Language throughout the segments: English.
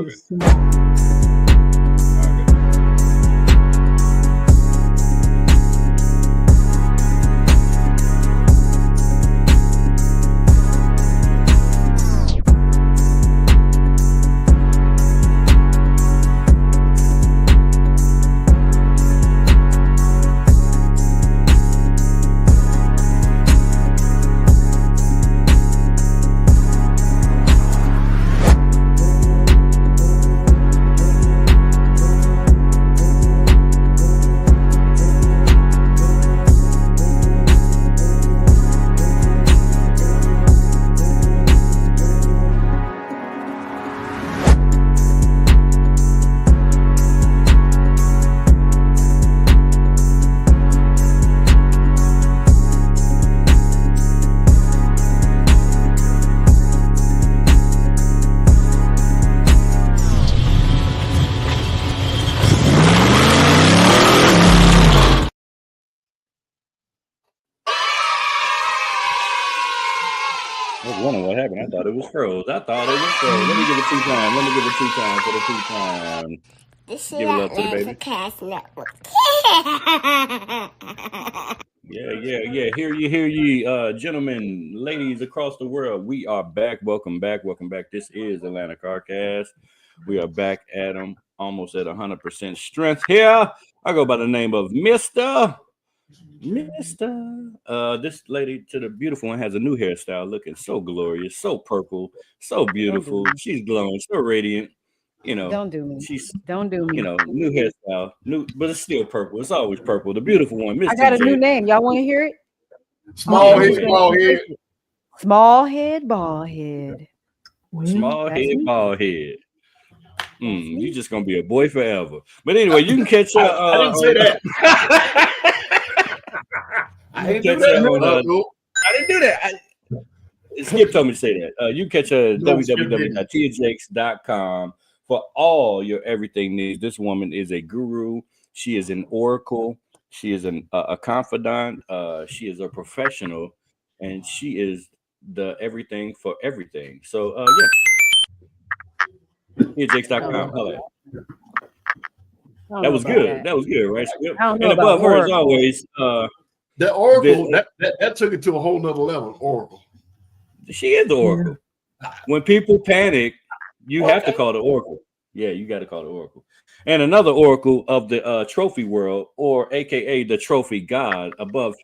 Yes. I was wondering what happened. I thought it was froze. Let me give it 2 times. Let me give it 2 times for the 2 times. Give it up to the baby. Yeah. Hear ye, gentlemen, ladies across the world. We are back. Welcome back. This is Atlanta Carcast. We are back at them, almost at 100% strength here. I go by the name of Mr. This lady to the beautiful one has a new hairstyle, looking so glorious, so purple, so beautiful. She's glowing, so radiant. Don't do me. She's Don't do me. new hairstyle, but it's still purple. It's always purple. The beautiful one, Miss I got TJ. a new name. Y'all want to hear it? Small head, bald head. Small head, bald head. Small head, bald head. You just gonna be a boy forever. But anyway, you can catch her. I didn't say that. I didn't do that. Skip told me to say that. You can catch her at www.tjx.com for all your everything needs. This woman is a guru. She is an oracle. She is a confidant. She is a professional, and she is the everything for everything. So yeah. tjx.com. That was good. That was good, right? And above her, as always, that oracle that took it to a whole nother level. Oracle. She is the oracle. When people panic, you have to call the oracle. Yeah, you got to call the oracle. And another oracle of the trophy world, or AKA the trophy god, above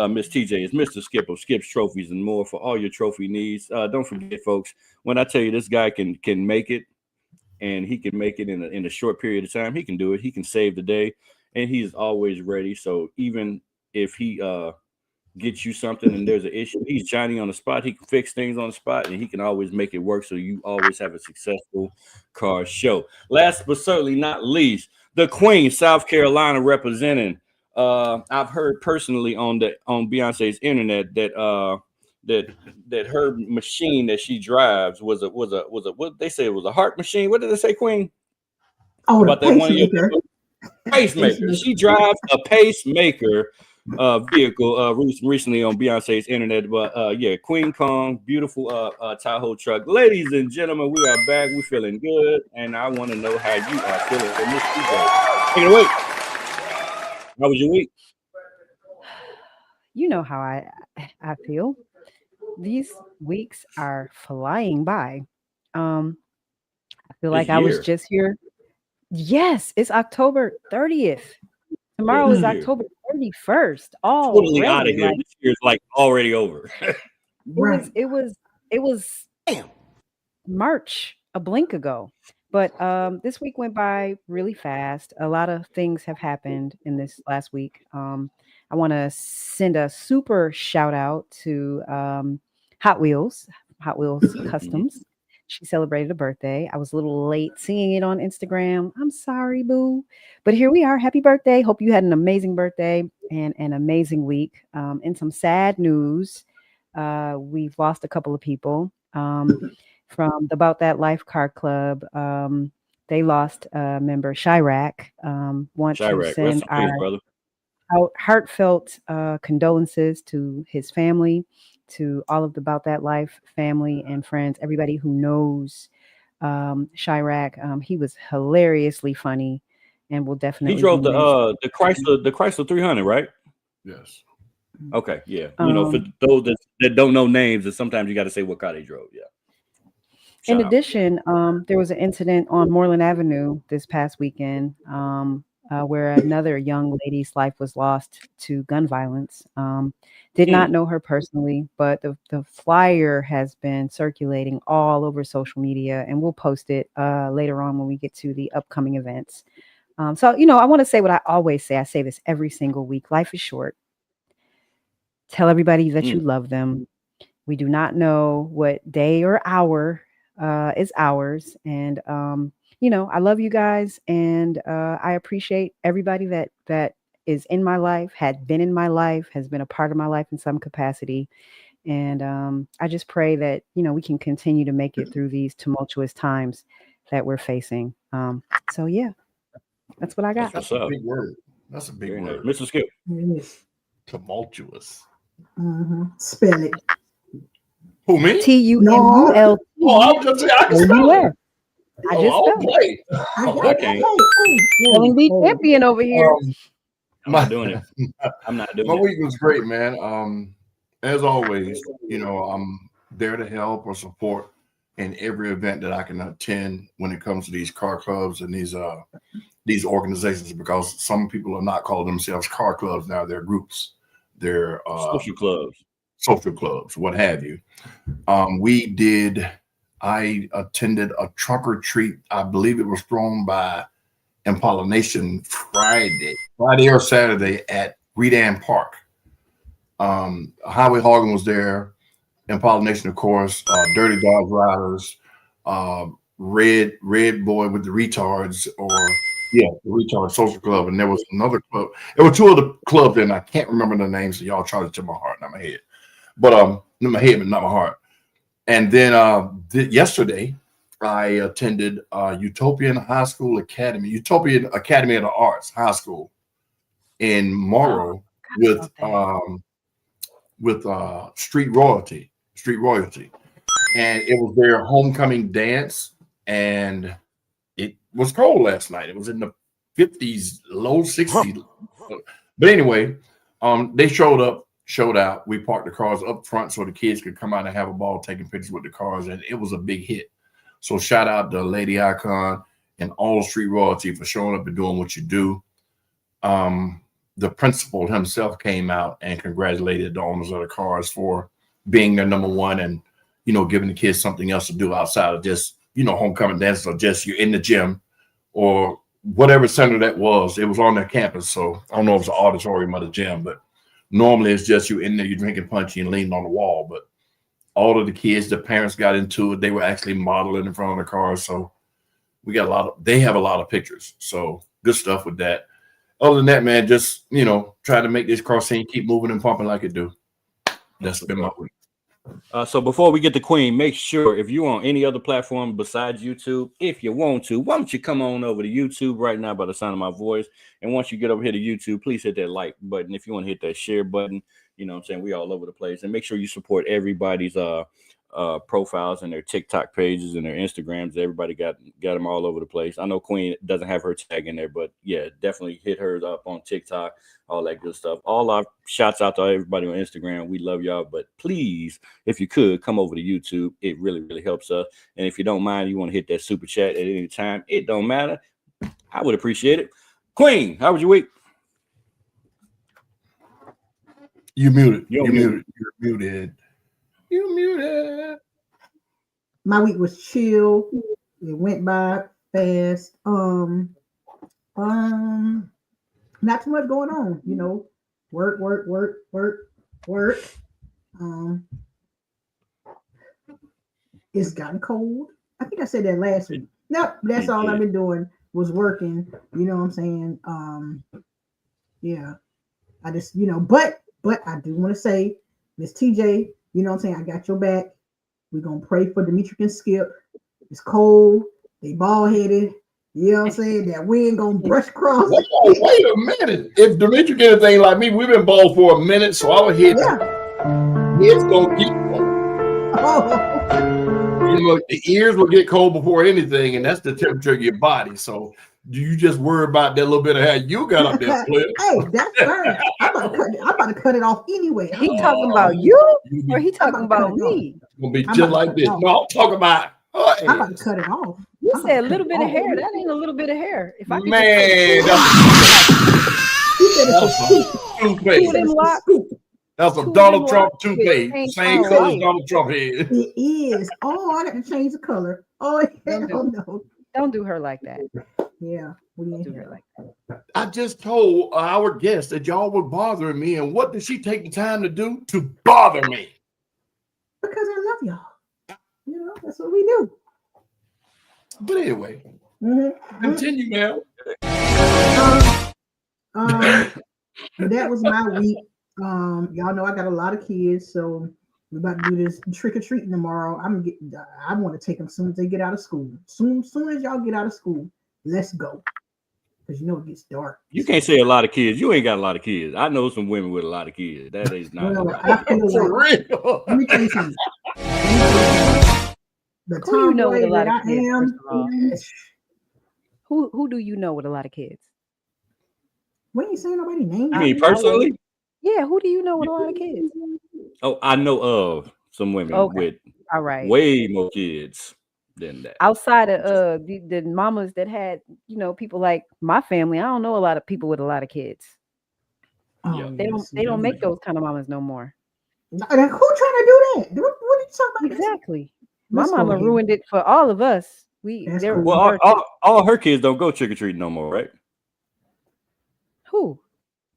Miss TJ is Mr. Skip of Skip's Trophies and More for all your trophy needs. Don't forget, folks, when I tell you this guy can make it, and he can make it in a short period of time, he can do it. He can save the day, and he is always ready. So even if he gets you something and there's an issue, he's Johnny on the spot. He can fix things on the spot, and he can always make it work. So you always have a successful car show. Last but certainly not least, the Queen, South Carolina representing. I've heard personally on Beyonce's internet that her machine that she drives was a what they say it was a heart machine. What did they say, Queen? Oh, about that pacemaker. Pacemaker. She drives a pacemaker vehicle recently on Beyonce's internet. But yeah, Queen Kong, beautiful Tahoe truck. Ladies and gentlemen, we are back. We're feeling good, and I want to know how you are feeling in this weekend. Take it away. How was your week? You know how I feel. These weeks are flying by. I feel like I was just here. Yes, it's October 30th. Tomorrow is October 31st. Totally out of here. This year's like already over. It was March, a blink ago. But this week went by really fast. A lot of things have happened in this last week. I want to send a super shout out to Hot Wheels Customs. She celebrated a birthday. I was a little late seeing it on Instagram. I'm sorry, boo. But here we are. Happy birthday. Hope you had an amazing birthday and an amazing week. In some sad news, we've lost a couple of people from the About That Life Car Club. They lost a member, Chirac. Want to send our heartfelt condolences to his family, to all of the About That Life family and friends, everybody who knows Chirac. He was hilariously funny, and will He definitely drove be missed. the Chrysler 300, right? Yes. Okay, yeah. For Um, those that don't know names, and sometimes you got to say what car they drove. Yeah. In Shout out. addition, there was an incident on Moreland Avenue this past weekend where another young lady's life was lost to gun violence. Did not know her personally, but the flyer has been circulating all over social media, and we'll post it later on when we get to the upcoming events. So, I want to say what I always say. I say this every single week. Life is short. Tell everybody that you love them. We do not know what day or hour is ours. And, I love you guys. And I appreciate everybody that is in my life, had been in my life, has been a part of my life in some capacity. And I just pray that, we can continue to make it through these tumultuous times that we're facing. So, yeah, that's what I got. That's That's a big word. That's a big Very word. nice. Mr. Skip. Yes. Tumultuous. Spell it. Who, me? TUMUL. Oh, I was just saying, I can spell it. I just I'll spelled it. play. I can't. Spelling bee champion over here. I'm not doing it. I'm not doing My it. week was great, man. As always, I'm there to help or support in every event that I can attend when it comes to these car clubs and these organizations, because some people are not calling themselves car clubs now. They're groups. They're social clubs, what have you. I attended a trunk or treat. I believe it was thrown by Impala Nation Friday or Saturday at Redan Park. Highway Hogan was there. Impala Nation, of course. Dirty Dog Riders. Red Boy with the Retards, the Retard Social Club. And there was another club. There were two other clubs, and I can't remember the names. So y'all charge it to my heart, not my head. But my head, but not my heart. And then yesterday, I attended Utopian Academy of the Arts High School in Morrow with Street Royalty, and it was their homecoming dance, and it was cold last night. It was in the 50s, low 60s. But anyway, they showed out. We parked the cars up front so the kids could come out and have a ball taking pictures with the cars, and it was a big hit. So shout out to Lady Icon and all Street Royalty for showing up and doing what you do. The principal himself came out and congratulated the owners of the cars for being their number one, and giving the kids something else to do outside of just homecoming dances, or just you're in the gym or whatever center that was. It was on their campus, so I don't know if it's an auditorium or the gym, but normally it's just you in there, you're drinking punch and leaning on the wall. But all of the kids, the parents got into it. They were actually modeling in front of the cars. So they have a lot of pictures. So good stuff with that. Other than that, man, just, try to make this car scene keep moving and pumping like it do. That's been my week. So before we get to Queen, make sure if you're on any other platform besides YouTube, if you want to, why don't you come on over to YouTube right now by the sound of my voice? And once you get over here to YouTube, please hit that like button. If you want to hit that share button, we all over the place. And make sure you support everybody's profiles and their TikTok pages and their Instagrams. Everybody got them all over the place. I know Queen doesn't have her tag in there, but yeah, definitely hit hers up on TikTok, all that good stuff. All our shouts out to everybody on Instagram. We love y'all, but please, if you could, come over to YouTube. It really, really helps us. And if you don't mind, you want to hit that super chat at any time, it don't matter. I would appreciate it. Queen, how was your week? You muted. You're muted. You muted. My week was chill. It went by fast. Not too much going on, work. It's gotten cold. I think I said that last week. Nope, that's all I've been doing was working. You know what I'm saying? Yeah. I just, but I do want to say, Miss TJ, you know what I'm saying? I got your back. We're going to pray for Demetric and Skip. It's cold. They bald-headed. You know what I'm saying? That wind going to brush across. Whoa, wait a minute. If Demetric get anything like me, we've been bald for a minute, so our heads going to get cold. Oh. Look, the ears will get cold before anything, and that's the temperature of your body. So do you just worry about that little bit of hair you got up there, Flip? Hey, that's fine. I'm about to cut it off anyway. He talking about you, or he talking about me? It's gonna be just like this. No, I'm talking about her. I'm about to cut it off. You said a little bit of hair. That ain't a little bit of hair. If I could Man, that's a Donald Trump toupee. Same color as Donald Trump head. It is. Oh, I got to change the color. Oh, no. Don't do her like that. Yeah, we ain't do her like that. I just told our guest that y'all were bothering me, and what did she take the time to do to bother me? Because I love y'all. You know, that's what we do. But anyway, continue, ma'am. That was my week. Y'all know I got a lot of kids, so we're about to do this trick or treating tomorrow. I want to take them as soon as they get out of school. Soon as y'all get out of school, let's go. Because you know it gets dark. You can't say a lot of kids. You ain't got a lot of kids. I know some women with a lot of kids. That is not I feel like, let me tell you something. The who you know with a lot of kids? Yes. Who do you know with a lot of kids? We ain't saying nobody name. You mean personally? Yeah, who do you know with a lot of kids? Oh, I know of some women with way more kids than that. Outside of the mamas that had, people like my family, I don't know a lot of people with a lot of kids. Oh, they don't make those kind of mamas no more. Who trying to do that? What are you talking about? Exactly. My mama ruined it for all of us. All her kids don't go trick or treating no more, right? Who?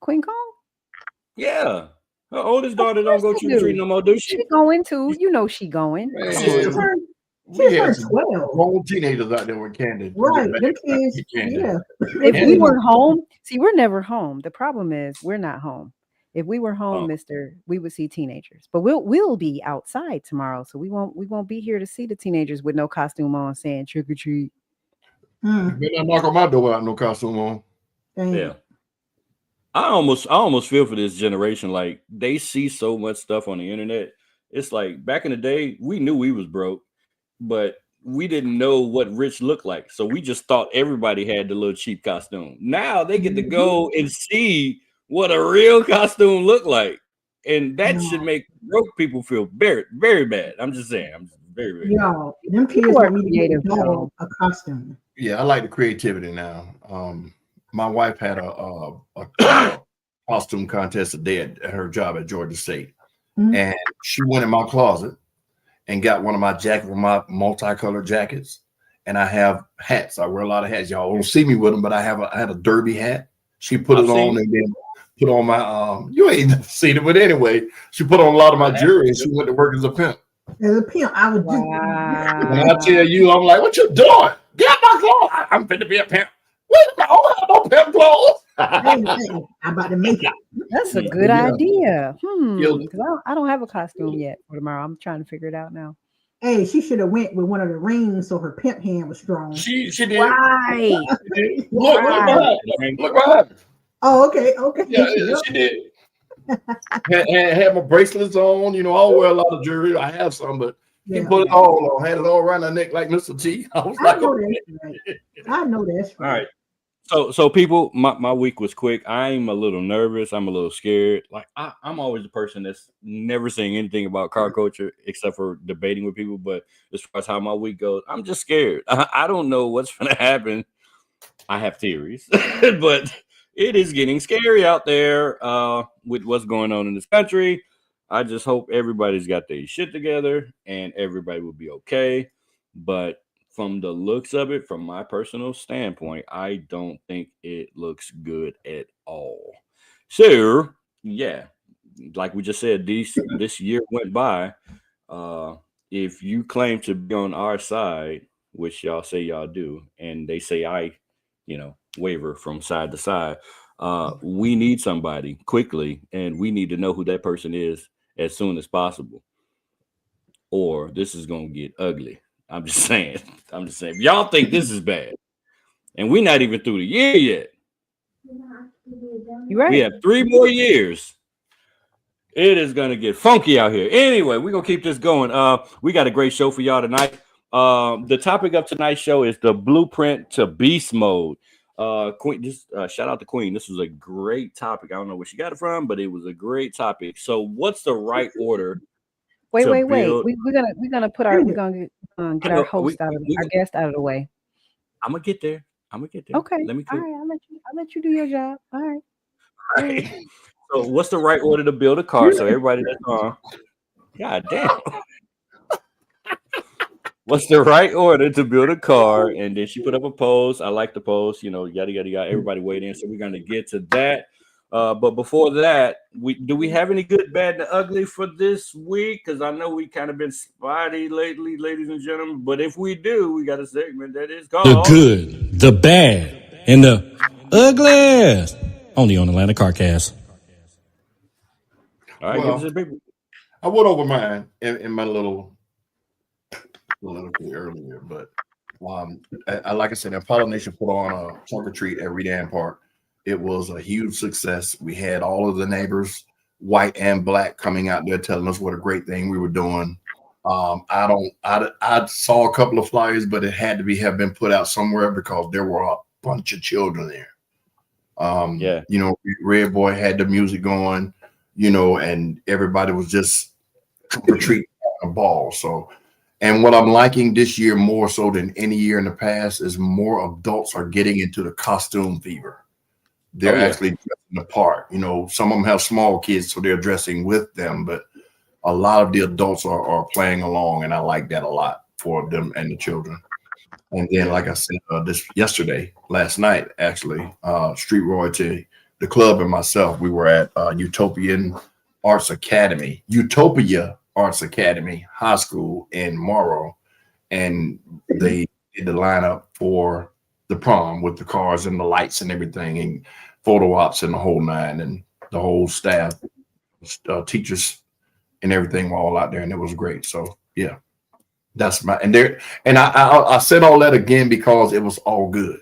Queen Kong? Yeah. Her oldest daughter don't go trick or treating no more, do she? She going to. You know she going. We had some grown teenagers out there with candy. Right. Kids, yeah. If we were home, see, we're never home. The problem is we're not home. If we were home, we would see teenagers. But we'll be outside tomorrow, so we won't be here to see the teenagers with no costume on saying trick or treat. You better not knock on my door without no costume on. Yeah. I almost feel for this generation. Like, they see so much stuff on the internet. It's like back in the day, we knew we was broke, but we didn't know what rich looked like. So we just thought everybody had the little cheap costume. Now they get to go and see what a real costume look like. And that should make broke people feel very, very bad. I'm just saying. I'm just very, very Yo, them kids want me to get a costume. Yeah, I like the creativity now. My wife had a costume contest today at her job at Georgia State. And she went in my closet and got one of my jackets, my multicolored jackets. And I have hats. I wear a lot of hats. Y'all won't see me with them, but I had a derby hat. She put it on and then put on my you ain't never seen it, but anyway, she put on a lot of my jewelry and she went to work as a pimp. As a pimp, I was when I tell you, I'm like, what you doing? Get my clothes. I'm fit to be a pimp. Wait a minute, I don't have no pimp clothes. I'm about to make it. That's a good idea. Because I don't have a costume yet for tomorrow. I'm trying to figure it out now. Hey, she should have went with one of the rings so her pimp hand was strong. She did. Right. Look behind. Oh, okay. Yeah, she did. had my bracelets on. I wear a lot of jewelry. I have some, but he put it all on. Had it all around her neck like Mr. T. I was like, I know that's right. All right. So people, my week was quick. I'm a little nervous. I'm a little scared. Like I'm always the person that's never saying anything about car culture except for debating with people. But as far as how my week goes, I'm just scared. I don't know what's going to happen. I have theories, but it is getting scary out there with what's going on in this country. I just hope everybody's got their shit together and everybody will be okay. But from the looks of it, from my personal standpoint, I don't think it looks good at all. So, yeah, like we just said, this year went by. If you claim to be on our side, which y'all say y'all do, and they say I, waver from side to side, we need somebody quickly, and we need to know who that person is as soon as possible, or this is going to get ugly. I'm just saying. If y'all think this is bad, and we're not even through the year yet. You're right. We have 3 more years. It is going to get funky out here. Anyway, we're going to keep this going. We got a great show for y'all tonight. The topic of tonight's show is the blueprint to beast mode. Queen, just shout out to Queen. This was a great topic. I don't know where she got it from, but it was a great topic. So, what's the right order? Wait. Build- We're gonna put our we're gonna get our host out of our guest out of the way. I'm gonna get there. Okay. Let me All right. I'll let you do your job. All right. All right. So, what's the right order to build a car? So everybody that's on. God damn. What's the right order to build a car? And then she put up a post. I like the post, yada yada yada. Everybody weighed in, so we're gonna get to that. But before that, do we have any good, bad, and ugly for this week? Because I know we kind of been spotty lately, ladies and gentlemen. But if we do, we got a segment that is called The Good, the Bad, and the Ugliest. Only on Atlanta CarCast. All right, give us a big. I went over mine in my little earlier, but I like I said, Pollination put on a trunk or treat at Redan Park. It was a huge success. We had all of the neighbors, white and black, coming out there telling us what a great thing we were doing. I saw a couple of flyers, but it had to have been put out somewhere because there were a bunch of children there. Red Boy had the music going, and everybody was just trunk or treat a ball. So, and what I'm liking this year more so than any year in the past is more adults are getting into the costume fever. They're actually dressing the part. Some of them have small kids, so they're dressing with them, but a lot of the adults are playing along, and I like that a lot for them and the children. And then, like I said, last night, actually, Street Royalty, the club, and myself, we were at Utopia Arts Academy High School in Morrow, and they did the lineup for the prom with the cars and the lights and everything, and photo ops and the whole nine, and the whole staff, teachers, and everything were all out there, and it was great. So yeah, that's I said all that again because it was all good.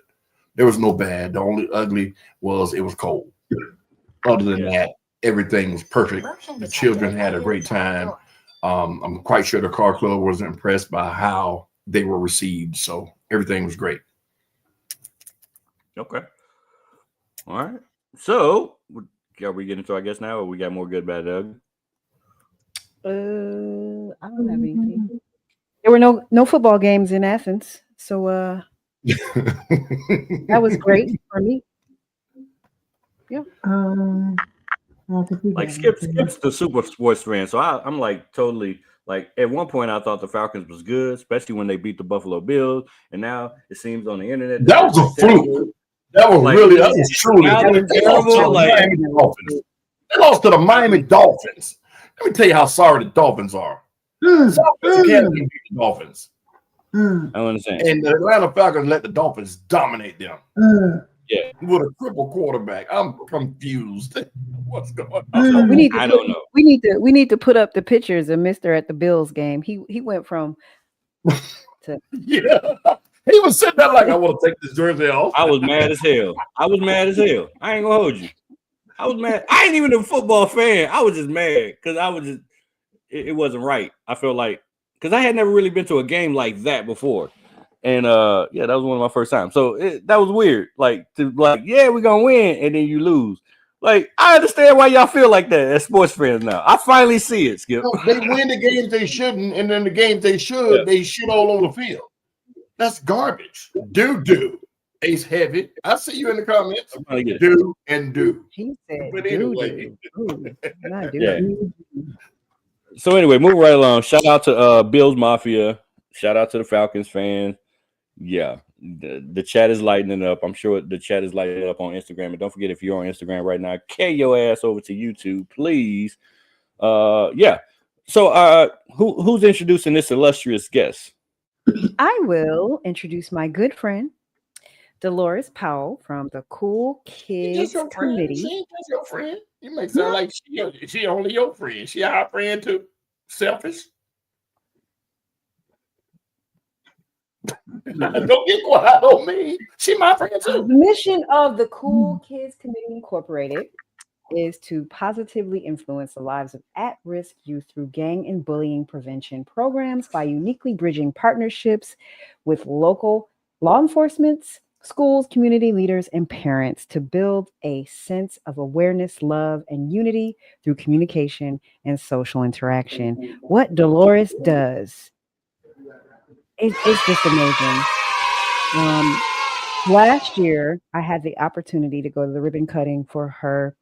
There was no bad. The only ugly was it was cold. Other than that, everything was perfect. The children had a great time. I'm quite sure the car club was impressed by how they were received. So everything was great. Okay. All right. So, are we getting into our guess now, or we got more good, bad, ugly? I don't have anything. There were no football games in Athens, so that was great for me. Yeah. Like Skip's the super sports fan, so I'm like totally like at one point I thought the Falcons was good, especially when they beat the Buffalo Bills, and now it seems on the internet that was a fluke. That was like, truly terrible. They lost to the Miami Dolphins. Let me tell you how sorry the Dolphins are. Can't beat the Dolphins. I understand. And the Atlanta Falcons let the Dolphins dominate them. Yeah, with a crippled quarterback. I'm confused. What's going on? I don't know. We need to put up the pictures of Mr. at the Bills game. He went from to He was sitting there like, I want to take this jersey off. I was mad as hell. I ain't gonna hold you. I was mad. I ain't even a football fan. I was just mad because it wasn't right. I felt like because I had never really been to a game like that before. And that was one of my first times. So that was weird. Like we're gonna win, and then you lose. Like, I understand why y'all feel like that as sports fans now. I finally see it, Skip. No, they win the games they shouldn't, and then the games they should, they shit all over the field. That's garbage. Do. Ace Heavy. I see you in the comments. Do. He said, but anyway. So anyway, moving right along. Shout out to Bills Mafia. Shout out to the Falcons fans. Yeah, the chat is lightening up. I'm sure the chat is lighting up on Instagram. And don't forget, if you're on Instagram right now, carry your ass over to YouTube, please. So who's introducing this illustrious guest? I will introduce my good friend, Dolores Powell from the Cool Kids Committee. She ain't just your friend. You make sound like she only your friend. She our friend too. Selfish. Don't get quiet on me. She my friend too. The mission of the Cool Kids Committee Incorporated is to positively influence the lives of at-risk youth through gang and bullying prevention programs by uniquely bridging partnerships with local law enforcement, schools, community leaders, and parents to build a sense of awareness, love, and unity through communication and social interaction. What Dolores does, it's just amazing. Last year, I had the opportunity to go to the ribbon cutting for her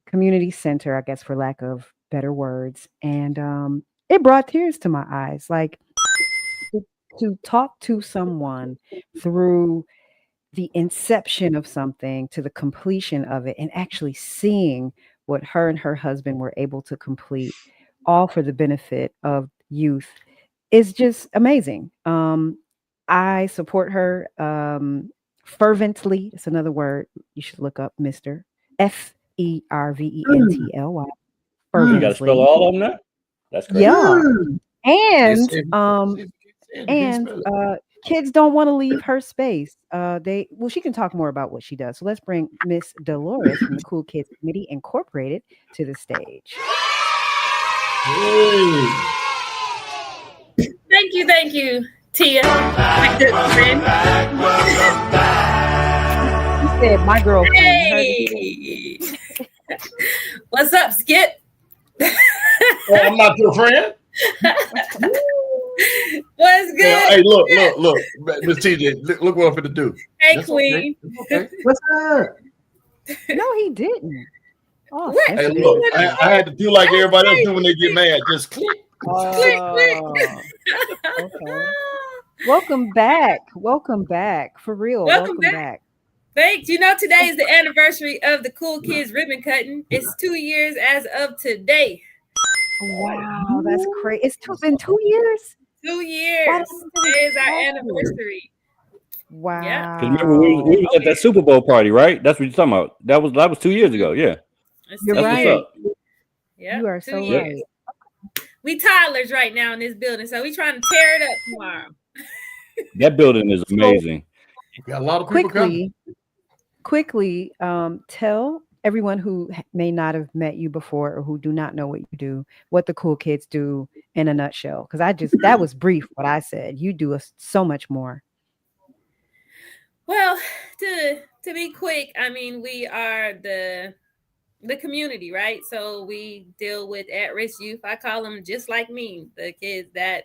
community center, I guess, for lack of better words. And it brought tears to my eyes. Like to, to talk to someone through the inception of something to the completion of it and actually seeing what her and her husband were able to complete, all for the benefit of youth, is just amazing. I support her fervently. It's another word you should look up, Mr. Fervently. You got to spell all of them now? That's crazy. Yeah. Yes, And kids don't want to leave her space. She can talk more about what she does. So let's bring Miss Dolores from the Cool Kids Committee Incorporated to the stage. Thank you, Tia, my good friend. You said my girlfriend. Hey. What's up, Skip? I'm not your friend. What's good? Hey, look, Miss TJ, look what I'm finna do. Hey, That's Queen. Okay. What's up? No, he didn't. Oh, What? Hey, look, I had to do like everybody else do when they get mad. Just click. Click. Okay. Welcome back. For real. Welcome back. Thanks. Today is the anniversary of the Cool Kids ribbon cutting. It's 2 years as of today. Wow, that's crazy. It's been 2 years? 2 years. Today is our anniversary. Wow. Yeah. Because remember, we was at that Super Bowl party, right? That's what you're talking about. That was 2 years ago. Yeah. You're That's right. what's up. Yeah. You are 2 so years. right. We toddlers right now in this building, so we trying to tear it up tomorrow. That building is amazing. We got a lot of people coming. Quickly, tell everyone who may not have met you before or who do not know what you do, what the Cool Kids do in a nutshell. Because that was brief what I said. You do so much more. Well, to be quick, I mean, we are the community, right? So we deal with at-risk youth. I call them just like me, the kids that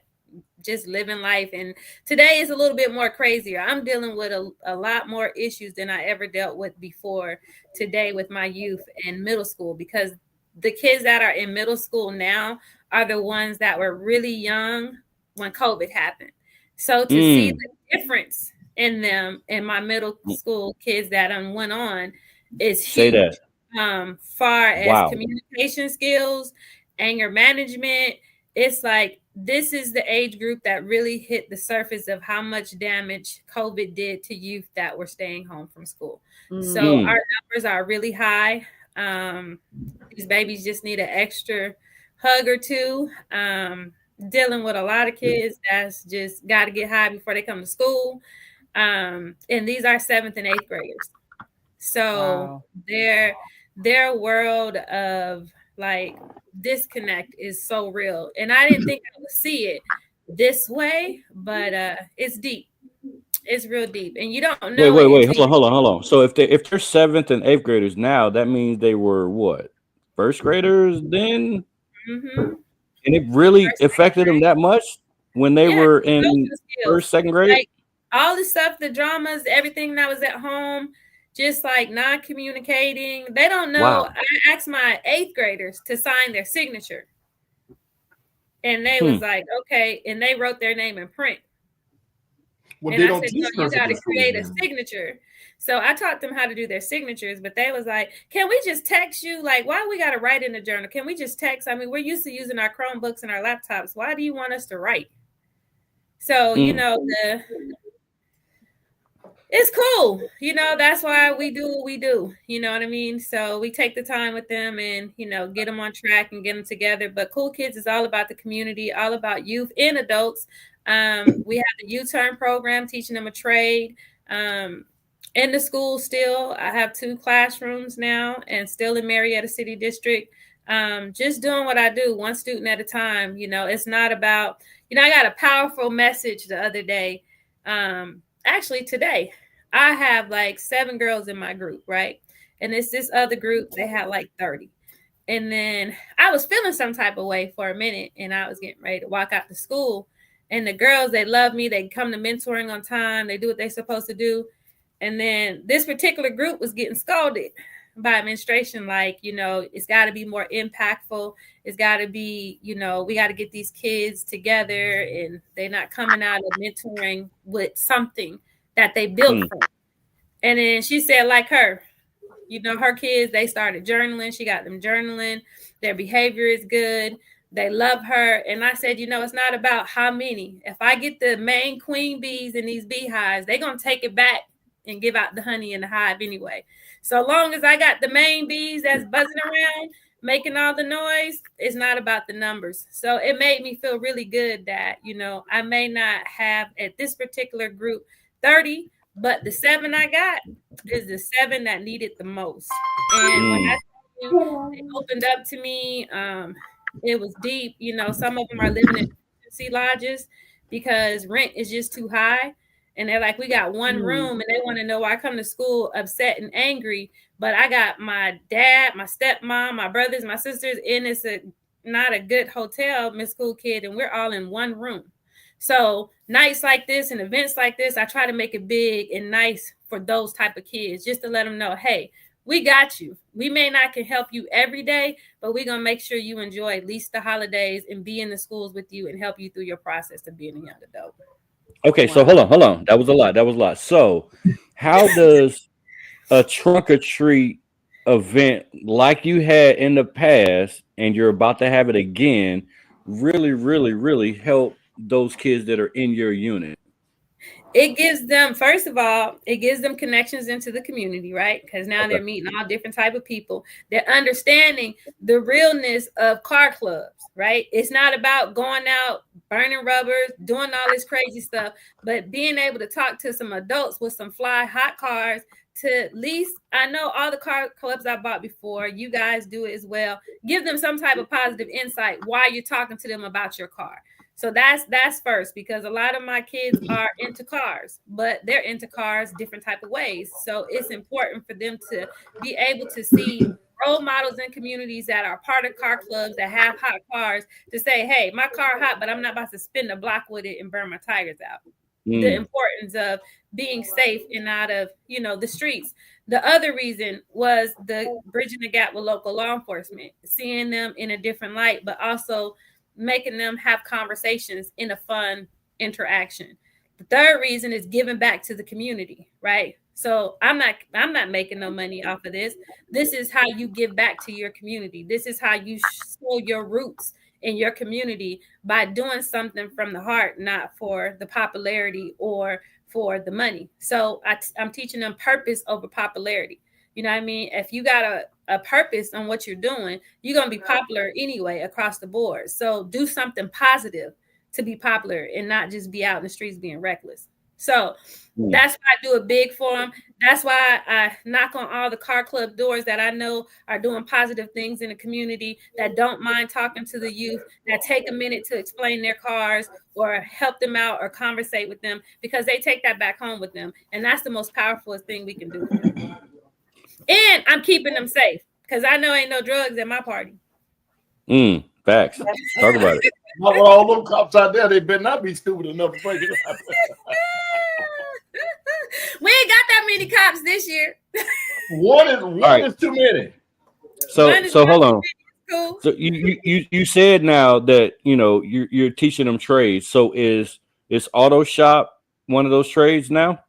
just living life. And today is a little bit more crazier. I'm dealing with a lot more issues than I ever dealt with before today with my youth in middle school, because the kids that are in middle school now are the ones that were really young when COVID happened. So to see the difference in them and my middle school kids that went on is huge. Say that. Far as communication skills, anger management, it's like this is the age group that really hit the surface of how much damage COVID did to youth that were staying home from school. So our numbers are really high. These babies just need an extra hug or two. Dealing with a lot of kids that's just got to get high before they come to school. And these are 7th and 8th graders. So their world of like disconnect is so real. And I didn't think I would see it this way, but it's deep. It's real deep. And you don't know. Wait. Hold on. So if they're 7th and 8th graders now, that means they were what? First graders then? Mm-hmm. And it really affected them that much when they were in first, second grade? Like all the stuff, the dramas, everything that was at home, just like non-communicating. They don't know. Wow. I asked my 8th graders to sign their signature. And they was like, okay. And they wrote their name in print. Well, and I said, no, you got to create a signature. So I taught them how to do their signatures, but they was like, can we just text you? Like, why we got to write in the journal? Can we just text? I mean, we're used to using our Chromebooks and our laptops. Why do you want us to write? So, it's cool. That's why we do what we do. You know what I mean? So we take the time with them and, get them on track and get them together. But Cool Kids is all about the community, all about youth and adults. We have the U-Turn program, teaching them a trade. in the school still. I have 2 classrooms now and still in Marietta City District. Just doing what I do, one student at a time. It's not about, I got a powerful message the other day. Actually today, I have like 7 girls in my group, right? And it's this other group, they had like 30. And then I was feeling some type of way for a minute, and I was getting ready to walk out to school. And the girls, they love me. They come to mentoring on time. They do what they're supposed to do. And then this particular group was getting scolded by administration, like, it's got to be more impactful. It's got to be, we got to get these kids together, and they're not coming out of mentoring with something that they built from. And then she said, like her kids, they started journaling. She got them journaling. Their behavior is good. They love her. And I said, it's not about how many. If I get the main queen bees in these beehives, they're going to take it back and give out the honey in the hive anyway. So long as I got the main bees that's buzzing around, making all the noise, it's not about the numbers. So it made me feel really good that, I may not have at this particular group 30, but the 7 I got is the 7 that needed the most. And when it opened up to me, it was deep. Some of them are living in emergency lodges because rent is just too high. And they're like, we got one room, and they want to know why I come to school upset and angry. But I got my dad, my stepmom, my brothers, my sisters, and it's not a good hotel, Miss Cool Kid, and we're all in one room. So nights like this and events like this, I try to make it big and nice for those type of kids, just to let them know, hey, we got you. We may not can help you every day, but we're going to make sure you enjoy at least the holidays and be in the schools with you and help you through your process of being a young adult. Okay, so hold on. That was a lot. So how does a trunk or treat event like you had in the past and you're about to have it again really help those kids that are in your unit? It gives them, first of all, it gives them connections into the community, right? Because now they're meeting all different type of people. They're understanding the realness of car clubs, right? It's not about going out, burning rubbers, doing all this crazy stuff, but being able to talk to some adults with some fly hot cars to at least, I know all the car clubs I bought before, you guys do it as well. Give them some type of positive insight while you're talking to them about your car. So that's first, because a lot of my kids are into cars, but they're into cars different type of ways. So it's important for them to be able to see role models in communities that are part of car clubs that have hot cars to say, hey, my car hot, but I'm not about to spin the block with it and burn my tires out. The importance of being safe and out of, the streets. The other reason was the bridging the gap with local law enforcement, seeing them in a different light, but also making them have conversations in a fun interaction. The third reason is giving back to the community, right? So I'm not making no money off of this. This is how you give back to your community. This is how you show your roots in your community, by doing something from the heart, not for the popularity or for the money. So I'm teaching them purpose over popularity. You know what I mean? If you got a purpose on what you're doing, you're going to be popular anyway across the board. So do something positive to be popular and not just be out in the streets being reckless. So that's why I do a big for them. That's why I knock on all the car club doors that I know are doing positive things in the community, that don't mind talking to the youth, that take a minute to explain their cars or help them out or conversate with them, because they take that back home with them. And that's the most powerful thing we can do for them. And I'm keeping them safe, because I know ain't no drugs at my party. Facts. Talk about it. Not with all them cops out there, they better not be stupid enough to break it up. We ain't got that many cops this year. One is too many. So hold on. Cool. So you said now that you're teaching them trades. So is auto shop one of those trades now?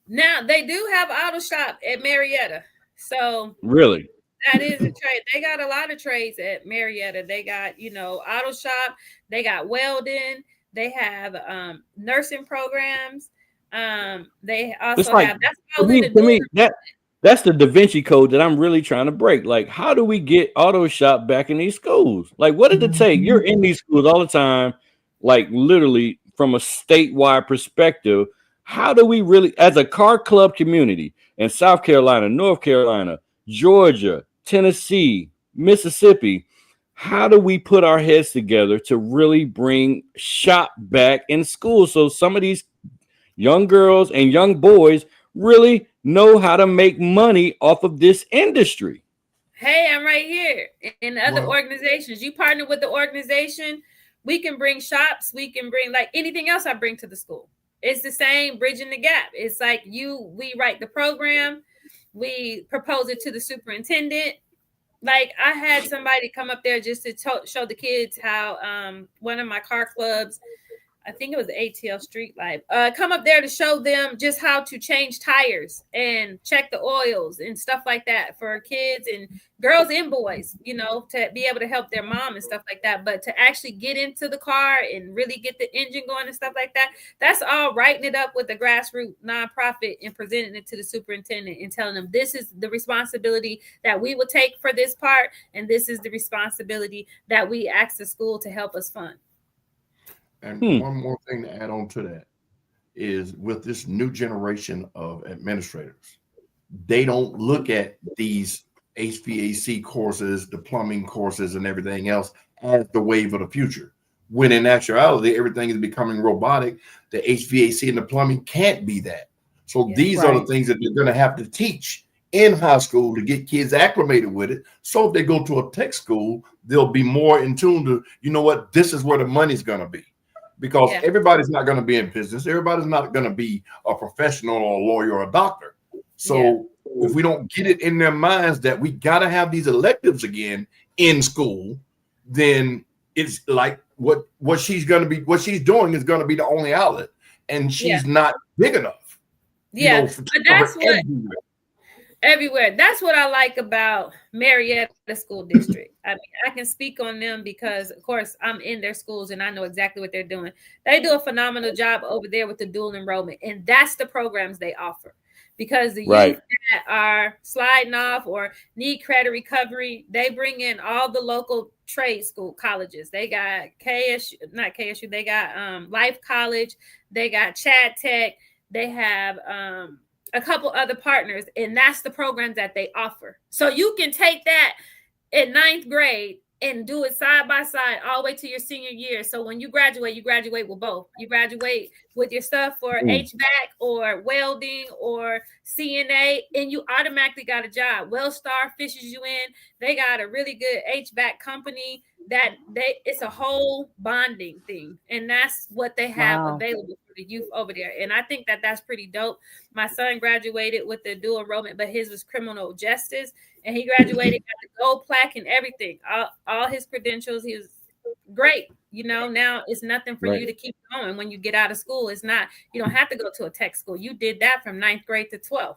Now they do have auto shop at Marietta. So really, that is a trade. They got a lot of trades at Marietta. They got auto shop. They got welding. They have nursing programs. They also have. That's to me that's the Da Vinci Code that I'm really trying to break. Like, how do we get auto shop back in these schools? Like, what did it take? You're in these schools all the time, like literally from a statewide perspective. How do we really, as a car club community in South Carolina, North Carolina, Georgia, Tennessee, Mississippi, how do we put our heads together to really bring shop back in school so some of these young girls and young boys really know how to make money off of this industry? Hey, I'm right here. In other organizations, you partner with the organization, we can bring shops, we can bring like anything else I bring to the school. It's the same, bridging the gap. It's like we write the program, we propose it to the superintendent. Like I had somebody come up there just to show the kids how one of my car clubs, I think it was the ATL Street Life, come up there to show them just how to change tires and check the oils and stuff like that for kids and girls and boys, you know, to be able to help their mom and stuff like that. But to actually get into the car and really get the engine going and stuff like that, that's all writing it up with a grassroots nonprofit and presenting it to the superintendent and telling them this is the responsibility that we will take for this part. And this is the responsibility that we ask the school to help us fund. And one more thing to add on to that is with this new generation of administrators, they don't look at these HVAC courses, the plumbing courses, and everything else as the wave of the future. When in actuality, everything is becoming robotic. The HVAC and the plumbing can't be that. So these are the things that they're going to have to teach in high school to get kids acclimated with it. So if they go to a tech school, they'll be more in tune to, you know what, this is where the money's going to be. Because everybody's not going to be in business. Everybody's not going to be a professional or a lawyer or a doctor. So if we don't get it in their minds that we got to have these electives again in school, then it's like what she's going to be, what she's doing is going to be the only outlet. And she's not big enough. Yeah, you know, but that's what everywhere. That's what I like about Marietta School District. I mean, I can speak on them because, of course, I'm in their schools and I know exactly what they're doing. They do a phenomenal job over there with the dual enrollment, and that's the programs they offer. Because the youth that are sliding off or need credit recovery, they bring in all the local trade school colleges. They got KSU, they got Life College, they got Chad Tech, they have a couple other partners, and that's the programs that they offer. So you can take that in 9th grade and do it side by side all the way to your senior year. So when you graduate with both. You graduate with your stuff for HVAC or welding or CNA, and you automatically got a job. Wellstar fishes you in. They got a really good HVAC company that it's a whole bonding thing, and that's what they have available for the youth over there. And I think that that's pretty dope. My son graduated with the dual enrollment, but his was criminal justice, and he graduated got the gold plaque and everything, all his credentials. He was great. You know, now it's nothing for you to keep going when you get out of school. It's not, you don't have to go to a tech school. You did that from 9th grade to 12th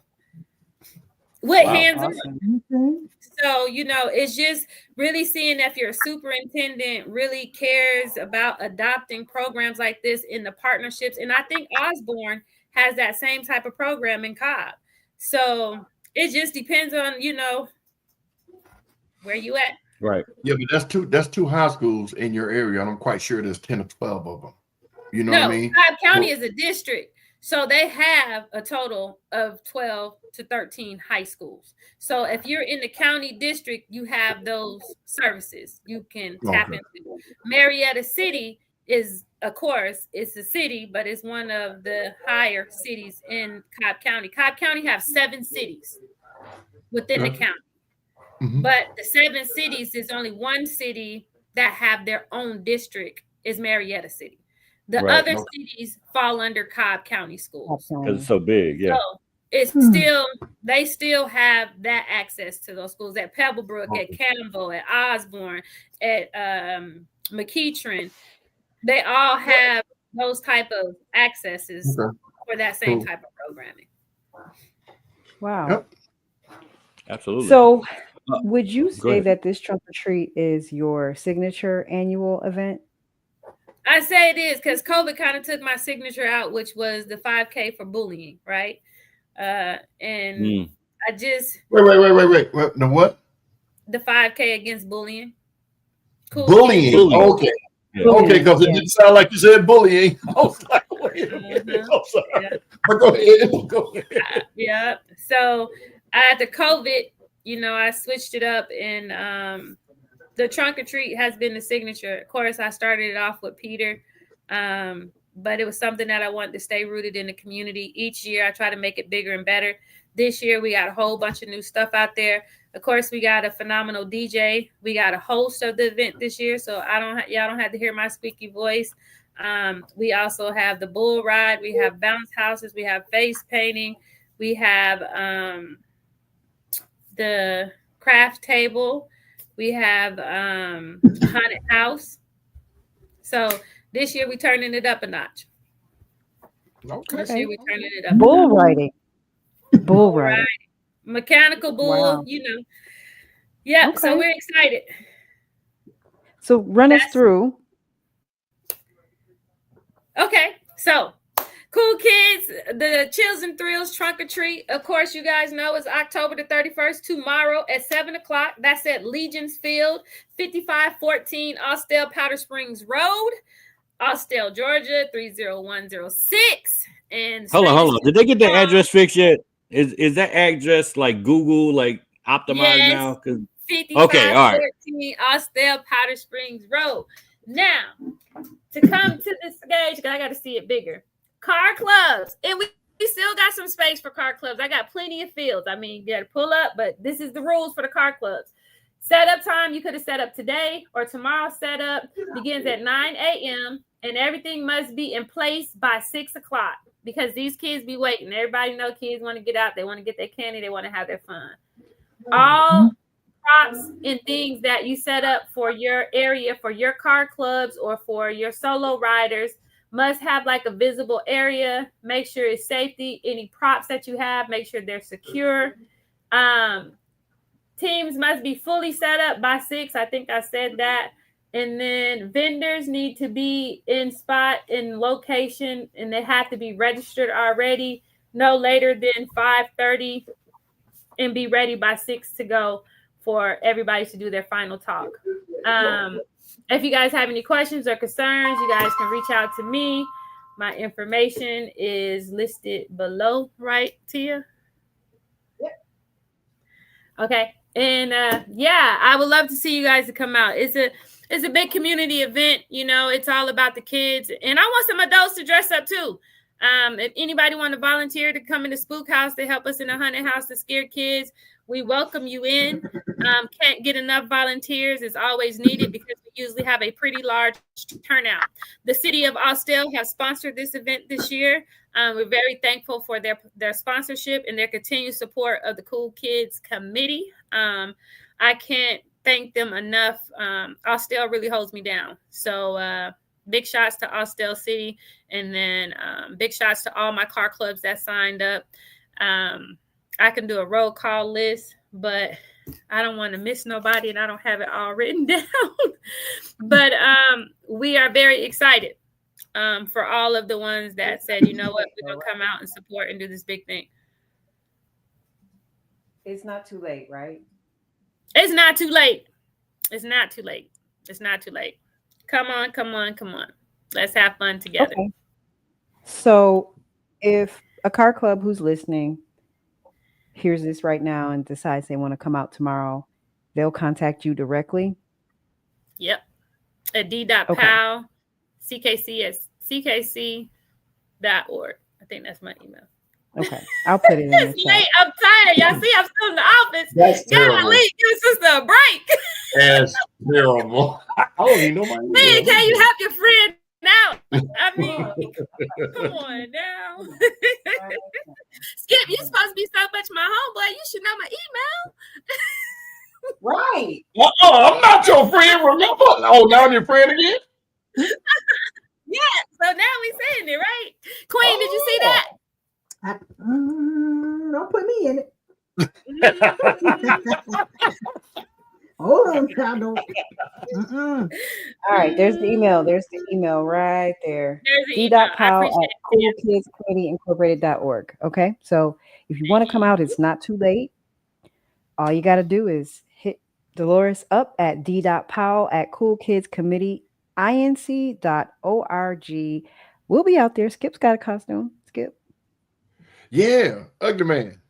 with hands on. So, you know, it's just really seeing if your superintendent really cares about adopting programs like this in the partnerships. And I think Osborne has that same type of program in Cobb. So it just depends on, you know, where you at. Right. Yeah, but that's two high schools in your area. I'm quite sure there's 10 or 12 of them. You know what I mean? Cobb County is a district. So they have a total of 12 to 13 high schools. So if you're in the county district, you have those services you can tap into. Marietta City is, of course, it's a city, but it's one of the higher cities in Cobb County. Cobb County have 7 cities within the county. But the 7 cities, is only one city that have their own district is Marietta City. The other cities fall under Cobb County schools. Because it's so big, So it's still, they still have that access to those schools at Pebblebrook, at Campbell, at Osborne, at McEachern. They all have those type of accesses for that same type of programming. Wow. Yep. Absolutely. So would you say that this trunk or treat is your signature annual event? I say it is because COVID kind of took my signature out, which was the 5K for bullying, right? And I just wait. The what? The 5K against bullying. Cool. Bullying. Okay. Yeah. Okay, because it didn't sound like you said bullying. I was like, wait I'm sorry. But go ahead. Yeah. So after COVID, I switched it up, and the trunk or treat has been the signature. Of course, I started it off with Peter, but it was something that I wanted to stay rooted in the community. Each year, I try to make it bigger and better. This year, we got a whole bunch of new stuff out there. Of course, we got a phenomenal DJ. We got a host of the event this year, so y'all don't have to hear my squeaky voice. We also have the bull ride. We have bounce houses. We have face painting. We have the craft table. We have haunted house. So this year we turning it up a notch. Okay. This year we turning it up. Bull riding. Bull riding. Mechanical bull, Wow. Yeah, Okay. so we're excited. So run us through. Okay, so Cool Kids, the Chills and Thrills Trunk or Treat. Of course, you guys know it's October the 31st, tomorrow at 7 o'clock. That's at Legion's Field, 5514 Austell Powder Springs Road, Austell, Georgia, 30106. And hold on. Did they get the address fixed yet? Is that address like Google, like optimized now? 5514 Austell Powder Springs Road. Now, to come to the stage, because I got to see it bigger. Car clubs. And we still got some space for car clubs. I got plenty of fields. I mean, you got to pull up, but this is the rules for the car clubs. Setup time, you could have set up today or tomorrow. Setup begins at 9 a.m. and everything must be in place by 6 o'clock because these kids be waiting. Everybody know kids want to get out. They want to get their candy. They want to have their fun. All props and things that you set up for your area, for your car clubs or for your solo riders must have like a visible area. Make sure it's safety. Any props that you have, make sure they're secure. Teams must be fully set up by 6. I think I said that. And then vendors need to be in spot, in location, and they have to be registered already no later than 5:30 and be ready by 6 to go for everybody to do their final talk. If you guys have any questions or concerns, you guys can reach out to me. My information is listed below, right, Tia? Yep. Okay. And I would love to see you guys to come out. It's a big community event. It's all about the kids. And I want some adults to dress up too. If anybody want to volunteer to come in the spook house to help us in the haunted house to scare kids, we welcome you in. Can't get enough volunteers. It's always needed because we usually have a pretty large turnout. The city of Austell has sponsored this event this year. We're very thankful for their sponsorship and their continued support of the Cool Kids Committee. I can't thank them enough. Austell really holds me down. So big shots to Austell City, and then big shots to all my car clubs that signed up. I can do a roll call list, but I don't want to miss nobody, and I don't have it all written down. But we are very excited for all of the ones that said, you know what, we're going to come out and support and do this big thing. It's not too late, right? It's not too late. It's not too late. It's not too late. Come on. Let's have fun together. Okay. So if a car club who's listening hears this right now and decides they want to come out tomorrow, they'll contact you directly? Yep. At d.powell, ckc.org. I think that's my email. Okay. I'll put it in the chat. It's late. I'm tired. Y'all see, I'm still in the office. That's terrible. Gotta leave. Give sister a break. That's terrible. I don't even know my email. Man, can you help your friend out? I mean, come on now. Skip, you're supposed to be so much my homeboy. You should know my email. Right. I'm not your friend, remember? Oh, now I'm your friend again? Yeah, so now we saying it, right? Queen, did you see that? Don't put me in it. Hold on, child. All right, there's the email. There's the email right there. d.powell@coolkidscommitteeincorporated.org. Okay, so if you want to come out, it's not too late. All you got to do is hit Dolores up at d.powell@coolkidscommitteeinc.org. We'll be out there. Skip's got a costume. Skip. Yeah, ugly man.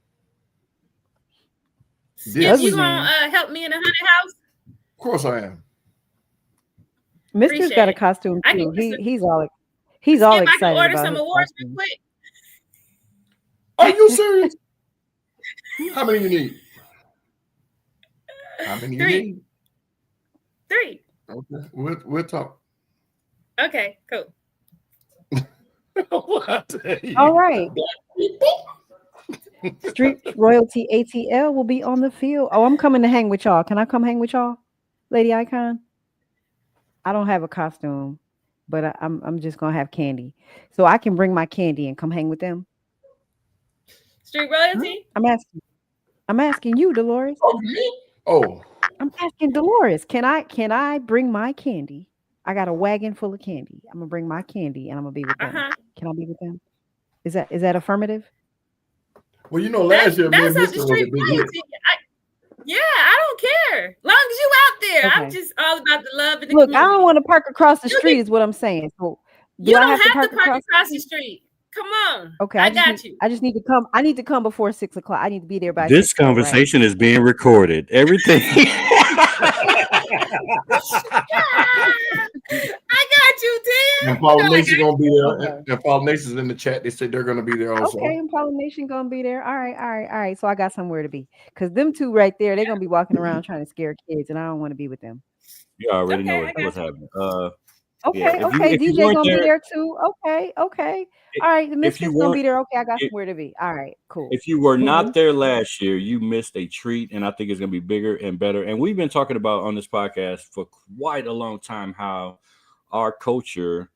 Skip, you gonna help me in the haunted house? Of course I am. Mister's got a costume too. He's all excited I can order about some his awards costume. real quick. Are you serious? How many you need? How many you need? 3. Okay, we'll talk. Okay, cool. All right. Street Royalty ATL will be on the field. Oh, I'm coming to hang with y'all. Can I come hang with y'all, Lady Icon? I don't have a costume, but I'm just gonna have candy, so I can bring my candy and come hang with them. Street Royalty. I'm asking you, Dolores. Oh, me? Oh, I'm asking Dolores. Can I bring my candy? I got a wagon full of candy. I'm gonna bring my candy and I'm gonna be with them. Can I be with them? Is that affirmative? Well, last year me and Mr. was a big hit. I don't care. Long as you out there. Okay. I'm just all about the love and the Look, community. I don't want to park across the street is what I'm saying. So you don't have to park across the street. Come on. Okay, I got you. I just need to come. I need to come before 6 o'clock. I need to be there by. This conversation is being recorded. Everything. I got you, Tim. And Pollination gonna be there. And Pollination's in the chat. They said they're gonna be there also. Okay, and Pollination gonna be there. All right. So I got somewhere to be. Because them two right there, they're gonna be walking around trying to scare kids, and I don't want to be with them. You already know what's happening. Okay. DJ gonna be there too. Okay. All right, the Misfits gonna be there. Okay, I got somewhere to be. All right, cool. If you were not there last year, you missed a treat, and I think it's gonna be bigger and better. And we've been talking about on this podcast for quite a long time how our culture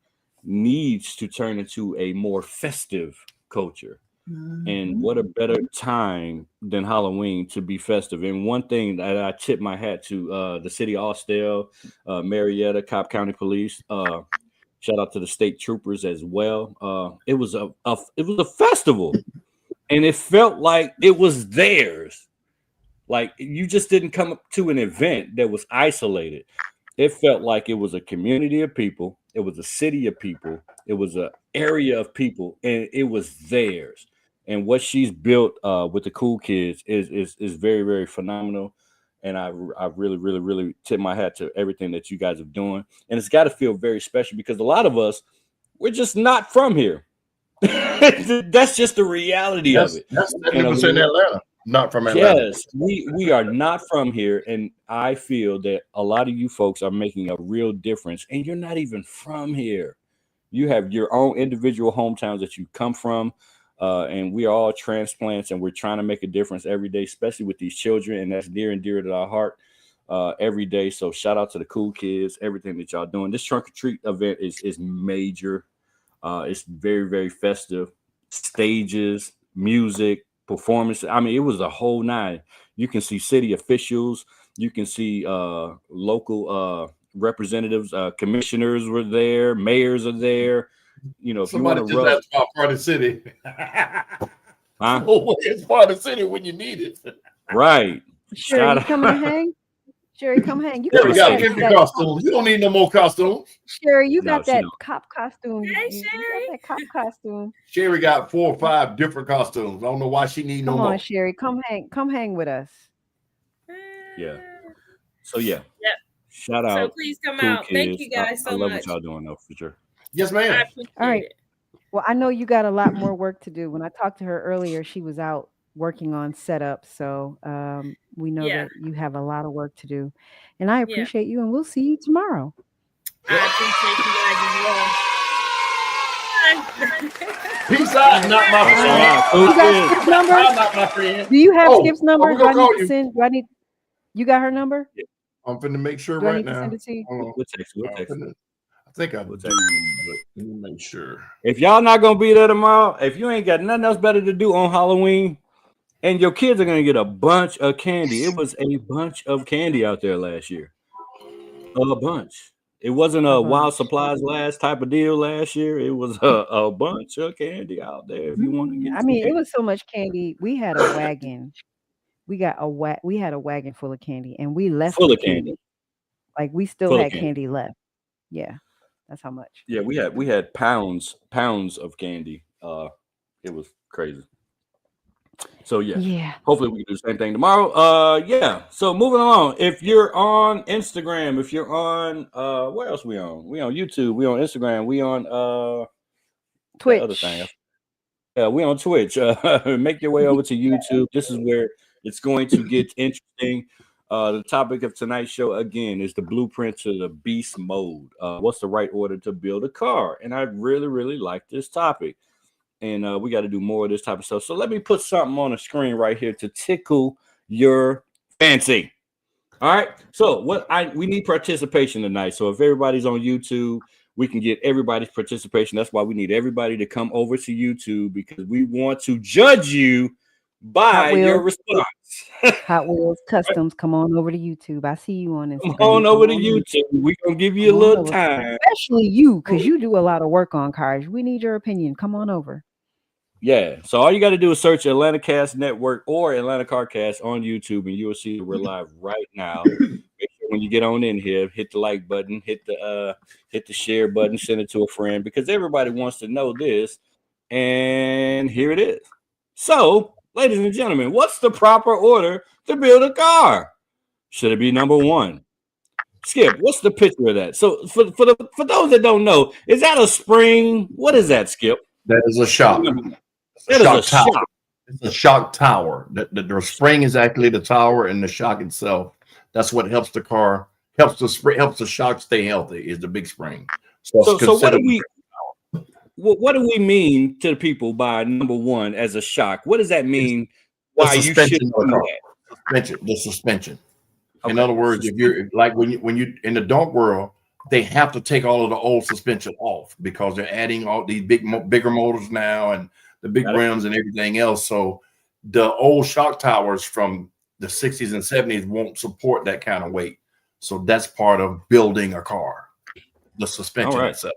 needs to turn into a more festive culture. Mm-hmm. And what a better time than Halloween to be festive. And one thing that I tip my hat to the city of Austell, Marietta, Cobb County Police. Shout out to the state troopers as well. It was a festival, and it felt like it was theirs. Like you just didn't come up to an event that was isolated. It felt like it was a community of people. It was a city of people. It was an area of people, and it was theirs. And what she's built with the cool kids is very, very phenomenal. And I really, really, really tip my hat to everything that you guys are doing. And it's got to feel very special because a lot of us, we're just not from here. That's just the reality of it. That's 70% in Atlanta, not from Atlanta. Yes, we are not from here. And I feel that a lot of you folks are making a real difference. And you're not even from here. You have your own individual hometowns that you come from. And we are all transplants, and we're trying to make a difference every day, especially with these children. And that's near and dear to our heart every day. So shout out to the cool kids, everything that y'all doing. This trunk or treat event is major. It's very, very festive. Stages, music, performance. I mean, it was a whole night. You can see city officials. You can see local representatives, commissioners were there. Mayors are there. If somebody you want to just asked about part of the city. Huh? It's part of the city when you need it. Right. Sherry, you coming to hang? Sherry, come hang. You got that costumes. You don't need no more costumes. Sherry, you got that cop costume. Hey, you Sherry. got that cop costume. Sherry got 4 or 5 different costumes. I don't know why she need no more. Come on, Sherry. Come hang with us. Yeah. So yeah. Yep. Shout out. So please come out. Kids. Thank you guys so much. I love what y'all doing though, for sure. Yes, ma'am. All right. Well, I know you got a lot more work to do. When I talked to her earlier, she was out working on setup. So we know that you have a lot of work to do. And I appreciate you, and we'll see you tomorrow. I appreciate you guys as well. Peace out, not my friend. You got Skip's number? Not my friend. Do you have Skip's number? Do I need to send? You got her number? Yeah. I'm finna make sure do I right need now. To send it to you? We'll text. I think I would do, but let me make sure. If y'all not gonna be there tomorrow, if you ain't got nothing else better to do on Halloween, and your kids are gonna get a bunch of candy. It was a bunch of candy out there last year. A bunch. It wasn't a wild supplies last type of deal last year. It was a bunch of candy out there. If you want to get, it was so much candy. We had a wagon. We had a wagon full of candy, and we left full of candy. Like we still had candy left. Yeah. That's how much. Yeah, we had pounds of candy. It was crazy. So yeah, Yeah. hopefully we can do the same thing tomorrow. Yeah. So moving along. If you're on Instagram, if you're on where else we on? We on YouTube. We on Instagram. We on that other thing. Twitch. Yeah, we on Twitch. Make your way over to YouTube. This is where it's going to get interesting. The topic of tonight's show again is the blueprint to the beast mode. What's the right order to build a car? And I really, really like this topic. And we got to do more of this type of stuff. So let me put something on the screen right here to tickle your fancy. All right. So we need participation tonight. So if everybody's on YouTube, we can get everybody's participation. That's why we need everybody to come over to YouTube, because we want to judge you by your response. Hot Wheels Customs, come on over to YouTube. I see you on Instagram. Come on over to YouTube. We're going to give you a little time. Especially you, because you do a lot of work on cars. We need your opinion. Come on over. Yeah. So all you got to do is search Atlanta Cast Network or Atlanta CarCast on YouTube, and you will see we're live right now. Make sure when you get on in here, hit the like button, hit the share button, send it to a friend, because everybody wants to know this. And here it is. So, ladies and gentlemen, what's the proper order to build a car? Should it be number one? Skip, what's the picture of that? So for those that don't know, is that a spring? What is that, Skip? That is a shock. That is a shock. It's a shock tower. The spring is actually the tower, and the shock itself. That's what helps the car, helps the shock stay healthy. Is the big spring. So what do we mean to the people by number one as a shock? What does that mean? Why you should do that? The suspension. Okay. In other words, if you're like when you in the dog world, they have to take all of the old suspension off because they're adding all these bigger motors now and the big rims and everything else. So the old shock towers from the 60s and 70s won't support that kind of weight. So that's part of building a car, the suspension itself.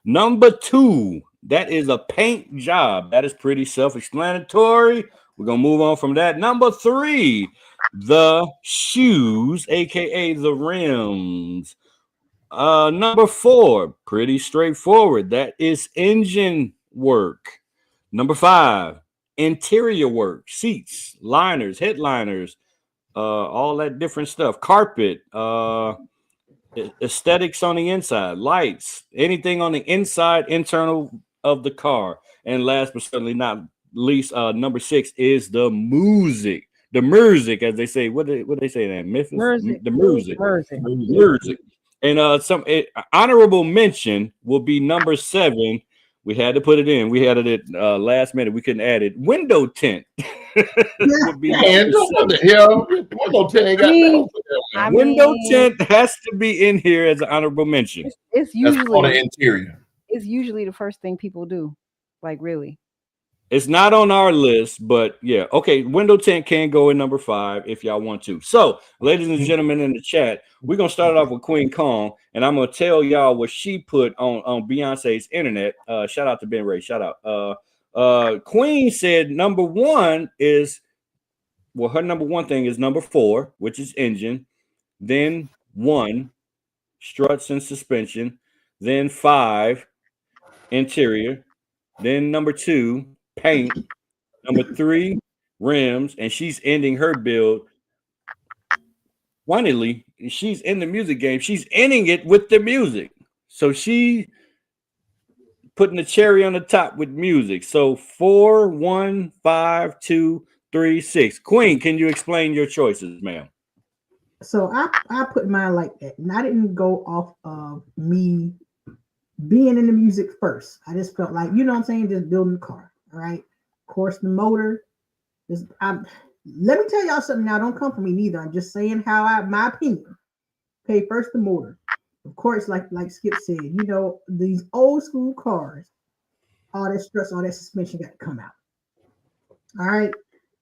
Number two, that is a paint job. That is pretty self-explanatory. We're going to move on from that. Number three, the shoes, aka the rims. Number four, pretty straightforward. That is engine work. Number five, interior work, seats, liners, headliners, all that different stuff. Carpet, aesthetics on the inside, lights, anything on the inside, internal of the car. And last but certainly not least, number six is the music. The music, as they say. What they say that? Memphis? The music. And some honorable mention will be number 7. We had to put it in. We had it at last minute. We couldn't add it. Window tint. Would be window tint has to be in here as an honorable mention. It's usually for the interior. It's usually the first thing people do. Like really. It's not on our list, but yeah. Okay, window tint can go in number 5 if y'all want to. So, ladies and gentlemen in the chat, we're gonna start off with Queen Kong, and I'm gonna tell y'all what she put on Beyonce's internet. Shout out to Ben Ray. Shout out. Queen said number 1 is her number 1 thing is number 4, which is engine, then 1 struts and suspension, then 5 interior, then number 2 paint, number 3 rims, and she's ending her build. Funnily, she's in the music game. She's ending it with the music. So she putting the cherry on the top with music. So 4, 1, 5, 2, 3, 6. Queen, can you explain your choices, ma'am? So I put mine like that, and I didn't go off of me being in the music first. I just felt like, you know what I'm saying, just building the car. All right. Of course, the motor is. Let me tell y'all something now. Don't come for me neither. I'm just saying my opinion. Okay, first the motor. Of course, like Skip said, you know, these old school cars, all that struts, all that suspension got to come out. All right.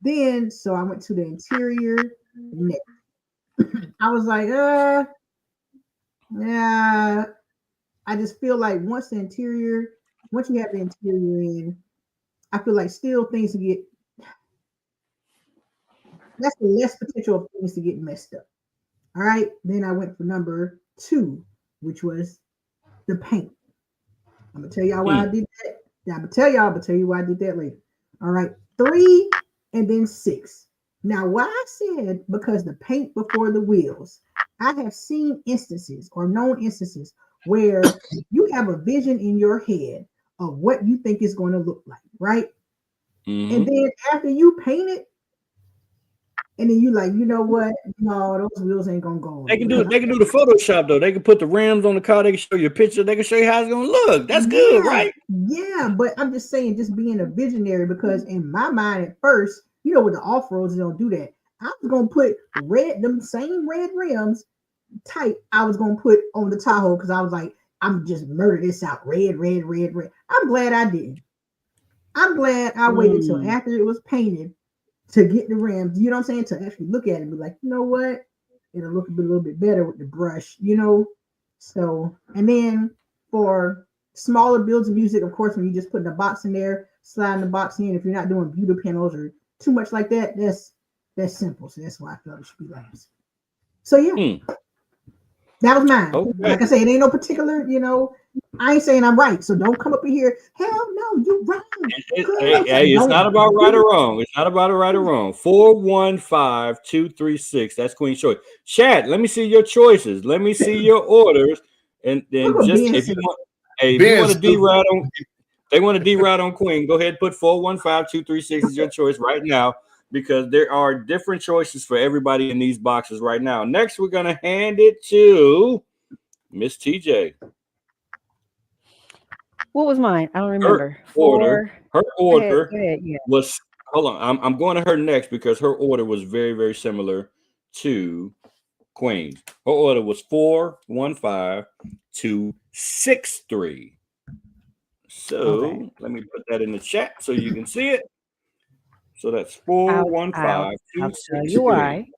Then, so I went to the interior next. I was like, yeah. I just feel like once you have the interior in, I feel like still things to get, that's the less potential of things to get messed up. All right. Then I went for number 2, which was the paint. I'm gonna tell y'all why I did that. Yeah, I'm gonna tell you why I did that later. All right, 3 and then 6. Now, why I said because the paint before the wheels, I have seen instances or known instances where you have a vision in your head of what you think it's going to look like, right? And then after you paint it, and then you like, you know what? No, those wheels ain't gonna go. They can do the Photoshop though. They can put the rims on the car. They can show you a picture. They can show you how it's gonna look. That's good, right? Yeah, but I'm just saying, just being a visionary, because in my mind at first, you know, with the off-roads, they don't do that. I was gonna put them same red rims type. I was gonna put on the Tahoe because I was like, I'm just murder this out. Red, red, red, red. I'm glad I did. I'm glad I waited till after it was painted to get the rims, you know what I'm saying? To actually look at it and be like, you know what? It'll look a little bit better with the brush, you know? So, and then for smaller builds of music, of course, when you just put the box in there, sliding the box in, if you're not doing beauty panels or too much like that, that's simple. So that's why I felt it should be last. So yeah, that was mine. Okay. Like I say, it ain't no particular, you know, I ain't saying I'm right, so don't come up in here. Hell no, you're wrong. Hey, it's not about right or wrong. It's not about a right or wrong. 415236. That's Queen's choice. Chat, let me see your choices. Let me see your orders. And then just if you want, hey, if you want to de-route on, they want to de-route on Queen, go ahead and put 415236 as your choice right now, because there are different choices for everybody in these boxes right now. Next, we're gonna hand it to Miss TJ. What was mine? I don't remember. Her order was, hold on. I'm going to her next because her order was very, very similar to Queen's. Her order was 415263. So let me put that in the chat so you can see it. So that's 415263.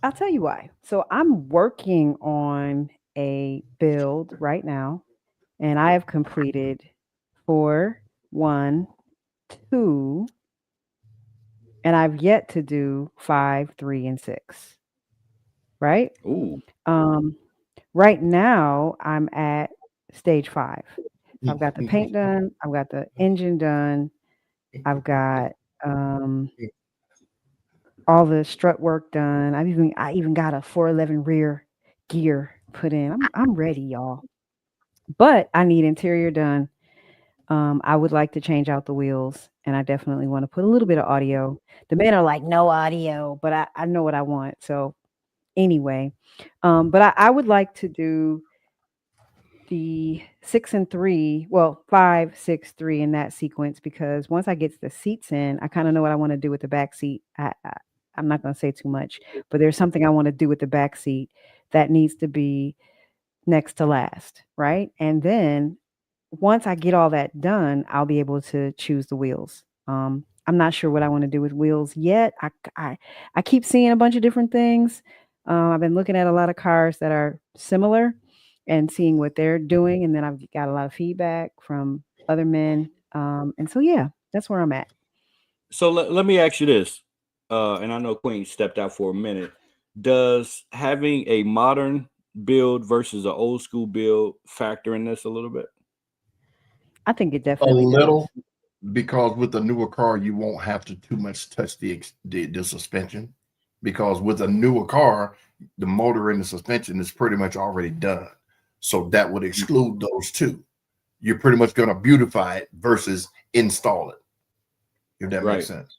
I'll tell you why. So I'm working on a build right now, and I have completed 4, 1, 2, and I've yet to do 5, 3, and 6. Right? Ooh. Right now I'm at stage 5. So I've got the paint done, I've got the engine done, I've got all the strut work done. I even got a 411 rear gear put in. I'm ready, y'all. But I need interior done. I would like to change out the wheels, and I definitely want to put a little bit of audio. The men are like, no audio, but I know what I want. So anyway, but I would like to do the 6 and 3, well, 5, 6, 3 in that sequence, because once I get the seats in, I kind of know what I want to do with the back seat. I'm not going to say too much, but there's something I want to do with the back seat that needs to be next to last, right? And then once I get all that done, I'll be able to choose the wheels. I'm not sure what I want to do with wheels yet. I keep seeing a bunch of different things. I've been looking at a lot of cars that are similar and seeing what they're doing, and then I've got a lot of feedback from other men. And so yeah, that's where I'm at. So let me ask you this. And I know Queen stepped out for a minute. Does having a modern build versus an old school build factor in this a little bit? I think it definitely a little does. Because with a newer car, you won't have to too much touch the suspension, because with a newer car, the motor and the suspension is pretty much already done. So that would exclude those two. You're pretty much going to beautify it versus install it, if that makes sense.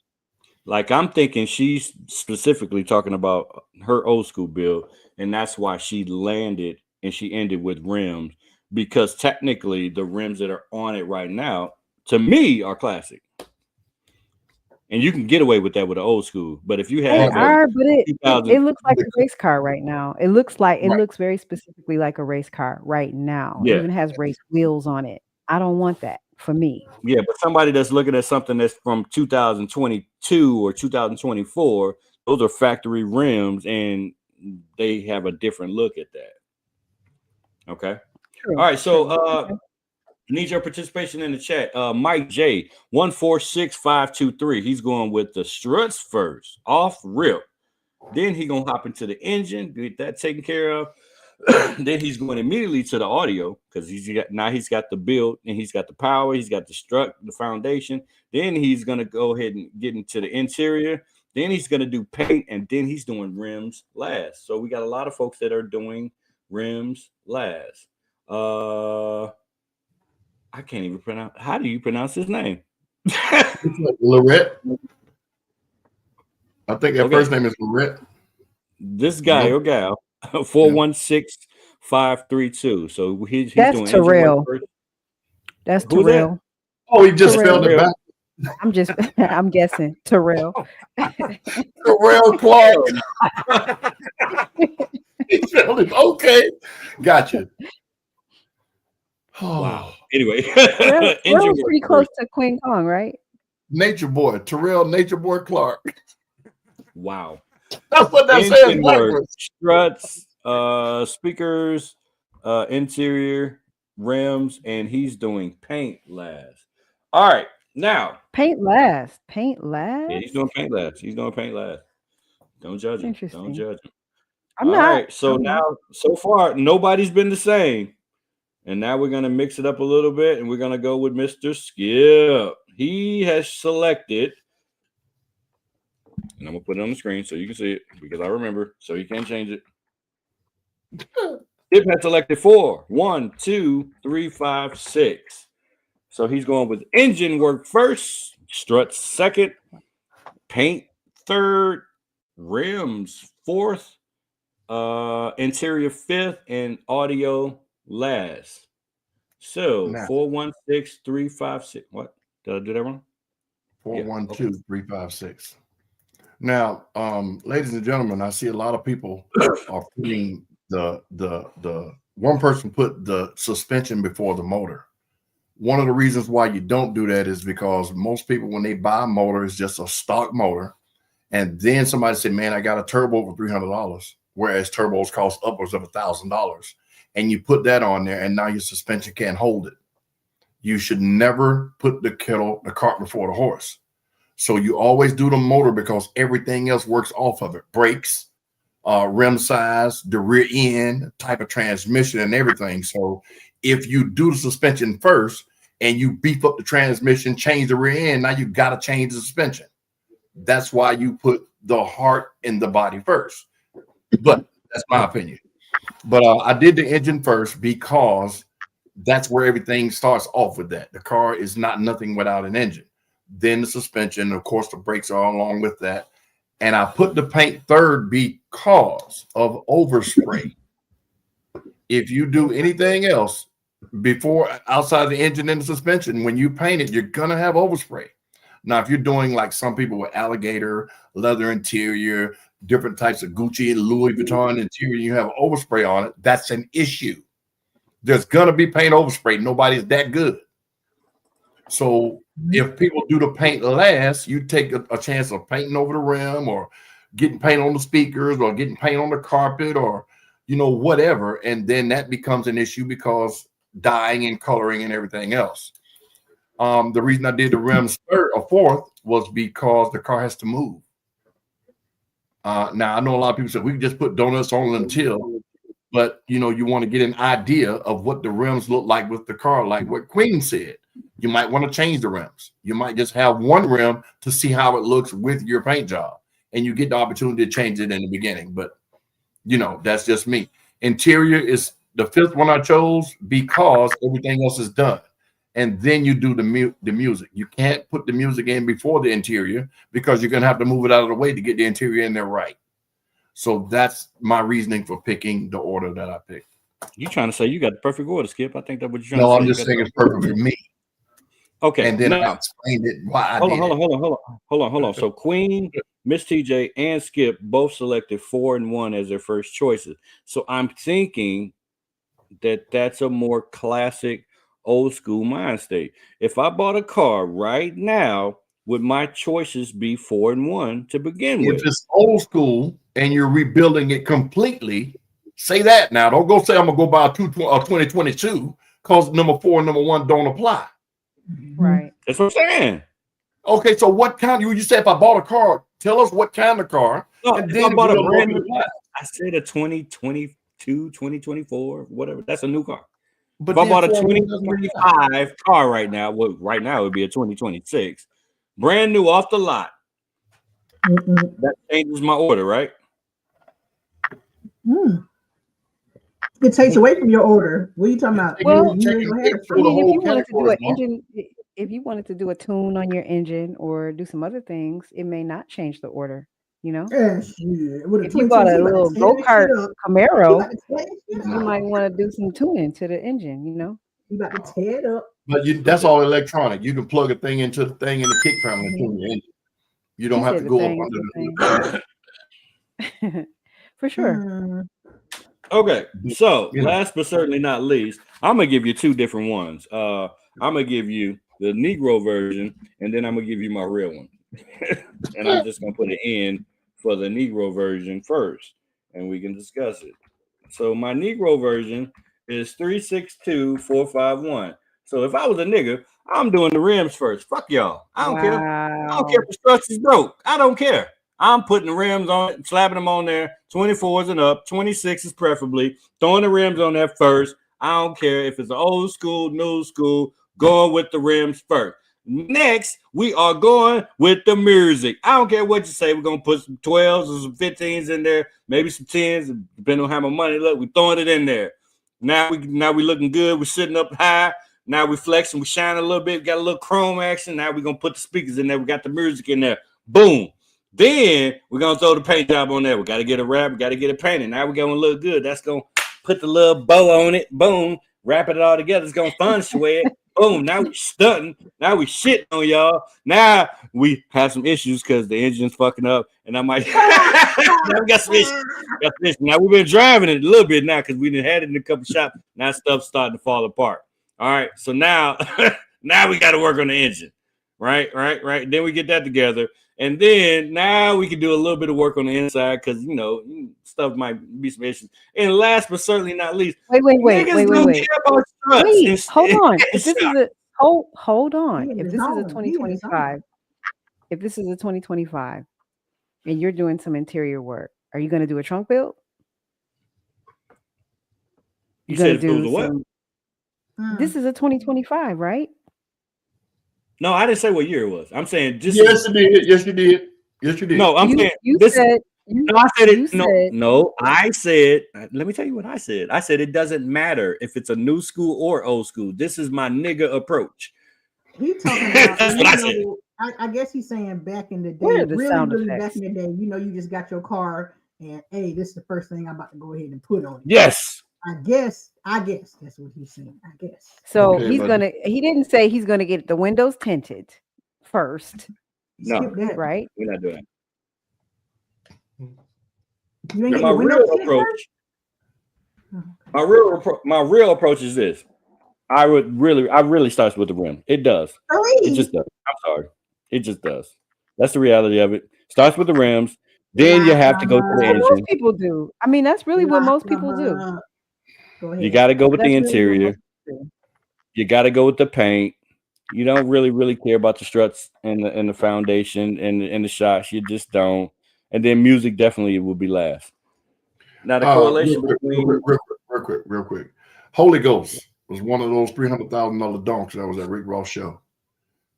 Like, I'm thinking she's specifically talking about her old school build, and that's why she landed and she ended with rims, because technically the rims that are on it right now, to me, are classic. And you can get away with that with an old school. But if you have it looks like a race car right now. It looks very specifically like a race car right now. Yeah. It even has race wheels on it. I don't want that for me. Yeah, but somebody that's looking at something that's from 2022 or 2024, those are factory rims, and they have a different look at that. Okay. True. All right. So need your participation in the chat. Mike J 146523. He's going with the struts first, off rip. Then he gonna hop into the engine, get that taken care of. Then he's going immediately to the audio because he's got the build and he's got the power, he's got the strut, the foundation. Then he's gonna go ahead and get into the interior. Then he's gonna do paint, and then he's doing rims last. So we got a lot of folks that are doing rims last. I can't even pronounce. How do you pronounce his name? Lorette. I think that first name is Lorette. This guy or gal, 416-532. So he's That's doing Terrell. That's Who's Terrell. that? Oh, he just spelled it back. I'm guessing Terrell. Terrell Clark. He spelled it. Okay, gotcha. Wow. Anyway, Terrell's pretty close to Queen Kong, right? Nature Boy, Terrell Nature Boy Clark. Wow. That's what that says. Struts, speakers, interior, rims, and he's doing paint last. All right, now paint last. Yeah, he's doing paint last. Don't judge him. Interesting. Don't judge him. I'm All not. right, so so far, nobody's been the same. And now we're going to mix it up a little bit, and we're going to go with Mr. Skip. He has selected, and I'm going to put it on the screen so you can see it, because I remember, so you can't change it. Skip has selected 4. 1, 2, 3, 5, 6. So he's going with engine work first, struts second, paint third, rims fourth, interior fifth, and audio last. So 416-356. What? Did I do that wrong? 412-356. Now, ladies and gentlemen, I see a lot of people are putting the one person put the suspension before the motor. One of the reasons why you don't do that is because most people, when they buy a motor, it's just a stock motor. And then somebody said, man, I got a turbo for $300, whereas turbos cost upwards of $1,000. And you put that on there, and now your suspension can't hold it. You should never put the cart before the horse. So you always do the motor because everything else works off of it. Brakes, rim size, the rear end, type of transmission, and everything. So if you do the suspension first and you beef up the transmission, change the rear end, now you got to change the suspension. That's why you put the heart in the body first. But that's my opinion. But I did the engine first because that's where everything starts off with that. The car is nothing without an engine. Then the suspension, of course, the brakes are along with that. And I put the paint third because of overspray. If you do anything else before outside the engine and the suspension, when you paint it, you're gonna have overspray. Now, if you're doing like some people with alligator, leather interior, different types of Gucci and Louis Vuitton interior, you have overspray on it, that's an issue. There's gonna be paint overspray. Nobody's that good. So if people do the paint last, you take a chance of painting over the rim or getting paint on the speakers or getting paint on the carpet or, whatever. And then that becomes an issue because dyeing and coloring and everything else. The reason I did the rims third or fourth was because the car has to move. Now, I know a lot of people say we can just put donuts on until, but, you want to get an idea of what the rims look like with the car, like what Queen said. You might want to change the rims. You might just have one rim to see how it looks with your paint job. And you get the opportunity to change it in the beginning. But, that's just me. Interior is the fifth one I chose because everything else is done. And then you do the music. You can't put the music in before the interior because you're going to have to move it out of the way to get the interior in there right. So that's my reasoning for picking the order that I picked. You trying to say you got the perfect order, Skip? I think that's what you're trying to say. No, I'm just saying it's perfect for me. Okay. And then I explained it why I did it. Hold on. So Queen, Miss TJ, and Skip both selected 4 and 1 as their first choices. So I'm thinking that that's a more classic old school mind state. If I bought a car right now, would my choices be 4 and 1 to begin with? If it's old school and you're rebuilding it completely, say that now. Don't go say I'm gonna go buy a 2022 because number 4 and number 1 don't apply. Right. That's what I'm saying. Okay, so what kind? You said if I bought a car, tell us what kind of car. No, and if then I bought a brand new car, I said a 2022 2024, whatever. That's a new car. But if I bought a Formula 2025 car right now, well, right now it would be a 2026, brand new off the lot. That changes my order, right? It takes away from your order. What are you talking about? Well, I mean, if you wanted to do a tune on your engine or do some other things, it may not change the order. You know, if you bought a little go-kart Camaro, you might want to do some tuning to the engine. You know, you got to tear it up. But that's all electronic. You can plug a thing into the thing in the kick panel and tune your engine. You don't have to go up under the for sure. Okay, so last but certainly not least, I'm gonna give you two different ones. I'm gonna give you the Negro version, and then I'm gonna give you my real one. And I'm just gonna put it in for the Negro version first, and we can discuss it. So my Negro version is 362451. So if I was a nigga, I'm doing the rims first. Fuck y'all. I don't care. I don't care if the structure's broke. I don't care. I'm putting the rims on it, slapping them on there, 24s and up, 26s preferably, throwing the rims on there first. I don't care if it's an old school, new school, going with the rims first. Next, we are going with the music. I don't care what you say. We're going to put some 12s or some 15s in there, maybe some 10s, depending on how my money look. We're throwing it in there. Now we looking good. We're sitting up high. Now we flexing. We shining a little bit. We got a little chrome action. Now we're going to put the speakers in there. We got the music in there. Boom. Then we're going to throw the paint job on there. We got to get it wrapped. We got to get it painted. Now we're going to look good. That's going to put the little bow on it. Boom. Wrap it all together. It's going to fun sway it. Boom. Now we stunting. Now we shitting on y'all. Now we have some issues because the engine's fucking up. And I might now we got some issues. Now we've been driving it a little bit now because we done had it in a couple shops. Now stuff's starting to fall apart. All right. So now we got to work on the engine. Right. Then we get that together. And then now we can do a little bit of work on the inside because, you know, stuff might be some issues. And last but certainly not least, wait. Hold on. If this is a hold on. If this is a 2025, and you're doing some interior work, are you going to do a trunk build? You said if it was a what? This is a 2025, right? No, I didn't say what year it was. I'm saying just Yes, you did. Yes, you did. No, I'm saying this. I said. Let me tell you what I said. I said it doesn't matter if it's a new school or old school. This is my nigga approach. He talking about. That's what I said. I guess he's saying back in the day, really back in the day. You know, you just got your car, and hey, this is the first thing I'm about to go ahead and put on it. Yes. I guess that's what he's saying. I guess. So he didn't say he's gonna get the windows tinted first. No, right? We're not doing that. You ain't my real approach is this. I really starts with the rim. It does. It just does. I'm sorry. It just does. That's the reality of it. Starts with the rims. Then you have to go to the engine. Most people do. I mean, that's really what most people do. You got to go with the interior. You got to go with the paint. You don't really care about the struts and the foundation and the shots. You just don't. And then music definitely will be last. Now the correlation between real quick. Holy Ghost was one of those $300,000 donks that was at Rick Ross show.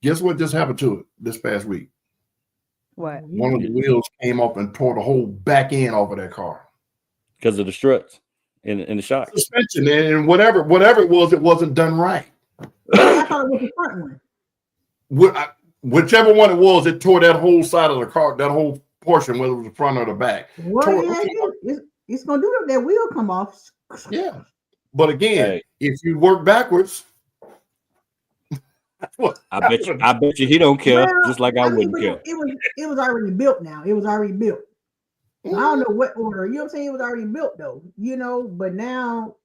Guess what just happened to it this past week? What? One of the wheels came off and tore the whole back end off of that car because of the struts. In the shock, suspension and whatever it was, it wasn't done right. I thought it was the front one. Whichever one it was, it tore that whole side of the car, that whole portion, whether it was the front or the back. It's gonna do that wheel come off. Yeah, but again, if you work backwards, I bet you he don't care, just like I wouldn't care. It was already built. Now it was already built. I don't know what order. You know what I'm saying? It was already built though, you know, but now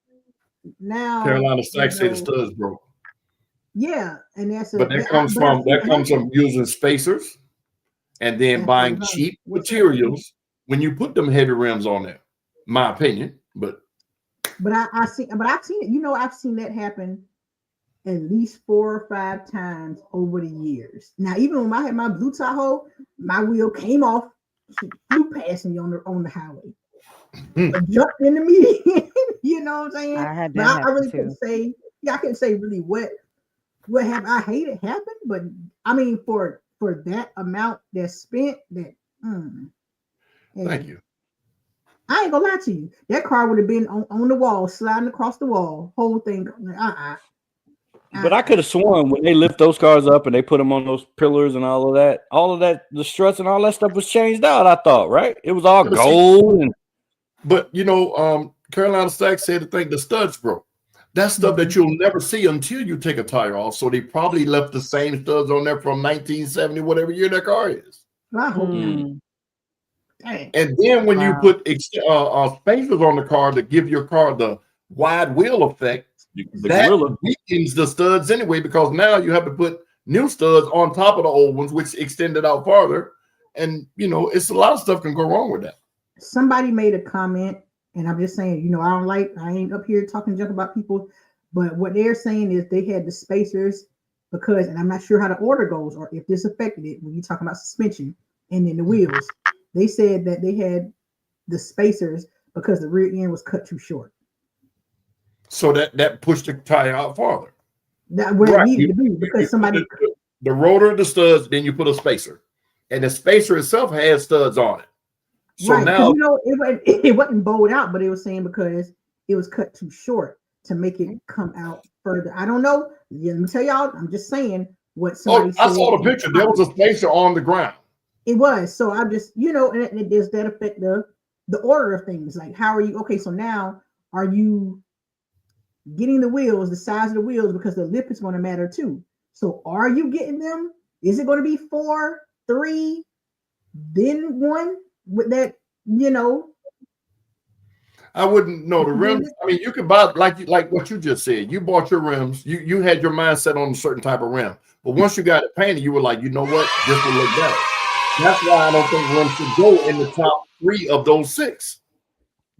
Carolina Stack say the studs broke. Yeah, and that comes from using spacers and then buying cheap materials when you put them heavy rims on there. My opinion, but I've seen it, you know, I've seen that happen at least 4 or 5 times over the years. Now, even when I had my blue Tahoe, my wheel came off. She flew past me on the highway. Jumped in the median. You know what I'm saying? I had But that I really happen couldn't too. say. Yeah, I couldn't say really what have I hated happened. But I mean, for that amount that's spent, that Thank hey, you. I ain't gonna lie to you. That car would have been on the wall, sliding across the wall, whole thing. But I could have sworn when they lift those cars up and they put them on those pillars and all of that, the struts and all that stuff was changed out. I thought, right? It was all gold and. But Carolina Stack said the studs broke. That's stuff that you'll never see until you take a tire off. So they probably left the same studs on there from 1970, whatever year that car is. I hope And then when you put spacers on the car to give your car the wide wheel effect, that weakens the studs anyway, because now you have to put new studs on top of the old ones, which extend it out farther. And it's a lot of stuff can go wrong with that. Somebody made a comment, and I'm just saying, I ain't up here talking junk about people, but what they're saying is they had the spacers because, and I'm not sure how the order goes or if this affected it when you talk about suspension and then the wheels. They said that they had the spacers because the rear end was cut too short. So that pushed the tire out farther. That where it needed to be because somebody the rotor, the studs, then you put a spacer, and the spacer itself has studs on it. So now it wasn't bowed out, but it was saying because it was cut too short to make it come out further. I don't know. Let me tell y'all. I'm just saying what somebody said. I saw the picture. There was a spacer on the ground. It was. So I'm just, and does that affect the order of things? Like, how are you? Okay, so now are you getting the wheels, the size of the wheels, because the lip is going to matter too. So are you getting them? Is it going to be 4, 3, then 1 with that? I wouldn't know the rims. I mean, you could buy like what you just said. You bought your rims. You had your mindset on a certain type of rim, but once you got it painted, you were like, you know what, this will look better. That's why I don't think rims should go in the top 3 of those 6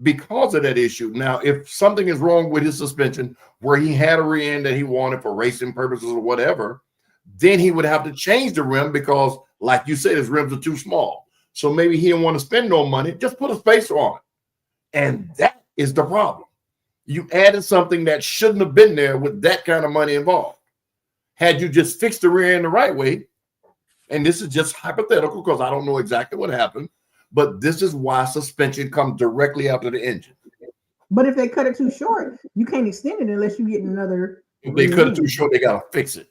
because of that issue. Now, if something is wrong with his suspension, where he had a rear end that he wanted for racing purposes or whatever, then he would have to change the rim because, like you said, his rims are too small. So maybe he didn't want to spend no money. Just put a spacer on it. And that is the problem. You added something that shouldn't have been there with that kind of money involved. Had you just fixed the rear end the right way, and this is just hypothetical because I don't know exactly what happened, but this is why suspension comes directly after the engine. But if they cut it too short, you can't extend it unless you get another. If they cut it too short, they gotta fix it.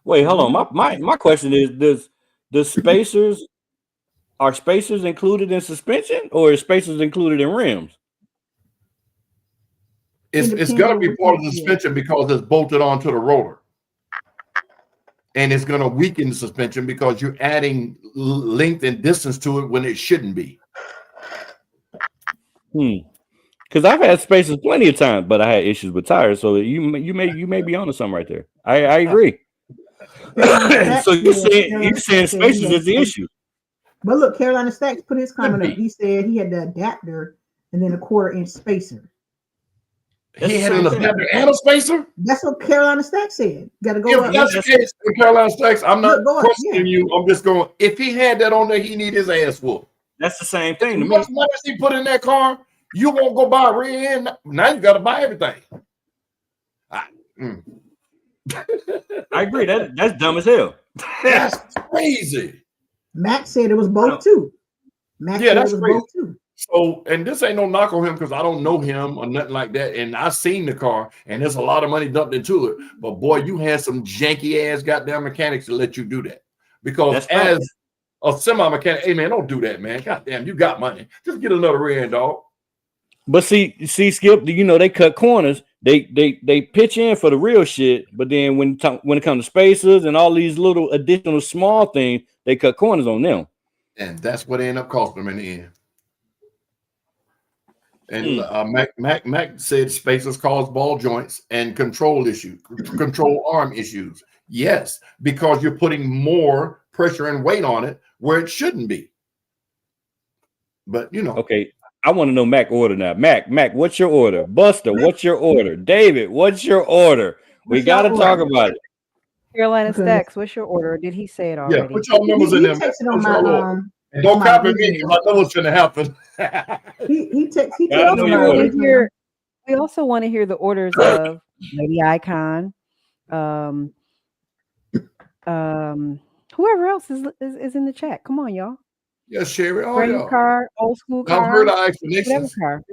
Wait, hold on. My question is: Does spacers are spacers included in suspension, or is spacers included in rims? It's gonna be part of the suspension because it's bolted onto the rotor. And it's going to weaken the suspension because you're adding length and distance to it when it shouldn't be. Because I've had spacers plenty of times, but I had issues with tires. So you may be onto something right there. I agree. So you're saying spacers is the issue. But look, Carolina Stacks put his comment up. He said he had the adapter and then a 1/4-inch spacer. He had an adapter and a spacer? That's what Carolina Stacks said. Got to go up. If that's the case with Carolina Stacks, I'm not questioning you. I'm just going, if he had that on there, he need his ass whooped. That's the same thing. As much money as he put in that car, you won't go buy a rear end. Now you got to buy everything. I agree. That's dumb as hell. That's crazy. Max said it was both too. Max said it was both too. So, and this ain't no knock on him because I don't know him or nothing like that. And I've seen the car and there's a lot of money dumped into it. But boy, you had some janky ass goddamn mechanics to let you do that. Because as a semi mechanic, hey man, don't do that, man. Goddamn, you got money. Just get another rear end, dog. But see, Skip, they cut corners. They pitch in for the real shit. But then when it comes to spacers and all these little additional small things, they cut corners on them. And that's what they end up costing them in the end. And Mac said spacers cause ball joints and control arm issues. Yes, because you're putting more pressure and weight on it where it shouldn't be. But okay, I want to know Mac order now. Mac, what's your order? Buster, what's your order? David, what's your order? We got to talk about it. Carolina Stacks, what's your order? Did he say it already? Yeah, put your numbers in there. And don't copy me because I know what's going to happen. He I didn't hear We also want to hear the orders of Lady Icon, um, whoever else is in the chat. Come on, y'all. Yeah, Sherry. Oh, Brand new yeah. car, old school Y'all car, heard our whatever explanations. car.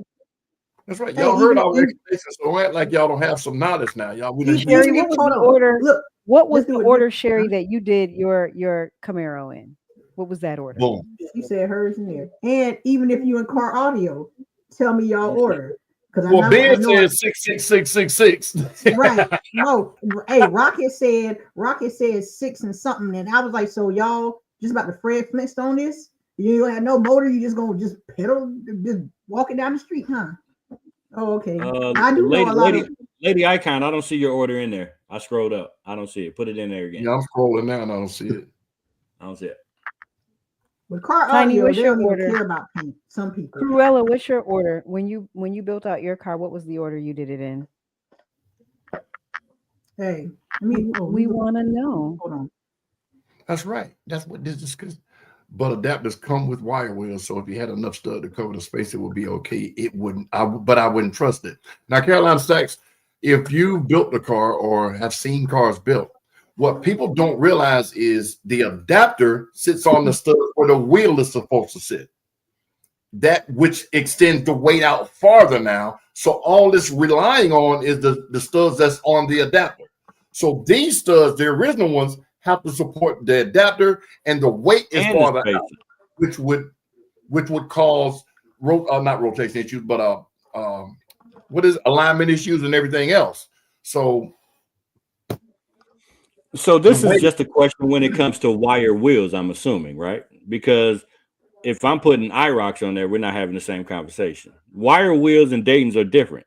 That's right. Hey, Y'all heard our even- explanations. So don't act like y'all don't have some knowledge now. Y'all, we done even Sherry, used what it. was hold the on. order? Look, What was let's do the it. order, Sherry, that you did your Camaro in? What was that order? Boom. She said hers in there. And even if you in car audio, tell me y'all order. Because Well, Ben I know said 66666. right. No, hey, Rocket said 6 and something. And I was like, so y'all just about to Fred Flintstone this? You don't have no motor, you just gonna just pedal, just walking down the street, huh? Oh, okay. I do know a lot of Lady Icon. I don't see your order in there. I scrolled up. I don't see it. Put it in there again. Yeah, I'm scrolling now and I don't see it. I don't see it. with car Tiny, audio, what's they your don't even order? care about paint. Some people. Cruella, what's your order? When you built out your car, what was the order you did it in? Hey, we want to know. Hold on. That's right. That's what this is. But adapters come with wire wheels, so if you had enough stud to cover the space, it would be okay. It wouldn't. But I wouldn't trust it. Now, Caroline Sachs, if you built a car or have seen cars built, what people don't realize is the adapter sits on the stud where the wheel is supposed to sit. That which extends the weight out farther now. So all this relying on is the studs that's on the adapter. So these studs, the original ones, have to support the adapter, and the weight is And farther the out, which would cause not rotation issues, but what is alignment issues and everything else. So this is just a question when it comes to wire wheels, I'm assuming, right? Because if I'm putting IROCs on there, we're not having the same conversation. Wire wheels and Dayton's are different.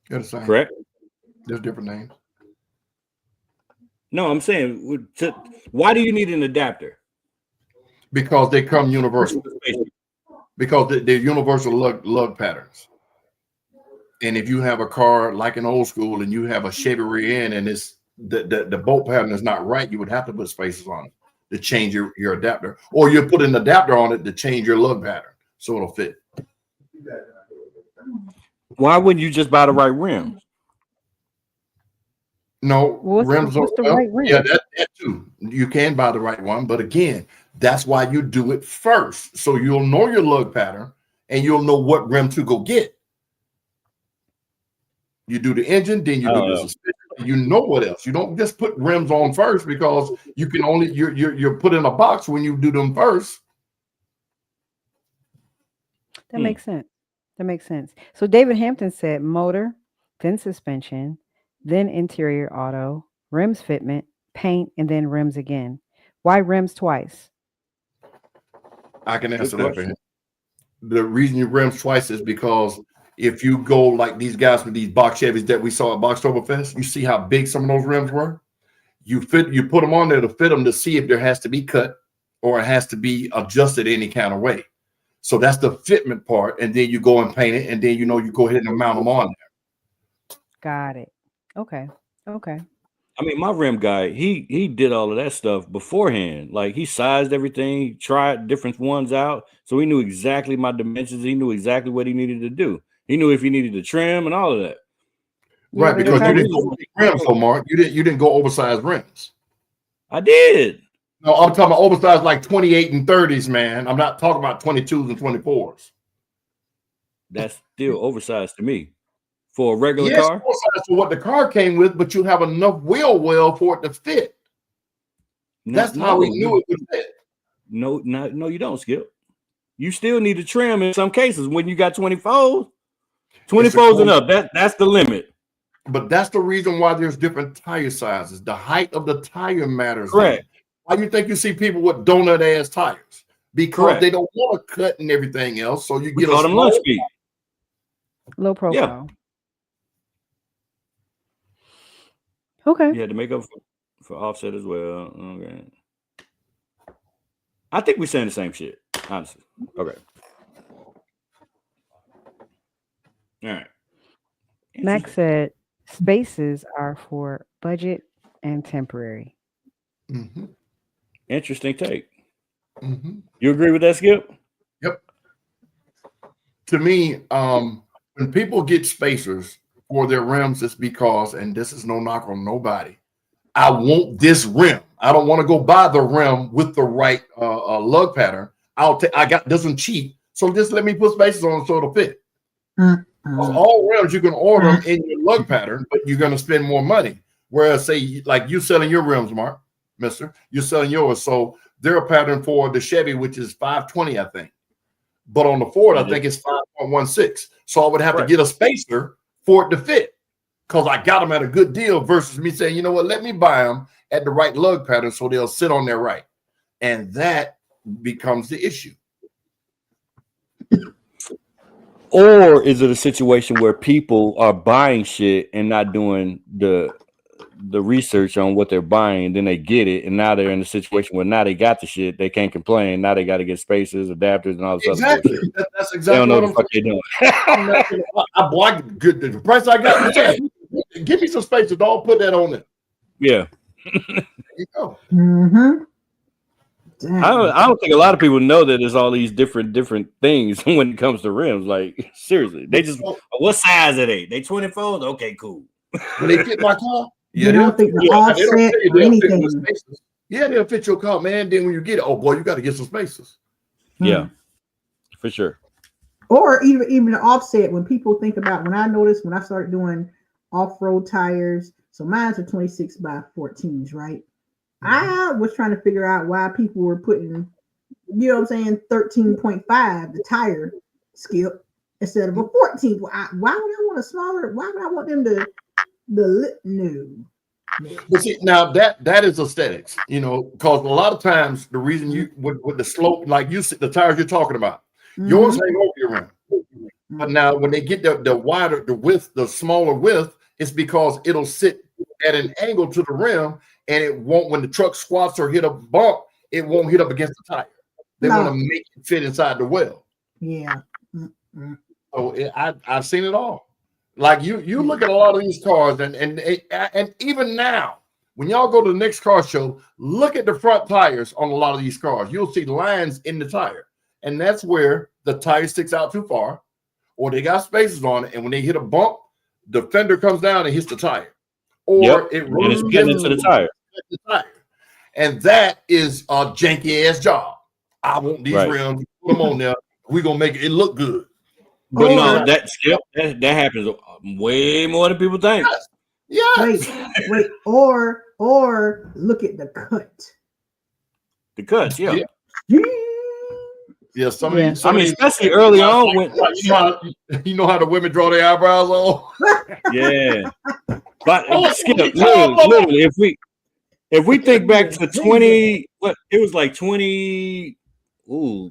Correct? There's different names. No, I'm saying, why do you need an adapter? Because they come universal. Because they're universal lug patterns. And if you have a car like an old school and you have a Chevy rear end and it's the bolt pattern is not right, you would have to put spacers on it to change your adapter, or you put an adapter on it to change your lug pattern so it'll fit. Why wouldn't you just buy the right rims? No, rims what's the right rim? Yeah, that too. You can buy the right one, but again, that's why you do it first, so you'll know your lug pattern and you'll know what rim to go get. You do the engine, then you do the suspension. You know what else? You don't just put rims on first because you can only you're put in a box when you do them first. That makes sense. That makes sense. So David Hampton said motor, then suspension, then interior auto, rims fitment, paint, and then rims again. Why rims twice? I can answer that for him. The reason you rims twice is because if you go like these guys with these box Chevys that we saw at Boxtoberfest, you see how big some of those rims were. You put them on there to fit them to see if there has to be cut or it has to be adjusted any kind of way. So that's the fitment part, and then you go and paint it, and then you go ahead and mount them on there. Got it. Okay. I mean, my rim guy, he did all of that stuff beforehand. Like he sized everything, he tried different ones out, so he knew exactly my dimensions. He knew exactly what he needed to do. He knew if he needed to trim and all of that. Right, because you didn't go big rims, so Mark. You didn't go oversized rims. I did. No, I'm talking about oversized like 28 and 30s, man. I'm not talking about 22s and 24s. That's still oversized to me. For a regular yes, car? Oversized for what the car came with, but you have enough wheel well for it to fit. That's how we knew it would fit. No, you don't, Skip. You still need to trim in some cases when you got 24s. 24s and up. That's the limit. But that's the reason why there's different tire sizes. The height of the tire matters. Correct. Why do you think you see people with donut ass tires? Because they don't want to cut and everything else. So you get a them lunch feet. Low profile. Yeah. Okay. You had to make up for offset as well. Okay. I think we're saying the same shit, honestly. Okay. All right. Max said spaces are for budget and temporary. Mm-hmm. Interesting take. Mm-hmm. You agree with that, Skip? Yep. To me, when people get spacers for their rims, it's because, and this is no knock on nobody, I want this rim. I don't want to go buy the rim with the right lug pattern. I got this one cheap, so just let me put spacers on it so it'll fit. All rims you can order them in your lug pattern, but you're going to spend more money. Whereas, say, like you selling your rims, Mark, Mister, you're selling yours, so they're a pattern for the Chevy, which is 520, I think. But on the Ford, I think it's 5.16. So I would have to get a spacer for it to fit, because I got them at a good deal versus me saying, you know what, let me buy them at the right lug pattern so they'll sit on there right. And that becomes the issue. Or is it a situation where people are buying shit and not doing the research on what they're buying, and then they get it, and now they're in a situation where now they got the shit, they can't complain. Now they got to get spacers, adapters, and all this other bullshit. That's exactly what I'm doing. I blocked good the price I got. Give me some spacers, don't put that on it. Yeah. There you go. I don't think a lot of people know that there's all these different things when it comes to rims. Like, seriously, they just, what size are they? They 24s? Okay, cool. When they fit my car, you don't think the offset or anything. Yeah, they'll fit your car, man. Then when you get it, oh boy, you got to get some spacers. Yeah, for sure. Or even the offset. When people think about, when I noticed when I started doing off-road tires, so mine's are 26 by 14s, right? I was trying to figure out why people were putting, you know what I'm saying, 13.5 the tire skip instead of a 14. Why would I want a smaller? Why would I want them to no? But see, now that is aesthetics, you know, because a lot of times the reason you with the slope, like you see the tires you're talking about, yours hang over your rim. But now when they get the wider, the width, the smaller width, it's because it'll sit at an angle to the rim, and it won't, when the truck squats or hit a bump, it won't hit up against the tire. They want to make it fit inside the well. Yeah. So I've seen it all. Like you look at a lot of these cars, and even now, when y'all go to the next car show, look at the front tires on a lot of these cars. You'll see lines in the tire, and that's where the tire sticks out too far, or they got spaces on it, and when they hit a bump, the fender comes down and hits the tire, or it runs into the tire. And that is a janky ass job. I want these rims, put them on there. We're gonna make it look good. But no, that happens way more than people think. Yes. Wait. Or look at the cut. The cuts, yeah. Yeah, especially early on when you know how the women draw their eyebrows on. Yeah, but Skip, literally, if we think back to 20, what it was like 20,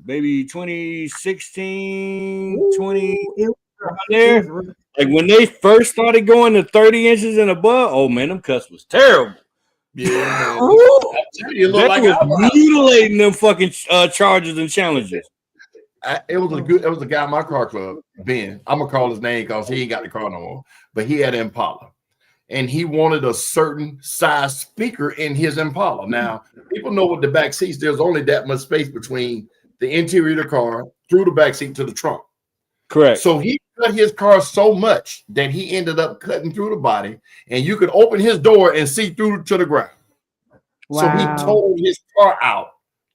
maybe 2016, 20 there. Like when they first started going to 30 inches and above, oh man, them cuts was terrible. Yeah, they was mutilating them fucking charges and challenges. It was a guy in my car club, Ben. I'm gonna call his name because he ain't got the car no more, but he had an Impala, and he wanted a certain size speaker in his Impala. Now, people know with the back seats, there's only that much space between the interior of the car through the back seat to the trunk. Correct. So he cut his car so much that he ended up cutting through the body, and you could open his door and see through to the ground. Wow. So he totaled his car out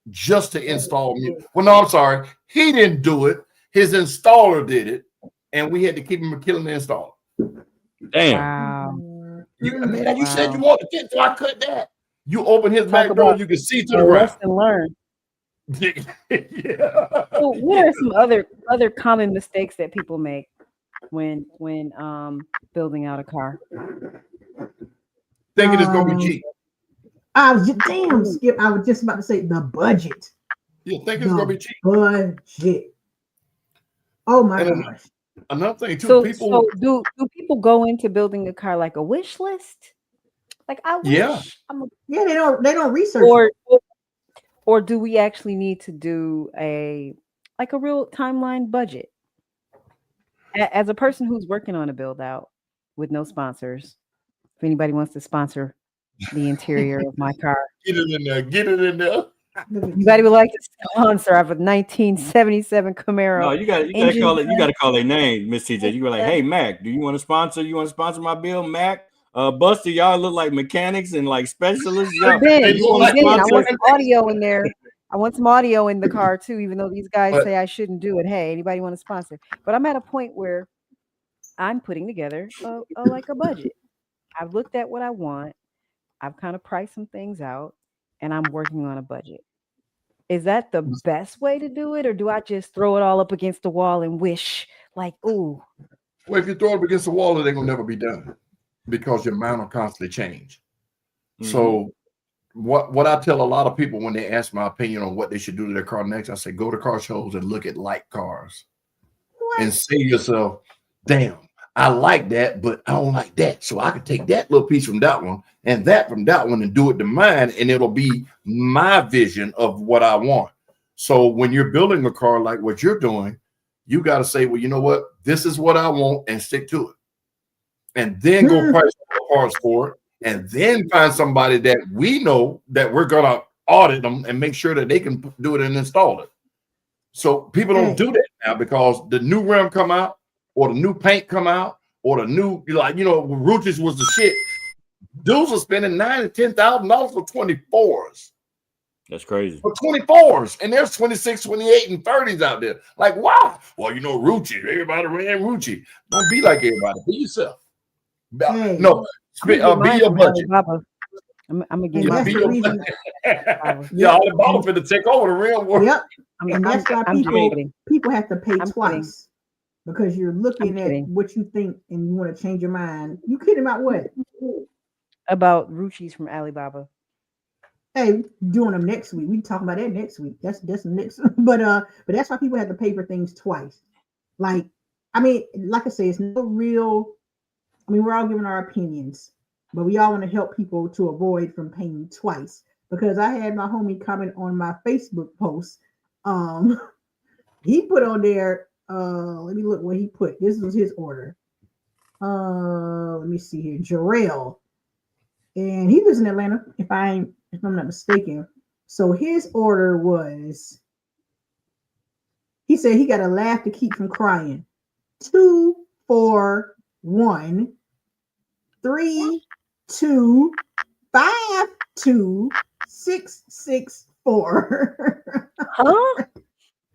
just to install music. Well, no, I'm sorry. He didn't do it. His installer did it, and we had to keep him killing the installer. Damn. Wow. You said you wanted to get, so I cut that. You open his back door, you can see to the ground. Lesson learned. Yeah. So what are some other common mistakes that people make when building out a car? Thinking it's gonna be cheap. Skip. I was just about to say the budget. You think it's gonna be cheap? Budget. Oh my gosh. Another thing too. So do people go into building a car like a wish list? Like I wish. Yeah. They don't research. Or do we actually need to do a real timeline budget? As a person who's working on a build out with no sponsors, if anybody wants to sponsor the interior of my car, get it in there. Anybody would like to sponsor? I have a 1977 Camaro. No, you gotta call their name, Miss TJ. You go like, hey Mac, do you want to sponsor? You want to sponsor my bill, Mac? Buster, y'all look like mechanics and like specialists. Y'all, I want some audio in there. I want some audio in the car too, even though these guys say I shouldn't do it. Hey, anybody want to sponsor? But I'm at a point where I'm putting together like a budget. I've looked at what I want. I've kind of priced some things out, and I'm working on a budget. Is that the best way to do it, or do I just throw it all up against the wall and wish, like, ooh? Well, if you throw it against the wall, they're gonna never be done because your mind will constantly change. Mm-hmm. So, what I tell a lot of people when they ask my opinion on what they should do to their car next, I say go to car shows and look at light cars, and say to yourself, "Damn, I like that, but I don't like that. So I can take that little piece from that one and that from that one and do it to mine, and it'll be my vision of what I want." So when you're building a car like what you're doing, you got to say, well, you know what? This is what I want, and stick to it. And then go price parts for it, and then find somebody that we know that we're going to audit them and make sure that they can do it and install it. So people don't do that now because the new rim come out, or the new paint come out, or the new, like, Ruchis was the shit. Dudes are spending $9,000 and $10,000 for 24s. That's crazy. For 24s, and there's 26, 28, and 30s out there. Like, why? Well, Rucci. Everybody ran Rucci. Don't be like everybody. Be yourself. Hey, no, be your budget. I'm gonna get my reason. Yeah, Alibaba for to take over the real world. Yep. And that's why people have to pay twice. Because you're looking at what you think and you want to change your mind. You kidding about what? About Ruchis from Alibaba. Hey, doing them next week. We talking about that next week. That's next. But that's why people have to pay for things twice. Like I say, it's no real. We're all giving our opinions, but we all want to help people to avoid from paying twice. Because I had my homie comment on my Facebook post. He put on there. Let me look what he put. This was his order. Let me see here. Jarrell. And he lives in Atlanta, if I'm not mistaken. So his order was, he said he got a laugh to keep from crying. 2, 4, 1, 3, 2, 5, 2, 6, 6, 4. Huh?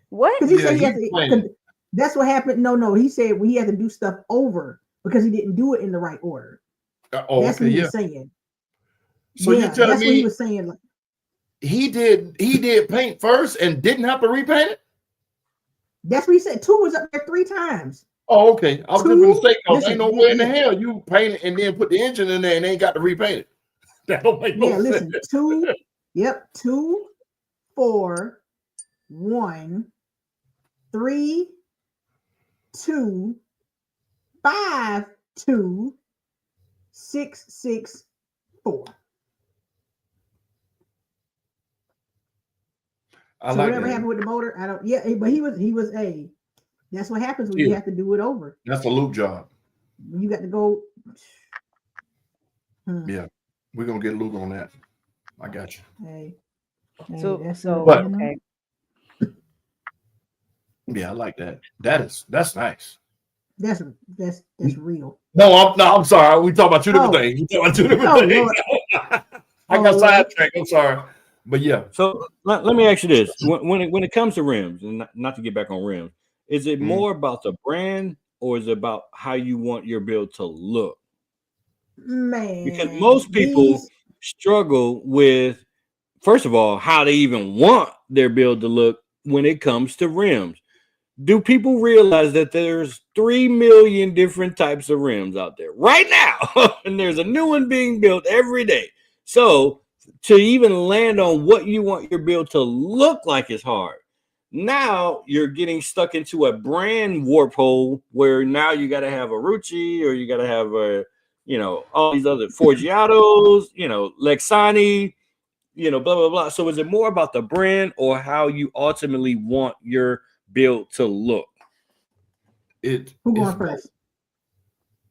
What? Because he said he had to. That's what happened. No. He said he had to do stuff over because he didn't do it in the right order. That's what he was saying. So you're telling me what he was saying? Like, he did paint first and didn't have to repaint it? That's what he said. 2 was up there 3 times. Oh, okay. I was just going to say, because ain't no way in the hell you paint it and then put the engine in there and ain't got to repaint it. That don't make no sense. Listen, 2, 2, 4, 1, 3, 2, 5, 2, 6, 6, 4. So whatever happened with the motor, I don't. Yeah, but he was a. That's what happens when you have to do it over. That's a loop job. You got to go. Yeah, we're gonna get Luke on that. I got you. Hey, okay. Yeah, I like that. That's nice. That's real. No, I'm sorry. We talk about 2 different things. We talk about 2 different things. I got sidetracked. I'm sorry. But yeah. So let me ask you this: when it comes to rims, and not to get back on rims, is it more about the brand or is it about how you want your build to look? Man, because most people struggle with, first of all, how they even want their build to look when it comes to rims. Do people realize that there's 3 million different types of rims out there right now, and there's a new one being built every day? So to even land on what you want your build to look like is hard. Now you're getting stuck into a brand warp hole where now you got to have a Rucci, or you got to have a, all these other Forgiatos, Lexani, blah, blah, blah. So is it more about the brand or how you ultimately want your build to look? Who going first?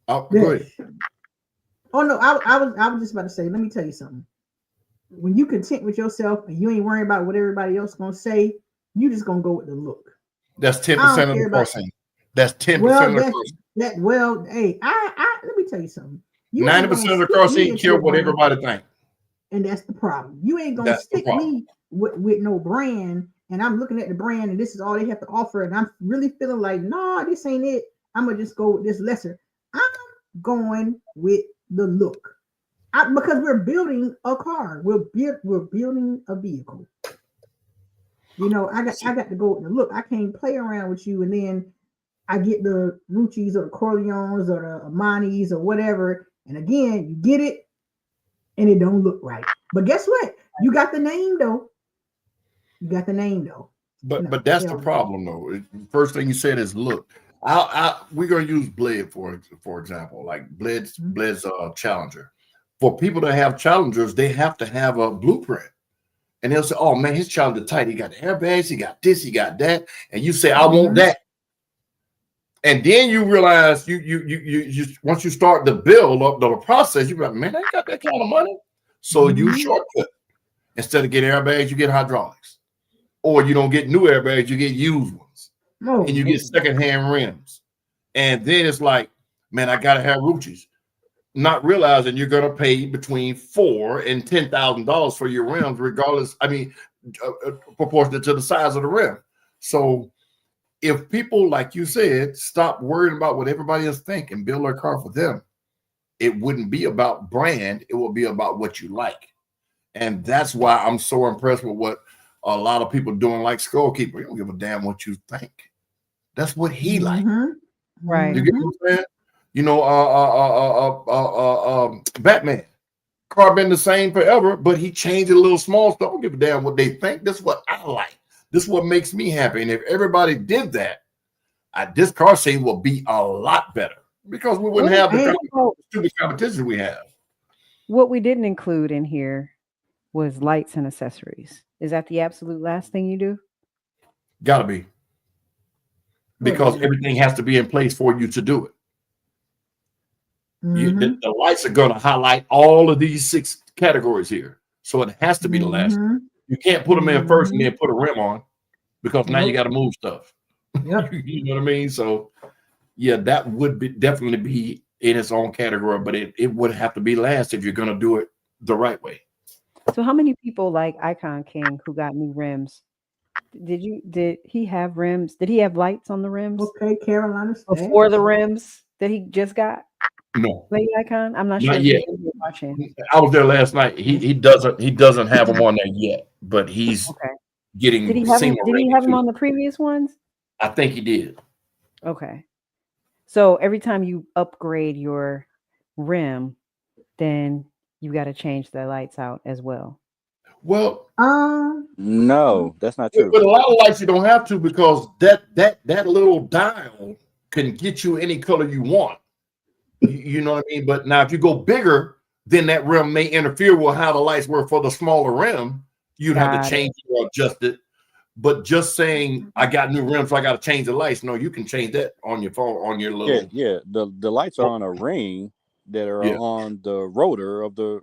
Go ahead. Oh no, I was just about to say, let me tell you something. when you content with yourself and you ain't worrying about what everybody else gonna say, you just gonna go with the look. That's 10% of the crossing. That's 10% of the crossing. Well, hey, I let me tell you something. 90% of the crossing kill what everybody think. And that's the problem. You ain't gonna stick me with no brand, and I'm looking at the brand, and this is all they have to offer, and I'm really feeling like, nah, this ain't it. I'm gonna just go with this lesser. I'm going with the look, because we're building a car. We're building a vehicle. You know, I got to go with the look. I can't play around with you, and then I get the Ruchis or the Corleones or the Amanis or whatever, and again, you get it, and it don't look right. But guess what? You got the name though. But that's the problem though. First thing you said is look. We're gonna use Bled for example, like Bled's Challenger. For people to have Challengers, they have to have a blueprint, and they'll say, "Oh man, his Challenger tight. He got the airbags, he got this, he got that," and you say, "I want that." And then you realize you once you start the build up the process, you're like, "Man, I ain't got that kind of money." So you shortcut. Instead of getting airbags, you get hydraulics. Or you don't get new airbags, you get used ones. And you get secondhand rims. And then it's like, man, I got to have Ruchis. Not realizing you're going to pay between $4,000 and $10,000 for your rims, regardless, proportionate to the size of the rim. So if people, like you said, stop worrying about what everybody else think and build their car for them, it wouldn't be about brand. It will be about what you like. And that's why I'm so impressed with what a lot of people doing, like Skullkeeper. You don't give a damn what you think. That's what he like. Right. You get what I'm saying? You know, Batman. Car been the same forever, but he changed a little small stuff. I don't give a damn what they think. This is what I like. This is what makes me happy. And if everybody did that, this car scene will be a lot better because we wouldn't have the stupid competition we have. What we didn't include in here was lights and accessories. Is that the absolute last thing you do? Gotta be. Because everything has to be in place for you to do it. The lights are going to highlight all of these 6 categories here. So it has to be the last. You can't put them in first and then put a rim on because now you got to move stuff. You know what I mean? So yeah, that would definitely be in its own category, but it would have to be last if you're going to do it the right way. So how many people like Icon King who got new rims? Did he have rims? Did he have lights on the rims? Okay, Carolina before the rims that he just got? No. Lady Icon? I'm not sure yet. Watching. I was there last night. He doesn't have them on there yet, but he's getting. Did he have them on the previous ones? I think he did. Okay. So every time you upgrade your rim, then you got to change the lights out as well. Well, no, that's not true. With a lot of lights, you don't have to because that little dial can get you any color you want. You know what I mean? But now if you go bigger, then that rim may interfere with how the lights were for the smaller rim. You'd have to change it or adjust it. But just saying I got new rims, so I got to change the lights. No, you can change that on your phone, on your little. Yeah. The lights are on a ring that are on the rotor of the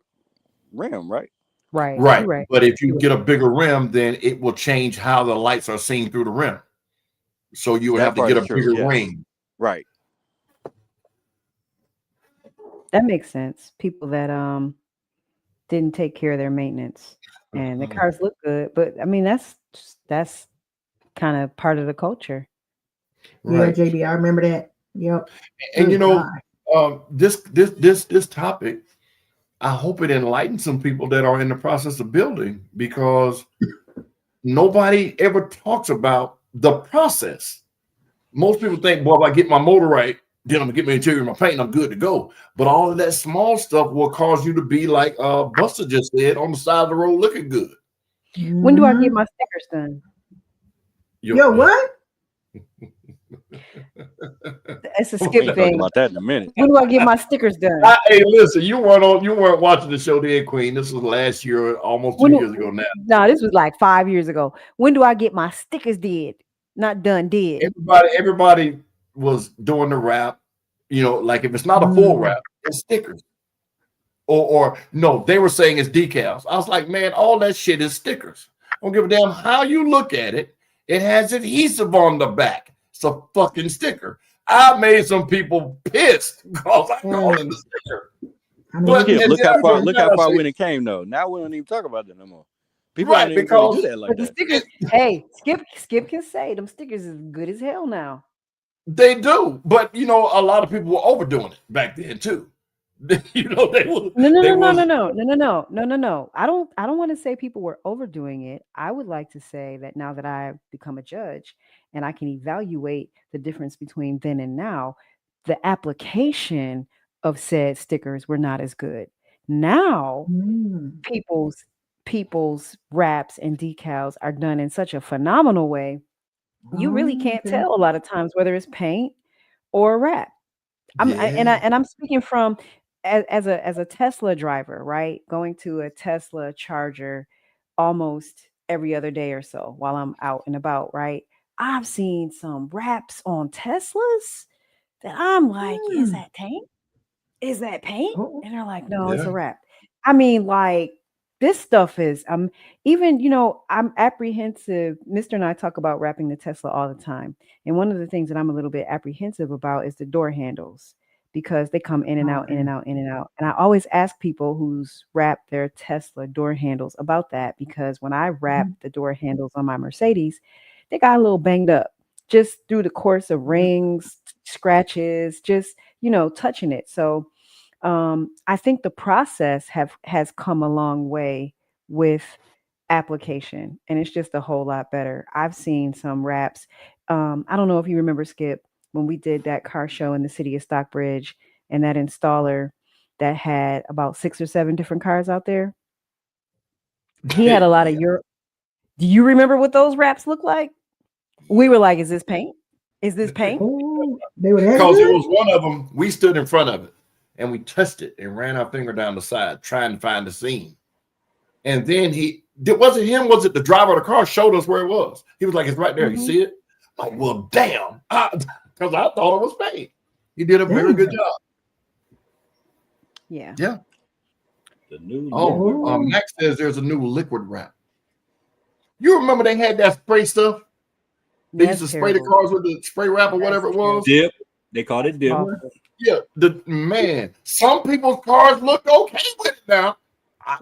rim, right? Right. But if you get a bigger rim, then it will change how the lights are seen through the rim. So you would have to get a bigger ring. Right. That makes sense. People that didn't take care of their maintenance and the cars look good, but I mean that's kind of part of the culture. Right. Yeah, JB, I remember that. Yep. And you know, this topic, I hope it enlightens some people that are in the process of building because nobody ever talks about the process. Most people think, well, if I get my motor right, then I'm gonna get my interior, my paint, and I'm good to go. But all of that small stuff will cause you to be like Buster just said, on the side of the road looking good. When do I get my stickers done? Yo, what? It's a skip thing. About that in a minute. When do I get my stickers done? Hey, listen, you weren't watching the show then, Queen. This was last year, almost 2 years ago now. No, this was like 5 years ago. When do I get my stickers did? Not done, did. Everybody was doing the wrap. You know, like if it's not a full wrap, it's stickers. or no, they were saying it's decals. I was like, man, all that shit is stickers. I don't give a damn how you look at it. It has adhesive on the back. It's a fucking sticker. I made some people pissed because I called it a sticker. But look how far when it came though. Now we don't even talk about that no more. People don't even really do that like that. Stickers, hey, Skip can say them stickers is good as hell now. They do, but a lot of people were overdoing it back then too. They were No. I don't want to say people were overdoing it. I would like to say that now that I've become a judge and I can evaluate the difference between then and now, the application of said stickers were not as good. Now, people's wraps and decals are done in such a phenomenal way. You really can't tell a lot of times whether it's paint or a wrap. I'm speaking from as a Tesla driver, right? Going to a Tesla charger almost every other day or so while I'm out and about, right? I've seen some wraps on Teslas that I'm like, is that paint? Is that paint? And they're like, no, it's a wrap. I mean, like, this stuff is even, I'm apprehensive. Mr. and I talk about wrapping the Tesla all the time. And one of the things that I'm a little bit apprehensive about is the door handles, because they come in and out, in and out, in and out. And I always ask people who's wrapped their Tesla door handles about that, because when I wrap the door handles on my Mercedes, they got a little banged up just through the course of rings, scratches, just, touching it. So I think the process has come a long way with application, and it's just a whole lot better. I've seen some wraps. I don't know if you remember, Skip, when we did that car show in the city of Stockbridge, and that installer that had about 6 or 7 different cars out there. He had a lot of Europe. Do you remember what those wraps look like? We were like, is this paint? Is this paint? Because it was one of them. We stood in front of it and we touched it and ran our finger down the side trying to find the seam. And then was it the driver of the car showed us where it was? He was like, it's right there. You see it? I'm like, well, damn. Because I thought it was paint. He did a very good job. Yeah. Yeah. The new Max says there's a new liquid wrap. You remember they had that spray stuff? They used to spray the cars with the spray wrap or whatever it was. Dip. They called it dip. Yeah. Some people's cars looked okay with it now.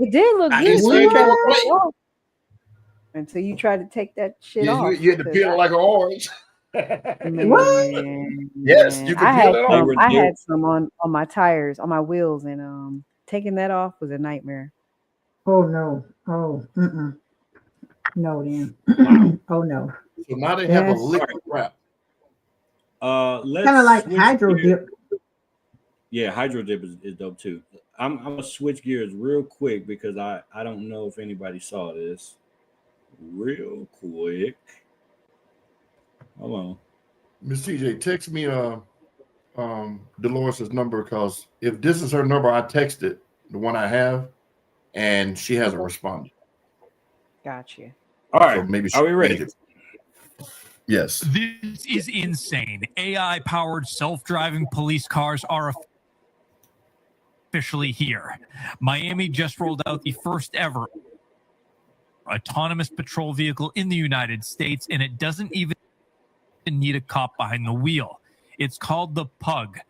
It did look good. Until you tried to take that shit off. You had to peel it like an orange. Yes, you can peel it off. I had some on my tires, on my wheels, and taking that off was a nightmare. Oh no. Oh, no, then. Oh no. So now they have a liquid wrap. Let's kind of like hydro dip. Yeah, hydro dip is dope too. I'm gonna switch gears real quick because I don't know if anybody saw this. Real quick. Hold on. Miss TJ, text me Dolores' number, because if this is her number, I texted the one I have, and she hasn't responded. Gotcha. All right. So maybe are we ready? Yes. This is insane. AI-powered self-driving police cars are officially here. Miami just rolled out the first ever autonomous patrol vehicle in the United States, and it doesn't even need a cop behind the wheel. It's called the PUG,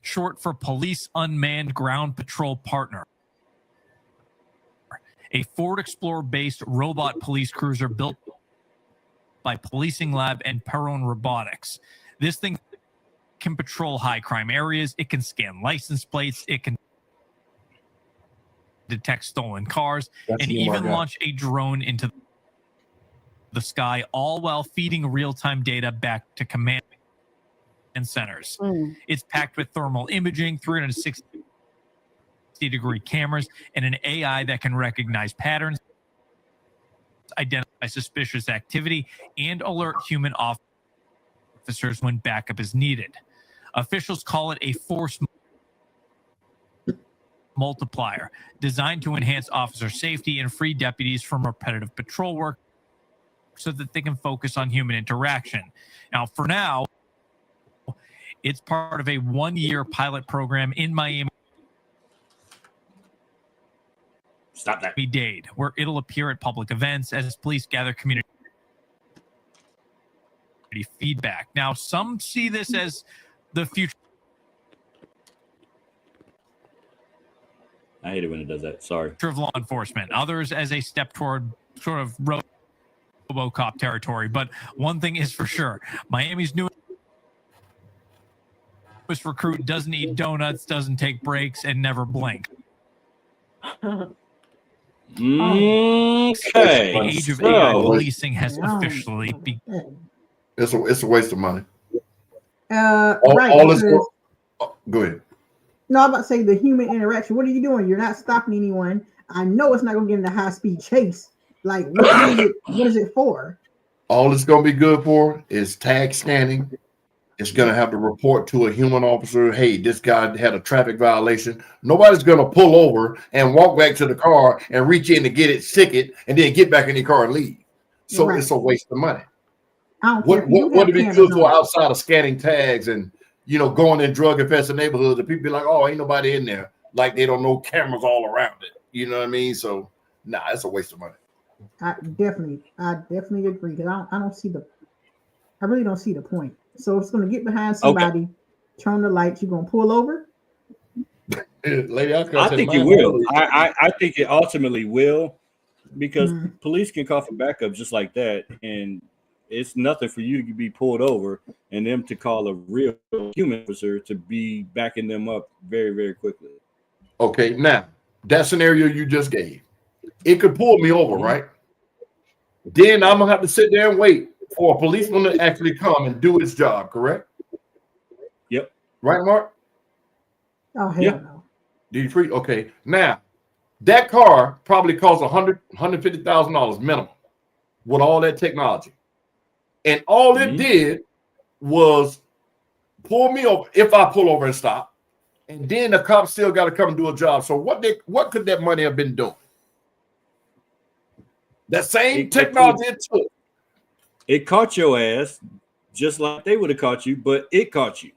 short for Police Unmanned Ground Patrol Partner, a Ford Explorer-based robot police cruiser built by Policing Lab and Perron Robotics. This thing can patrol high crime areas. It can scan license plates. It can detect stolen cars, and even launch a drone into the sky, all while feeding real-time data back to command centers. It's packed with thermal imaging, 360-degree cameras, and an AI that can recognize patterns, identify suspicious activity, and alert human officers when backup is needed. Officials call it a force multiplier, designed to enhance officer safety and free deputies from repetitive patrol work so that they can focus on human interaction. Now, for now, it's part of a 1-year pilot program in Miami Stop that. Be Dade, where it'll appear at public events as police gather community feedback. Now, some see this as the future. I hate it when it does that. Sorry. Of law enforcement. Others as a step toward sort of RoboCop territory. But one thing is for sure, Miami's newest recruit doesn't eat donuts, doesn't take breaks, and never blink. Okay. The age of AI policing has officially begun. It's a waste of money. Right. Go ahead. No, I'm about to say the human interaction. What are you doing? You're not stopping anyone. I know it's not going to get in a high-speed chase. Like, what is it for? All it's going to be good for is tag scanning. It's going to have to report to a human officer, hey, this guy had a traffic violation. Nobody's going to pull over and walk back to the car and reach in to get it ticket and then get back in the car and leave. So It's a waste of money. What would it be good for outside of scanning tags and, going in drug-infested neighborhoods and people be like, oh, ain't nobody in there. Like they don't know cameras all around it. You know what I mean? So, it's a waste of money. I definitely agree because I really don't see the point. So it's going to get behind somebody, turn the lights. You're going to pull over. Lady, I think it will. I think it ultimately will, because police can call for backup just like that, and it's nothing for you to be pulled over and them to call a real human officer to be backing them up very, very quickly. Okay, now that scenario you just gave, it could pull me over, right? Then I'm gonna have to sit there and wait for a policeman to actually come and do his job, correct? Yep. Right, Mark? Oh, hell no. Okay. Now, that car probably costs $150,000 minimum with all that technology. And all it did was pull me over if I pull over and stop. And then the cop still got to come and do a job. So what could that money have been doing? That same technology it took. It caught your ass just like they would have caught you, but it caught you.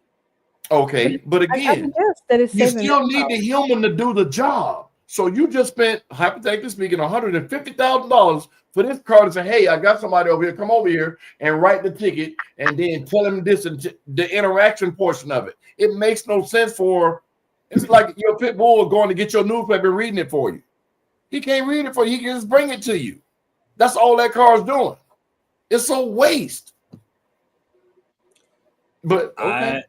Okay, but again, you still need the human to do the job. So you just spent, hypothetically speaking, $150,000 for this car to say, hey, I got somebody over here, come over here and write the ticket and then tell him this and the interaction portion of it. It makes no sense it's like your pit bull going to get your newspaper and reading it for you. He can't read it for you. He can just bring it to you. That's all that car is doing. It's a waste. But okay.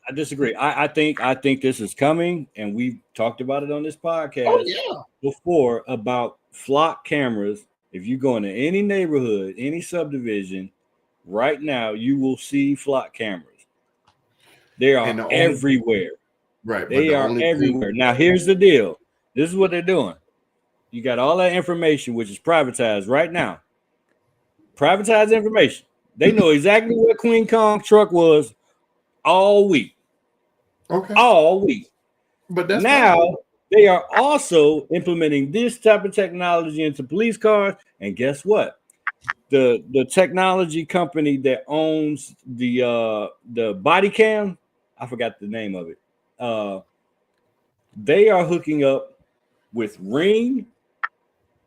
I disagree. I think this is coming, and we've talked about it on this podcast before about flock cameras. If you go into any neighborhood, any subdivision, right now you will see flock cameras. They are everywhere. Right. They are everywhere. Now, here's the deal. This is what they're doing. You got all that information, which is privatized right now. Privatized information. They know exactly what Queen Kong truck was all week. Okay. All week. But that's now they are also implementing this type of technology into police cars. And guess what? The technology company that owns the body cam, I forgot the name of it. They are hooking up with Ring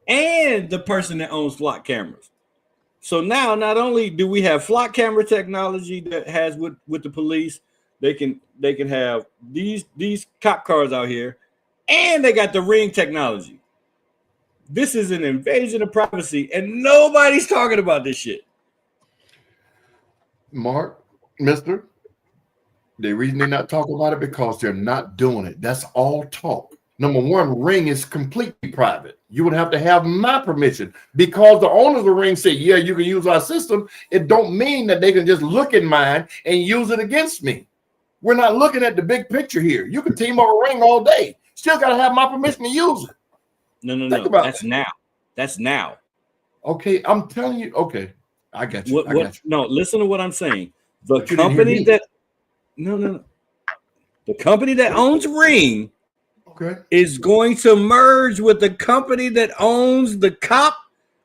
and the person that owns flock cameras. So now, not only do we have flock camera technology that has with the police, they can have these cop cars out here, and they got the Ring technology. This is an invasion of privacy, and nobody's talking about this shit. Mark, Mister, the reason they're not talking about it because they're not doing it. That's all talk. Number one, Ring is completely private. You would have to have my permission because the owners of Ring say, yeah, you can use our system. It don't mean that they can just look at mine and use it against me. We're not looking at the big picture here. You can team up a Ring all day. Still got to have my permission to use it. No. That's now. That's now. Okay, I'm telling you. Okay, I got you. I got you. No, listen to what I'm saying. The company that the company that owns Ring is going to merge with the company that owns the cop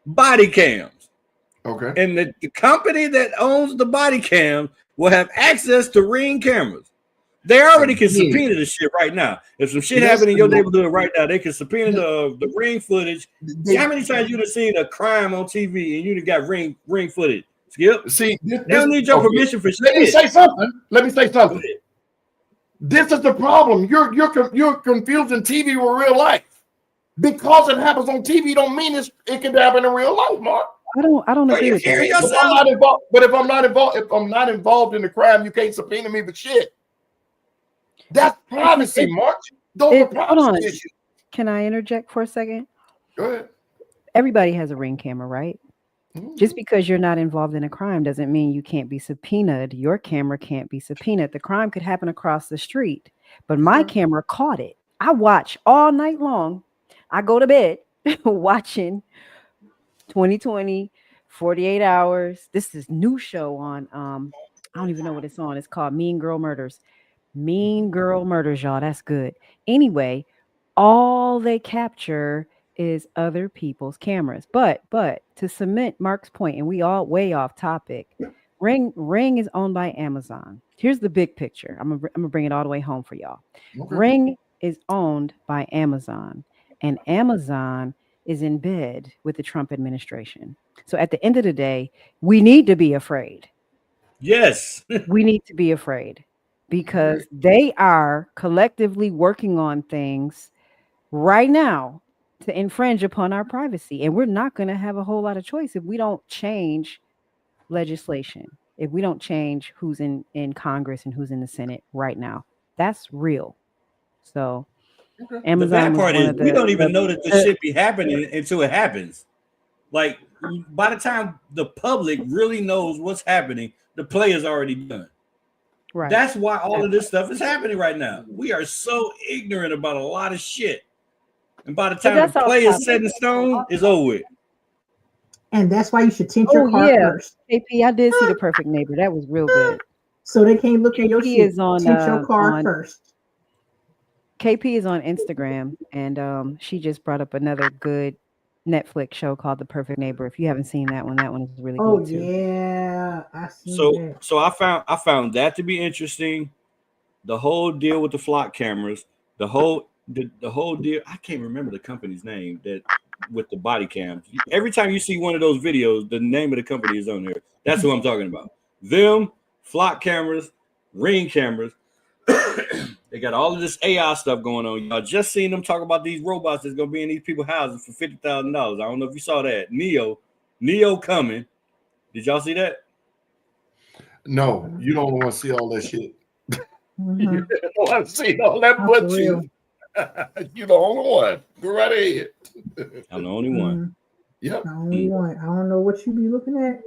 body cams. Okay. And the company that owns the body cam will have access to Ring cameras. They already can subpoena the shit right now. If some shit happened in your neighborhood right now, they can subpoena the ring footage. See how many times you'd have seen a crime on TV and you'd have got ring footage? Skip. See, they don't need your permission for shit. Let me say something. This is the problem. You're confusing TV with real life. Because it happens on TV don't mean it can happen in real life, Mark. I don't agree with that. If I'm not involved, if I'm not involved in the crime, you can't subpoena me for shit. That's privacy, Mark. Those are privacy issues. Can I interject for a second? Go ahead. Everybody has a ring camera, right? Mm-hmm. Just because you're not involved in a crime doesn't mean you can't be subpoenaed. Your camera can't be subpoenaed. The crime could happen across the street, but my camera caught it. I watch all night long. I go to bed watching 2020, 48 Hours. This is new show on I don't even know what it's on. It's called Mean Girl Murders. Mean Girl Murders, y'all. That's good. Anyway, all they capture is other people's cameras. But to cement Mark's point, and we all way off topic, Ring is owned by Amazon. Here's the big picture. I'm gonna bring it all the way home for y'all. Okay. Ring is owned by Amazon, and Amazon is in bed with the Trump administration. So at the end of the day, we need to be afraid. Yes. We need to be afraid because they are collectively working on things right now to infringe upon our privacy. And we're not going to have a whole lot of choice if we don't change legislation, if we don't change who's in Congress and who's in the Senate right now. That's real. So Amazon, the bad part is we don't even know that this shit be happening until it happens. Like by the time the public really knows what's happening, the play is already done. Right. That's why all of this stuff is happening right now. We are so ignorant about a lot of shit. And by the time the play is set in stone, it's over with. And that's why you should tint your car first. AP, I did see The Perfect Neighbor. That was real good. So they can't look at your shit. Tint your car first. KP is on Instagram, and she just brought up another good Netflix show called The Perfect Neighbor. If you haven't seen that one is really good too. Yeah, I see that. So I found that to be interesting. The whole deal with the flock cameras, the whole deal. I can't remember the company's name that with the body cams. Every time you see one of those videos, the name of the company is on there. That's who I'm talking about. Them flock cameras, ring cameras. They got all of this AI stuff going on. Y'all just seen them talk about these robots that's gonna be in these people's houses for $50,000. I don't know if you saw that. Neo coming. Did y'all see that? No, you don't want to see all that shit. You don't want to see all that but you. You're the only one. Go right ahead. I'm the only one. Yep. The only one. I don't know what you be looking at.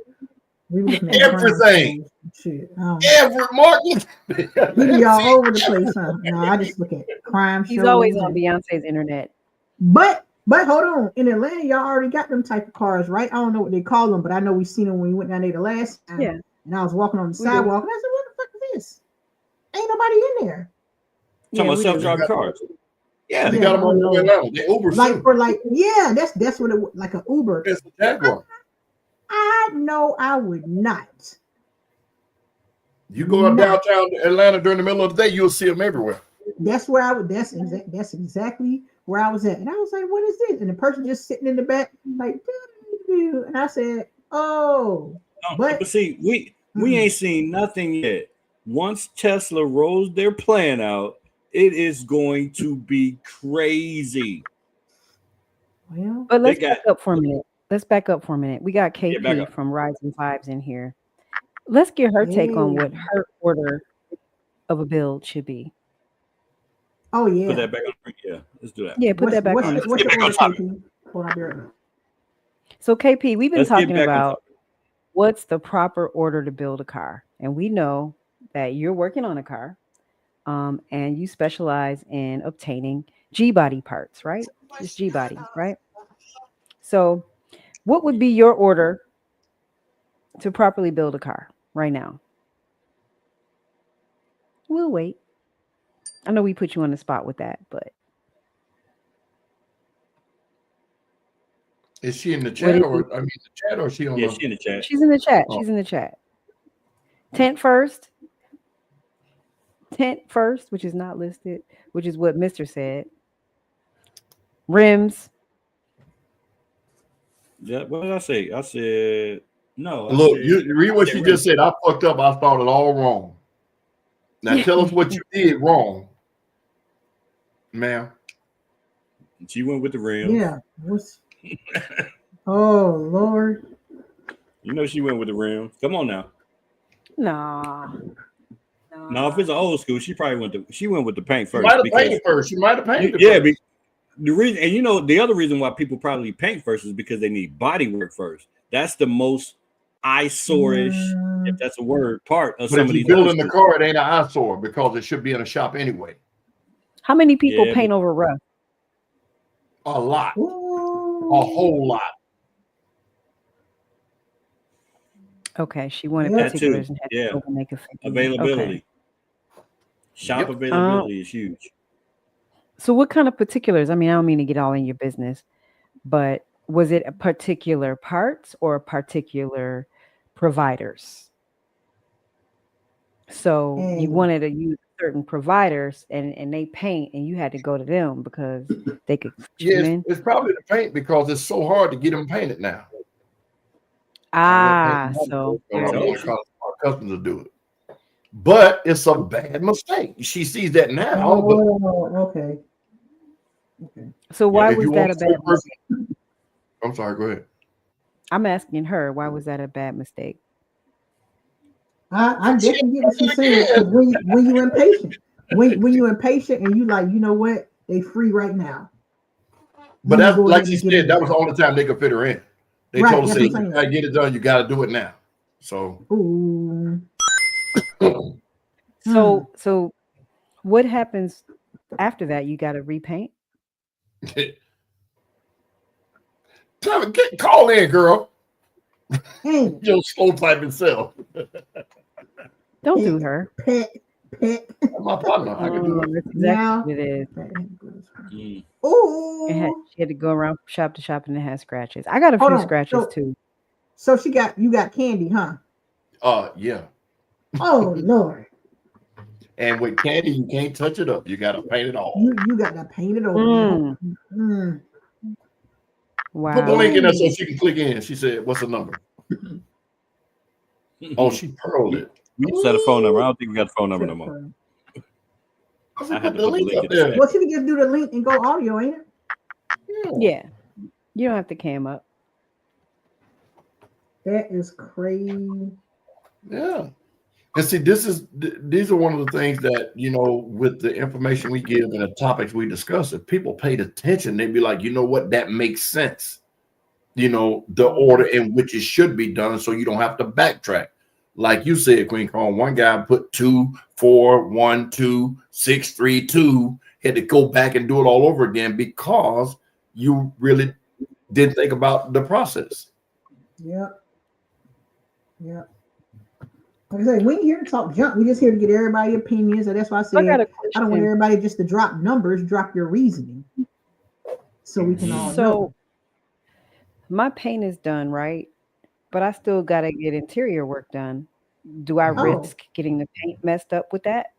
We looking at everything. Shit. Every market. He be all over the place, huh? No, I just look at crime shows. He's always on Beyonce's internet. But hold on. In Atlanta, y'all already got them type of cars, right? I don't know what they call them, but I know we seen them when we went down there the last time. Yeah. And I was walking on the sidewalk, and I said, "What the fuck is this? Ain't nobody in there." Talking about self-driving cars. Yeah, they got them on the way down. They Uber. That's what it like an Uber. It's a Jaguar. I know I would not. You go up downtown Atlanta during the middle of the day, you'll see them everywhere. That's where I would. That's exactly where I was at, and I was like, "What is this?" And the person just sitting in the back, like, doo-doo-doo. And I said, "Oh." But see, we ain't seen nothing yet. Once Tesla rolls their plan out, it is going to be crazy. Well, but let's back up for a minute. We got KP from Rising Vibes in here. Let's get her take on what her order of a build should be. Oh yeah. Put that back on. Yeah, let's do that. Yeah, put that back on. So KP, we've been talking about what's the proper order to build a car, and we know that you're working on a car, and you specialize in obtaining G-body parts, right? Just G-body, right? So, what would be your order to properly build a car right now? We'll wait. I know we put you on the spot with that, but is she in the chat or the chat or is she on? Yeah, she's in the chat. She's in the chat. She's in the chat. Tent first. tint first, which is not listed, which is what Mr. said. Rims. Yeah, what did I say? I said no. Look, you read what she just said. I fucked up. I started all wrong. Now tell us what you did wrong, ma'am. She went with the rims. Yeah. Oh Lord. You know she went with the rims. Come on now. Nah. No, if it's an old school, she probably went with the paint first. She might have painted first. She might have painted first. The reason, and you know, the other reason why people probably paint first is because they need body work first. That's the most eyesore-ish, if that's a word, part of but some if of these. Building the car, it ain't an eyesore because it should be in a shop anyway. How many people paint over rough? A lot. A whole lot. Okay, she wanted particulars and had to make a availability. Okay. Shop availability is huge. So what kind of particulars? I mean, I don't mean to get all in your business, but was it a particular parts or particular providers? So you wanted to use certain providers and they paint and you had to go to them because they could it's probably the paint because it's so hard to get them painted now. So our customers do it. But it's a bad mistake. She sees that now. Okay. So why was that a bad mistake? I'm sorry, go ahead. I'm asking her, why was that a bad mistake? I definitely get what she's saying. When you're impatient, when you're impatient and you like, you know what, they free right now. But that's like she said, that was the only time they could fit her in. They told us, "You gotta get it done. You got to do it now." So, so what happens after that? You got to repaint. Call in, girl. Your slow typing self. Don't do her. My partner. I can do it. That's exactly what it is. She had to go around shop to shop and it had scratches. I got a few scratches too. So you got candy, huh? Yeah. Oh Lord. And with candy, you can't touch it up. You got to paint it all. You got to paint it over. Wow. Put the link in there so she can click in. She said, "What's the number?" Oh, she pearled it. We set a phone number. I don't think we got the phone number no more. I had to put the link up there. Well, she can just do the link and go audio, ain't it? Yeah. You don't have to cam up. That is crazy. Yeah. And see, these are one of the things that, you know, with the information we give and the topics we discuss, if people paid attention, they'd be like, you know what, that makes sense. You know, the order in which it should be done so you don't have to backtrack. Like you said, Queen Kong, one guy put 2, 4, 1, 2, 6, 3, 2, had to go back and do it all over again because you really didn't think about the process. Yep. Like I say, we ain't here to talk junk. We just here to get everybody's opinions. And that's why I said I don't want everybody just to drop numbers, drop your reasoning. So we can all know. My paint is done, right? But I still gotta get interior work done. Do I risk getting the paint messed up with that?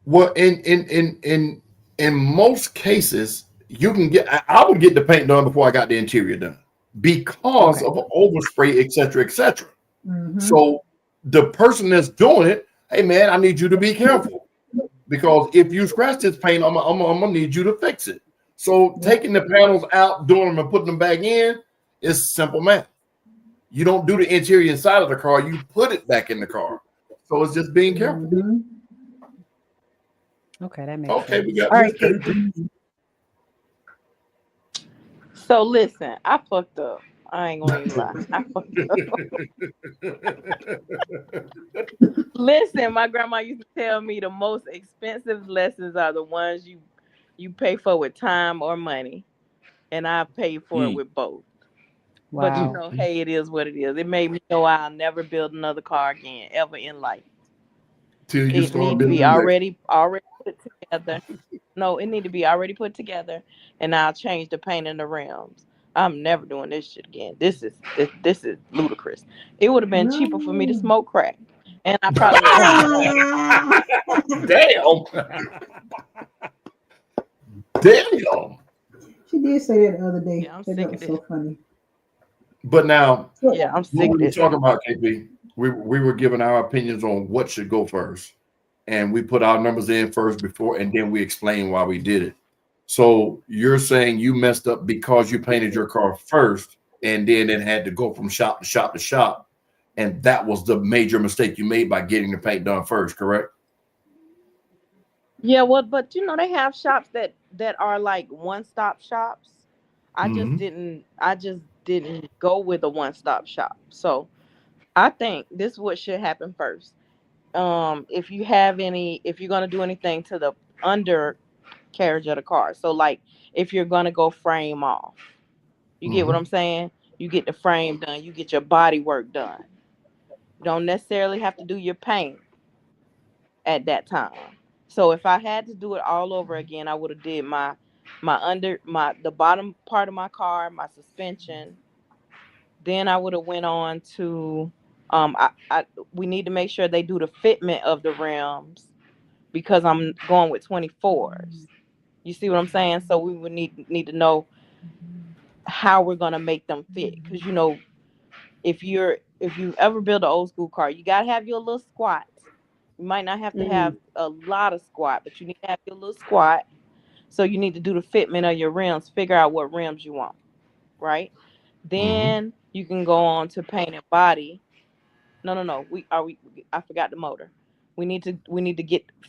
Well, in most cases, you can get. I would get the paint done before I got the interior done because of overspray, etc., etc. So the person that's doing it, hey man, I need you to be careful because if you scratch this paint, I'm gonna need you to fix it. So taking the panels out, doing them, and putting them back in is simple math. You don't do the interior inside of the car; you put it back in the car. So it's just being careful. Okay, that makes sense. Okay, we got all right. So listen, I fucked up. I ain't gonna even lie. I fucked up. Listen, my grandma used to tell me the most expensive lessons are the ones you pay for with time or money, and I paid for it with both. Wow. But you know, hey, it is what it is. It made me know I'll never build another car again, ever in life. Till you It need to be already put together. No, it need to be already put together, and I'll change the paint and the rims. I'm never doing this shit again. This is ludicrous. It would have been cheaper for me to smoke crack And I probably Damn. She did say that the other day. Yeah, I'm that sick was of so this. funny. But now, Yeah, I'm sick what of we were this. talking about, KP, we were giving our opinions on what should go first. And we put our numbers in first before, and then we explain why we did it. So you're saying you messed up because you painted your car first, and then it had to go from shop to shop to shop. And that was the major mistake you made by getting the paint done first, correct? Yeah, well, but you know, they have shops that are like one-stop shops. I just didn't go with a one-stop shop. So I think this is what should happen first. If you're gonna do anything to the undercarriage of the car, so like if you're gonna go frame off, you get what I'm saying? You get the frame done, you get your body work done. You don't necessarily have to do your paint at that time. So if I had to do it all over again, I would have did the bottom part of my car, my suspension. Then I would have went on to we need to make sure they do the fitment of the rims because I'm going with 24s. You see what I'm saying? So we would need to know how we're gonna make them fit. Because you know, if you've ever built an old school car, you gotta have your little squat. You might not have to have a lot of squat, but you need to have your little squat. So you need to do the fitment of your rims, figure out what rims you want, right? Then you can go on to paint and body. No. I forgot the motor. We need to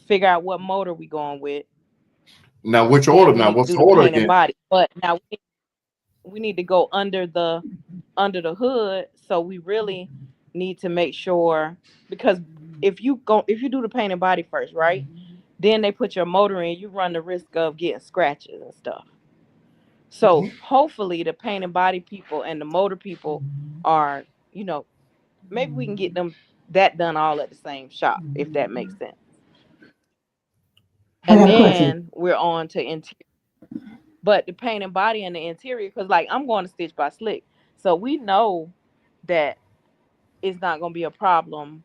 figure out what motor we going with. Now, which Then order? we Now, need to what's do the the order paint and again? body. But now we need to go under the hood. So we really need to make sure, because if you do the paint and body first, right? Then they put your motor in, you run the risk of getting scratches and stuff. So hopefully the paint and body people and the motor people are, you know, maybe we can get them that done all at the same shop, if that makes sense. I And got a question. then we're on to interior. But the paint and body and the interior, because like I'm going to Stitch by Slick. So we know that it's not going to be a problem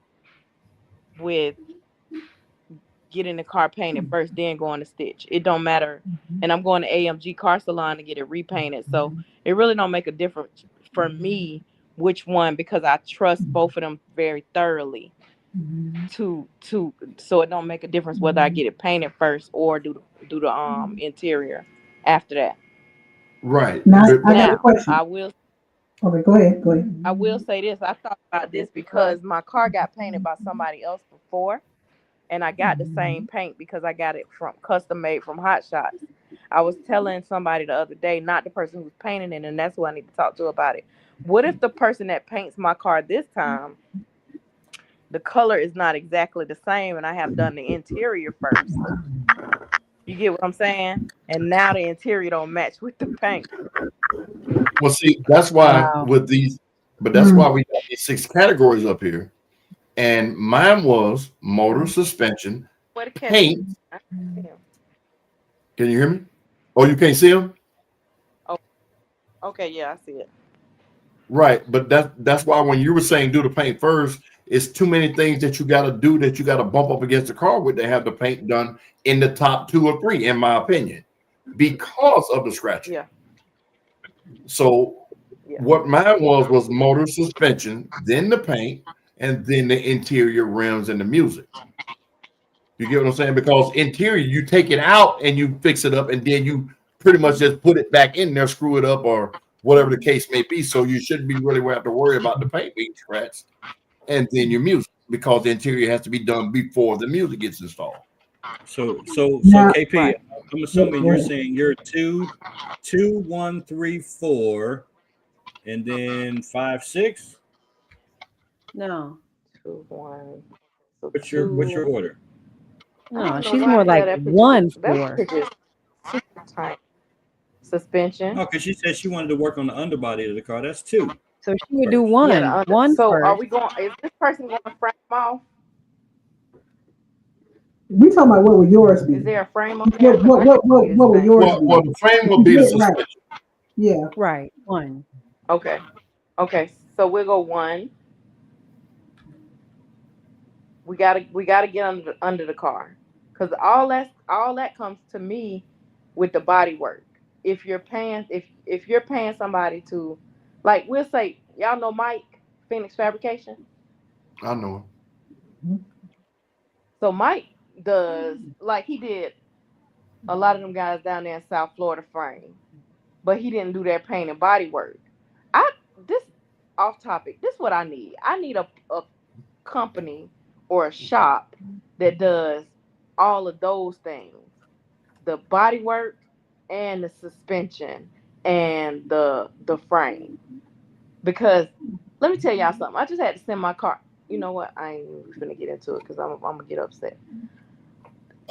with getting the car painted first, then going to Stitch. It don't matter. And I'm going to AMG Car Salon to get it repainted. So it really don't make a difference for me which one, because I trust both of them very thoroughly. So it don't make a difference whether I get it painted first or do the interior after that. Right. Now, I got a Now question. Okay, go ahead. I will say this. I thought about this because my car got painted by somebody else before, and I got the same paint because I got it from custom made from Hot Shots. I was telling somebody the other day, not the person who's painting it, and that's who I need to talk to about it. What if the person that paints my car this time, the color is not exactly the same, and I have done the interior first? You get what I'm saying? And now the interior don't match with the paint. Well, see, that's why that's why we got these 6 categories up here. And mine was motor, suspension, paint. Can you hear me? Oh, you can't see them? Oh, okay, yeah, I see it. Right, but that's why when you were saying do the paint first, it's too many things that you got to do that you got to bump up against the car with. They have the paint done in the top 2 or 3, in my opinion, because of the scratching. Yeah. So what mine was motor, suspension, then the paint, and then the interior rims and the music. You get what I'm saying? Because interior, you take it out and you fix it up, and then you pretty much just put it back in there, screw it up, or whatever the case may be. So you shouldn't be really have to worry about the paint being scratched, and then your music, because the interior has to be done before the music gets installed. So KP, I'm assuming you're saying you're 2, 1, 3, 4, and then 5, 6. No. 2, 1. So what's your order? No, she's more like 1, 4. Suspension. Oh, because she said she wanted to work on the underbody of the car. That's 2. So she would do 1. Yeah, 1 so first. are we going? Is this person going to frame off? We talking about what would yours be? Is there a frame on? What would yours be? Well, the frame will be the suspension. Right. Yeah. Right. 1. Okay. So we'll go 1. We gotta get under the car, because all that comes to me with the body work. If you're paying somebody to, like, we'll say, y'all know Mike Phoenix Fabrication. I know him. So Mike does, like, he did a lot of them guys down there in South Florida frame, but he didn't do their paint and body work. This off topic. This is what I need. I need a company or a shop that does all of those things: the body work and the suspension and the frame. Because let me tell y'all something. I just had to send my car. You know what? I ain't even gonna get into it because I'm gonna get upset.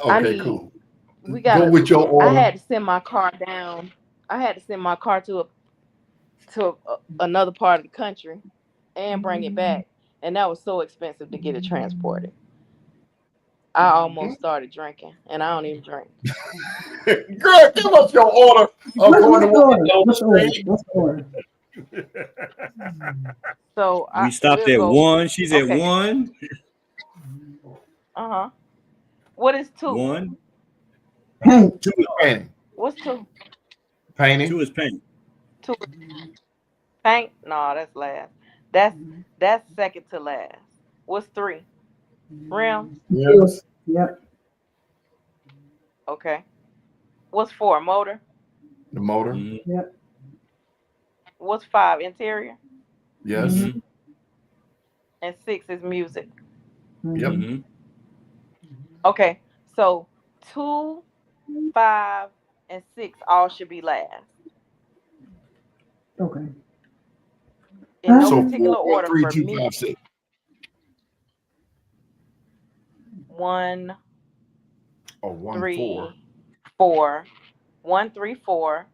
Okay, cool. Go with your order. I had to send my car down. I had to send my car to another part of the country and bring it back, and that was so expensive to get it transported. I almost started drinking, and I don't even drink. Girl, give us your order. What's the order? So we stopped at 1. She's at 1. What is 2? 1. Paint. 2 is painting. What's 2? Painting. 2 is paint. 2 paint? No, that's last. That's second to last. What's 3? Rims? Yes. Yep. Okay. What's 4? Motor? The motor. Yep. What's 5? Interior? Yes. And 6 is music. Yep. Okay. So 2, 5, and 6 all should be last. Okay. In no particular order 3, for 2, me. 5, 6. 1, 3, 4. 4. 1, 3, 4.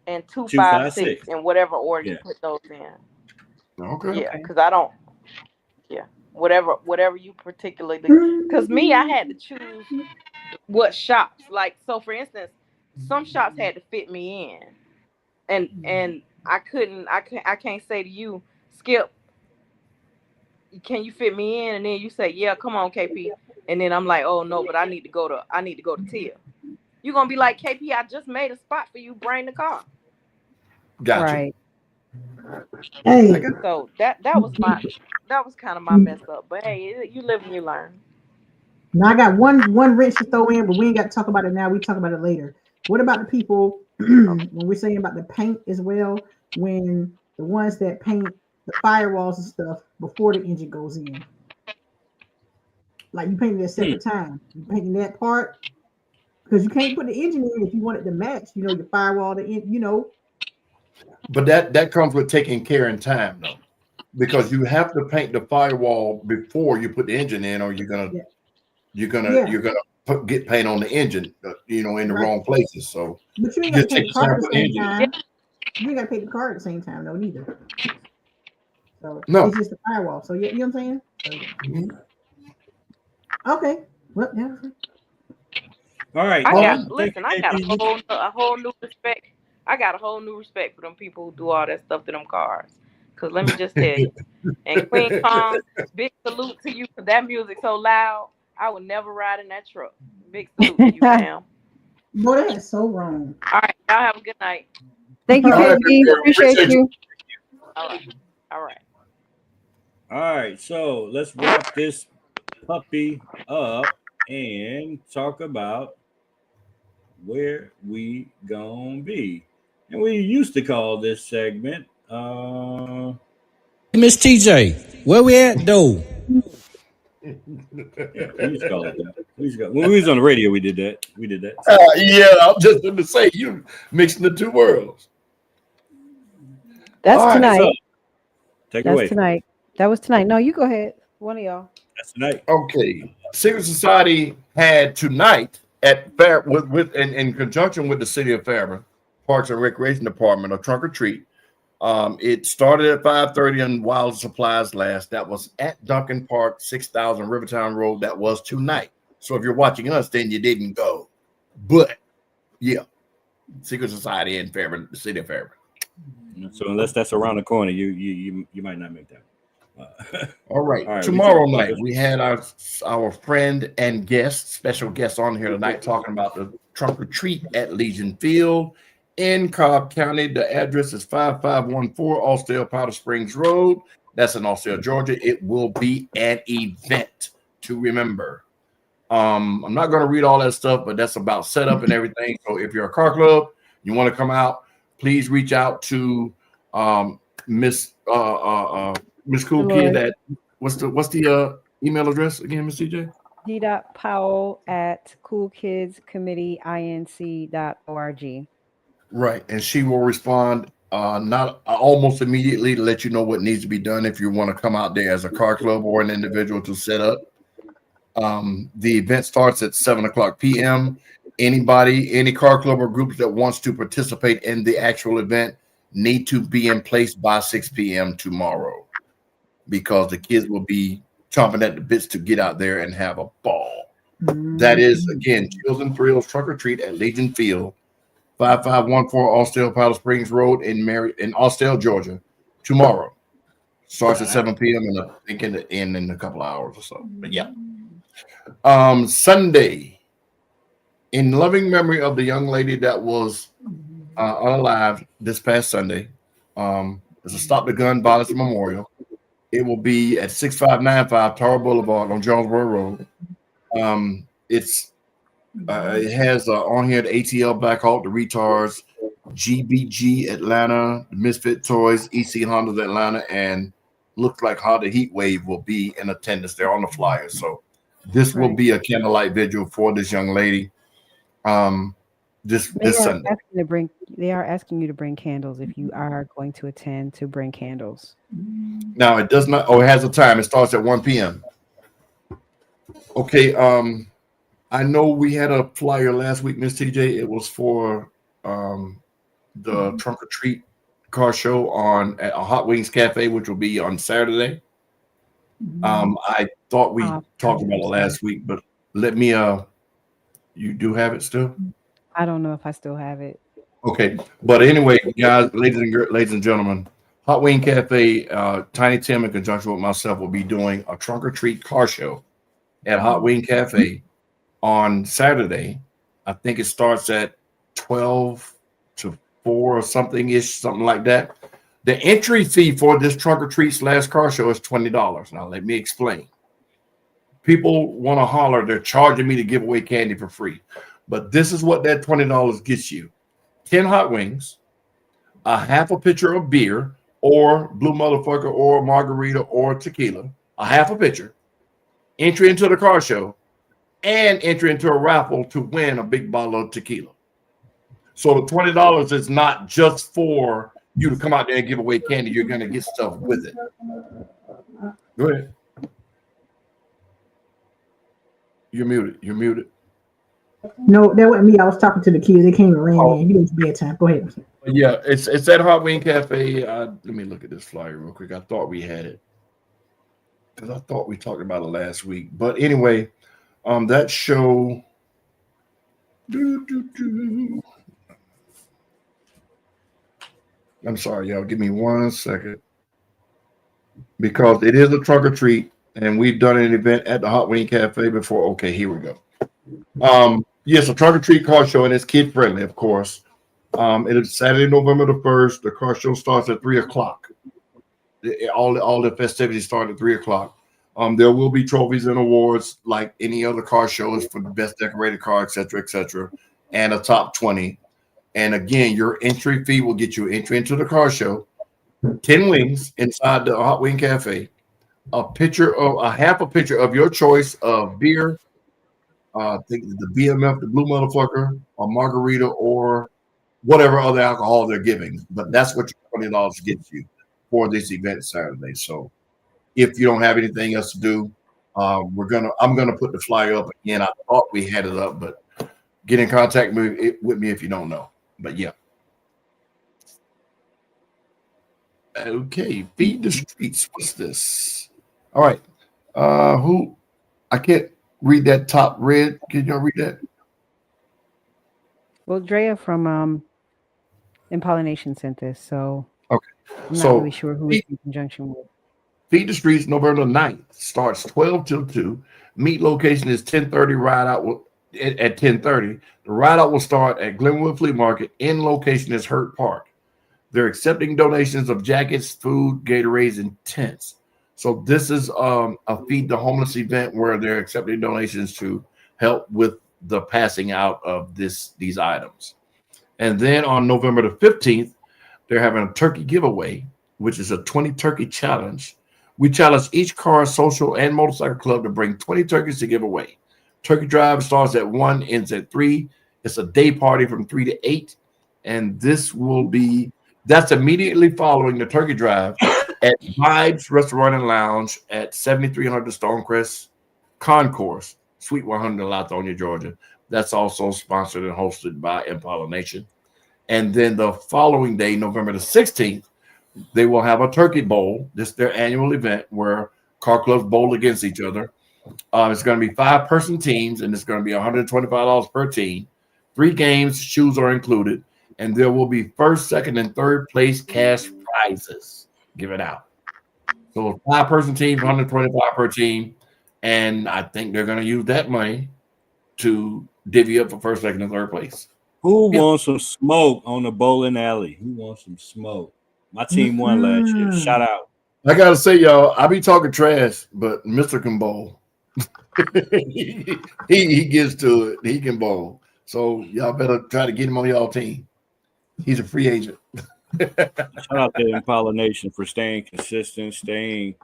And 2, 2, 5, 5, 6. 6. In whatever order you put those in. Okay. Yeah, because I don't. Yeah, whatever you particularly. Because me, I had to choose what shops. Like, so for instance, some shops had to fit me in, and I can't say to you, Skip, can you fit me in? And then you say, yeah, come on, KP. And then I'm like, oh no, but I need to go to Tia. You're gonna be like, KP, I just made a spot for you. Bring the car. Gotcha. Right. Hey. So that was kind of my mess up. But hey, you live and you learn. Now I got one wrench to throw in, but we ain't got to talk about it now. We talk about it later. What about the people when we're saying about the paint as well? When the ones that paint the firewalls and stuff before the engine goes in, like you painted at a separate time. You painting that part because you can't put the engine in if you want it to match. You know, your firewall, But that comes with taking care and time, though, because you have to paint the firewall before you put the engine in, or you're gonna get paint on the engine, in the wrong places. So, but you ain't got to paint the car at the same time. You ain't got to paint the car at the same time, though, neither. So it's just the firewall. So you know what I'm saying? Okay. Well, yeah. All right. I got a whole new respect. I got a whole new respect for them people who do all that stuff to them cars. Cause let me just tell you, and Queen Kong, big salute to you for that music so loud. I would never ride in that truck. Big salute to you, ma'am. Boy, that's so wrong. All right, y'all have a good night. Thank you, KP. Appreciate you. All right. All right. So let's wrap this puppy up and talk about where we gonna be. And we used to call this segment Miss TJ, where we at though? Yeah, we used to call it that. When we was on the radio, we did that. Yeah, I'm just going to say, you mixing the two worlds. That's tonight. So, take it away. Tonight. That was tonight. No, you go ahead. One of y'all. That's tonight. Okay. Secret Society had tonight at Fair in conjunction with the City of Fairburn Parks and Recreation Department, a trunk or treat. It started at 5:30 and while supplies last. That was at Duncan Park, 6000 Rivertown Road. That was tonight. So if you're watching us, then you didn't go. But yeah, Secret Society in Fairburn, the City of Fairburn. So unless that's around the corner, you might not make that. All right. All right, Tomorrow night we had our friend and special guest on here tonight talking about the trunk or treat at Legion Field in Cobb County. The address is 5514 Austell Powder Springs Road. That's in Austell, Georgia. It will be an event to remember. I'm not going to read all that stuff, but that's about setup and everything. So if you're a car club, you want to come out, please reach out to Miss Cool Kid at what's the email address again, Miss TJ? D.Powell at coolkidscommitteeinc.org. Right, and she will respond not almost immediately to let you know what needs to be done if you want to come out there as a car club or an individual to set up. The event starts at 7:00 p.m. Anybody, any car club or group that wants to participate in the actual event need to be in place by 6 p.m. tomorrow, because the kids will be chomping at the bits to get out there and have a ball. That is, again, Chills and Thrills Trunk or Treat at Legion Field, 5514 Austell Powder Springs Road in Austell, Georgia, tomorrow. Starts at 7 p.m. and I think in the end in a couple of hours or so. But yeah. Sunday, in loving memory of the young lady that was unalive this past Sunday, there's a Stop the Gun Violence Memorial. It will be at 6595 Tower Boulevard on Jonesboro Road. It has on here the ATL Black Hawk, the Retards, GBG Atlanta, the Misfit Toys, EC Honda's Atlanta, and looks like Honda Heat Wave will be in attendance there on the flyer. So this will be a candlelight vigil for this young lady. This Sunday. They are asking you to bring candles if you are going to attend, to bring candles. Now it does not. Oh, it has a time. It starts at 1 p.m. Okay. I know we had a flyer last week, Miss TJ. It was for the Trunk or Treat car show at a Hot Wings Cafe, which will be on Saturday. I thought we talked about it last week, but let me. You do have it still? I don't know if I still have it. Okay, but anyway, guys, ladies and gentlemen, Hot Wing Cafe, Tiny Tim in conjunction with myself will be doing a Trunk or Treat car show at Hot Wing Cafe on Saturday. I think it starts at 12 to 4 or something like that. The entry fee for this Trunk or Treat / car show is $20. Now, let me explain. People want to holler, they're charging me to give away candy for free. But this is what that $20 gets you. 10 hot wings, a half a pitcher of beer, or Blue Motherfucker, or margarita, or tequila, a half a pitcher, entry into the car show, and entry into a raffle to win a big bottle of tequila. So the $20 is not just for you to come out there and give away candy. You're going to get stuff with it. Go ahead. You're muted. No, that wasn't me. I was talking to the kids. They came and ran in. It was bedtime. Go ahead. Yeah, it's at Hot Wing Cafe. Let me look at this flyer real quick. I thought we had it because I thought we talked about it last week. But anyway, that show. I'm sorry, y'all. Give me 1 second, because it is a trunk or treat, and we've done an event at the Hot Wing Cafe before. Okay, here we go. Yes, a trunk or treat car show, and it's kid friendly, of course. It is Saturday, November the 1st. The car show starts at 3:00. All the festivities start at 3:00. There will be trophies and awards like any other car shows for the best decorated car, etc., and a top 20. And again, your entry fee will get you entry into the car show, 10 wings inside the Hot Wing Cafe, a half a pitcher of your choice of beer. I think the BMF, the Blue Motherfucker, or margarita, or whatever other alcohol they're giving. But that's what your $20 gets you for this event Saturday. So if you don't have anything else to do, I'm gonna put the flyer up again. I thought we had it up, but get in contact with me if you don't know. But yeah. Okay, Feed the Streets. What's this? All right. I can't read that top red. Can y'all read that? Well, Drea from Impollination sent this, so okay. I'm not really sure who it's in conjunction with. Feed the Streets, November 9th, starts 12 till 2. Meet location is 10:30. Ride out at 10:30. The ride out will start at Glenwood Flea Market. In location is Hurt Park. They're accepting donations of jackets, food, Gatorades, and tents. So this is a Feed the Homeless event where they're accepting donations to help with the passing out of these items. And then on November the 15th, they're having a turkey giveaway, which is a 20 turkey challenge. We challenge each car, social, and motorcycle club to bring 20 turkeys to give away. Turkey drive starts at 1, ends at 3. It's a day party from 3 to 8. And that's immediately following the turkey drive at Vibes Restaurant and Lounge at 7300 Stonecrest Concourse, Suite 100 in Lithonia, Georgia. That's also sponsored and hosted by Impala Nation. And then the following day, November the 16th, they will have a turkey bowl. This is their annual event where car clubs bowl against each other. It's going to be 5-person teams, and it's going to be $125 per team. 3 games, shoes are included, and there will be first, second, and third place cash prizes given out. So 5-person teams, $125 per team, and I think they're going to use that money to divvy up for first, second, and third place. Who wants some smoke on the bowling alley? Who wants some smoke? My team won last year. Shout out. I gotta say, y'all, I be talking trash, but Mr. can bowl. he gets to it. He can bowl. So y'all better try to get him on y'all team. He's a free agent. Shout out to Impala Nation for staying consistent, staying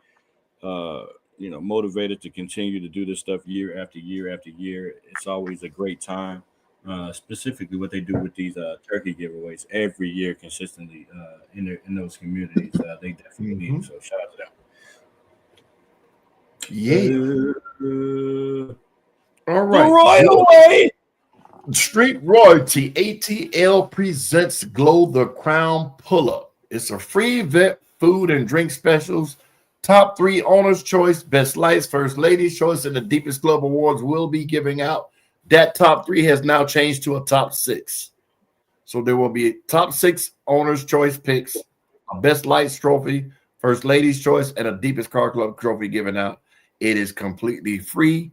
motivated to continue to do this stuff year after year after year. It's always a great time. Specifically what they do with these turkey giveaways every year consistently in those communities. They definitely need it. So shout out to them. Yeah. All right. Street Royalty ATL presents Glow the Crown Pull-Up. It's a free event, food and drink specials. Top 3 Owner's Choice, Best Lights, First Lady's Choice, and the Deepest Club Awards will be giving out. That top 3 has now changed to a top 6. So there will be top 6 Owner's Choice picks, a Best Lights trophy, First Lady's Choice, and a Deepest Car Club trophy given out. It is completely free.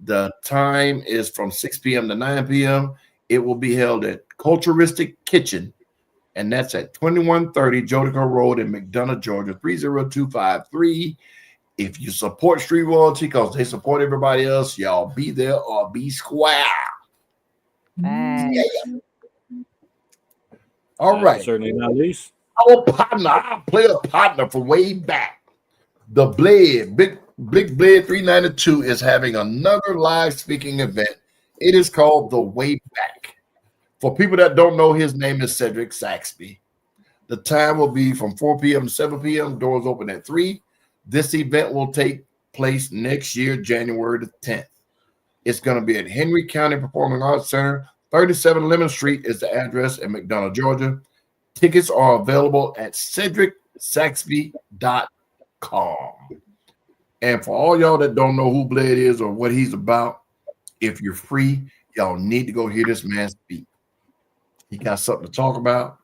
The time is from 6 p.m. to 9 p.m. It will be held at Culturistic Kitchen, and that's at 2130 Jodica Road in McDonough, Georgia, 30253. If you support Street Royalty because they support everybody else, y'all be there or be square. Yeah. All right. Certainly not least. Our player partner from way back, the Blade, Big Blade 392 is having another live speaking event. It is called The Way Back. For people that don't know, his name is Cedric Saxby. The time will be from 4 p.m. to 7 p.m. Doors open at 3. This event will take place next year, January the 10th. It's going to be at Henry County Performing Arts Center. 37 Lemon Street is the address in McDonough, Georgia. Tickets are available at cedricsaxby.com. And for all y'all that don't know who Blade is or what he's about, if you're free, y'all need to go hear this man speak. He got something to talk about.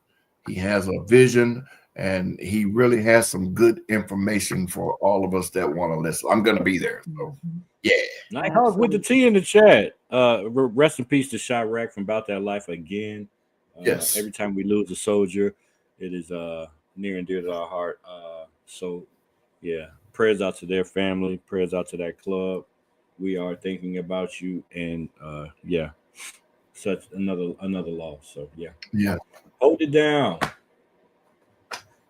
He has a vision. And he really has some good information for all of us that want to listen. I'm going to be there. So, yeah. Nighthawk with the T in the chat. Rest in peace to Chirac from About That Life again. Yes. Every time we lose a soldier, it is near and dear to our heart. So, yeah, prayers out to their family. Prayers out to that club. We are thinking about you. And, such another loss. So, yeah. Hold it down.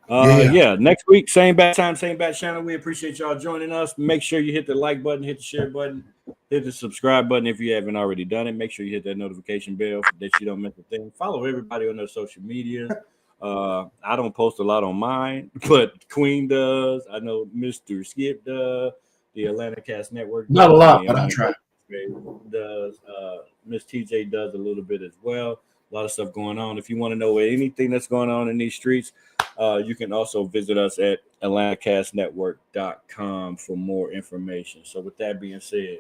Next week, same bad time, same bad channel. We appreciate y'all joining us. Make sure you hit the like button, hit the share button, hit the subscribe button if you haven't already done it. Make sure you hit that notification bell that you don't miss a thing. Follow everybody on their social media. I don't post a lot on mine, but Queen does. I know Mr. Skip does. The Atlanta Cast Network does. Not a lot, but I try. Does Miss TJ does a little bit as well. A lot of stuff going on. If you want to know anything that's going on in these streets, you can also visit us at atlantacastnetwork.com for more information. So with that being said,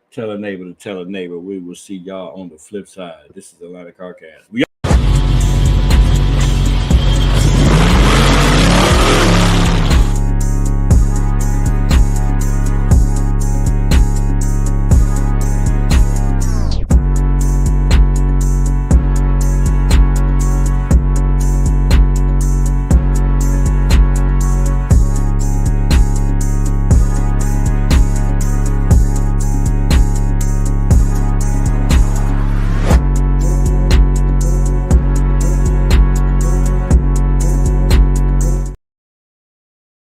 tell a neighbor to tell a neighbor. We will see y'all on the flip side. This is Atlanta Carcast.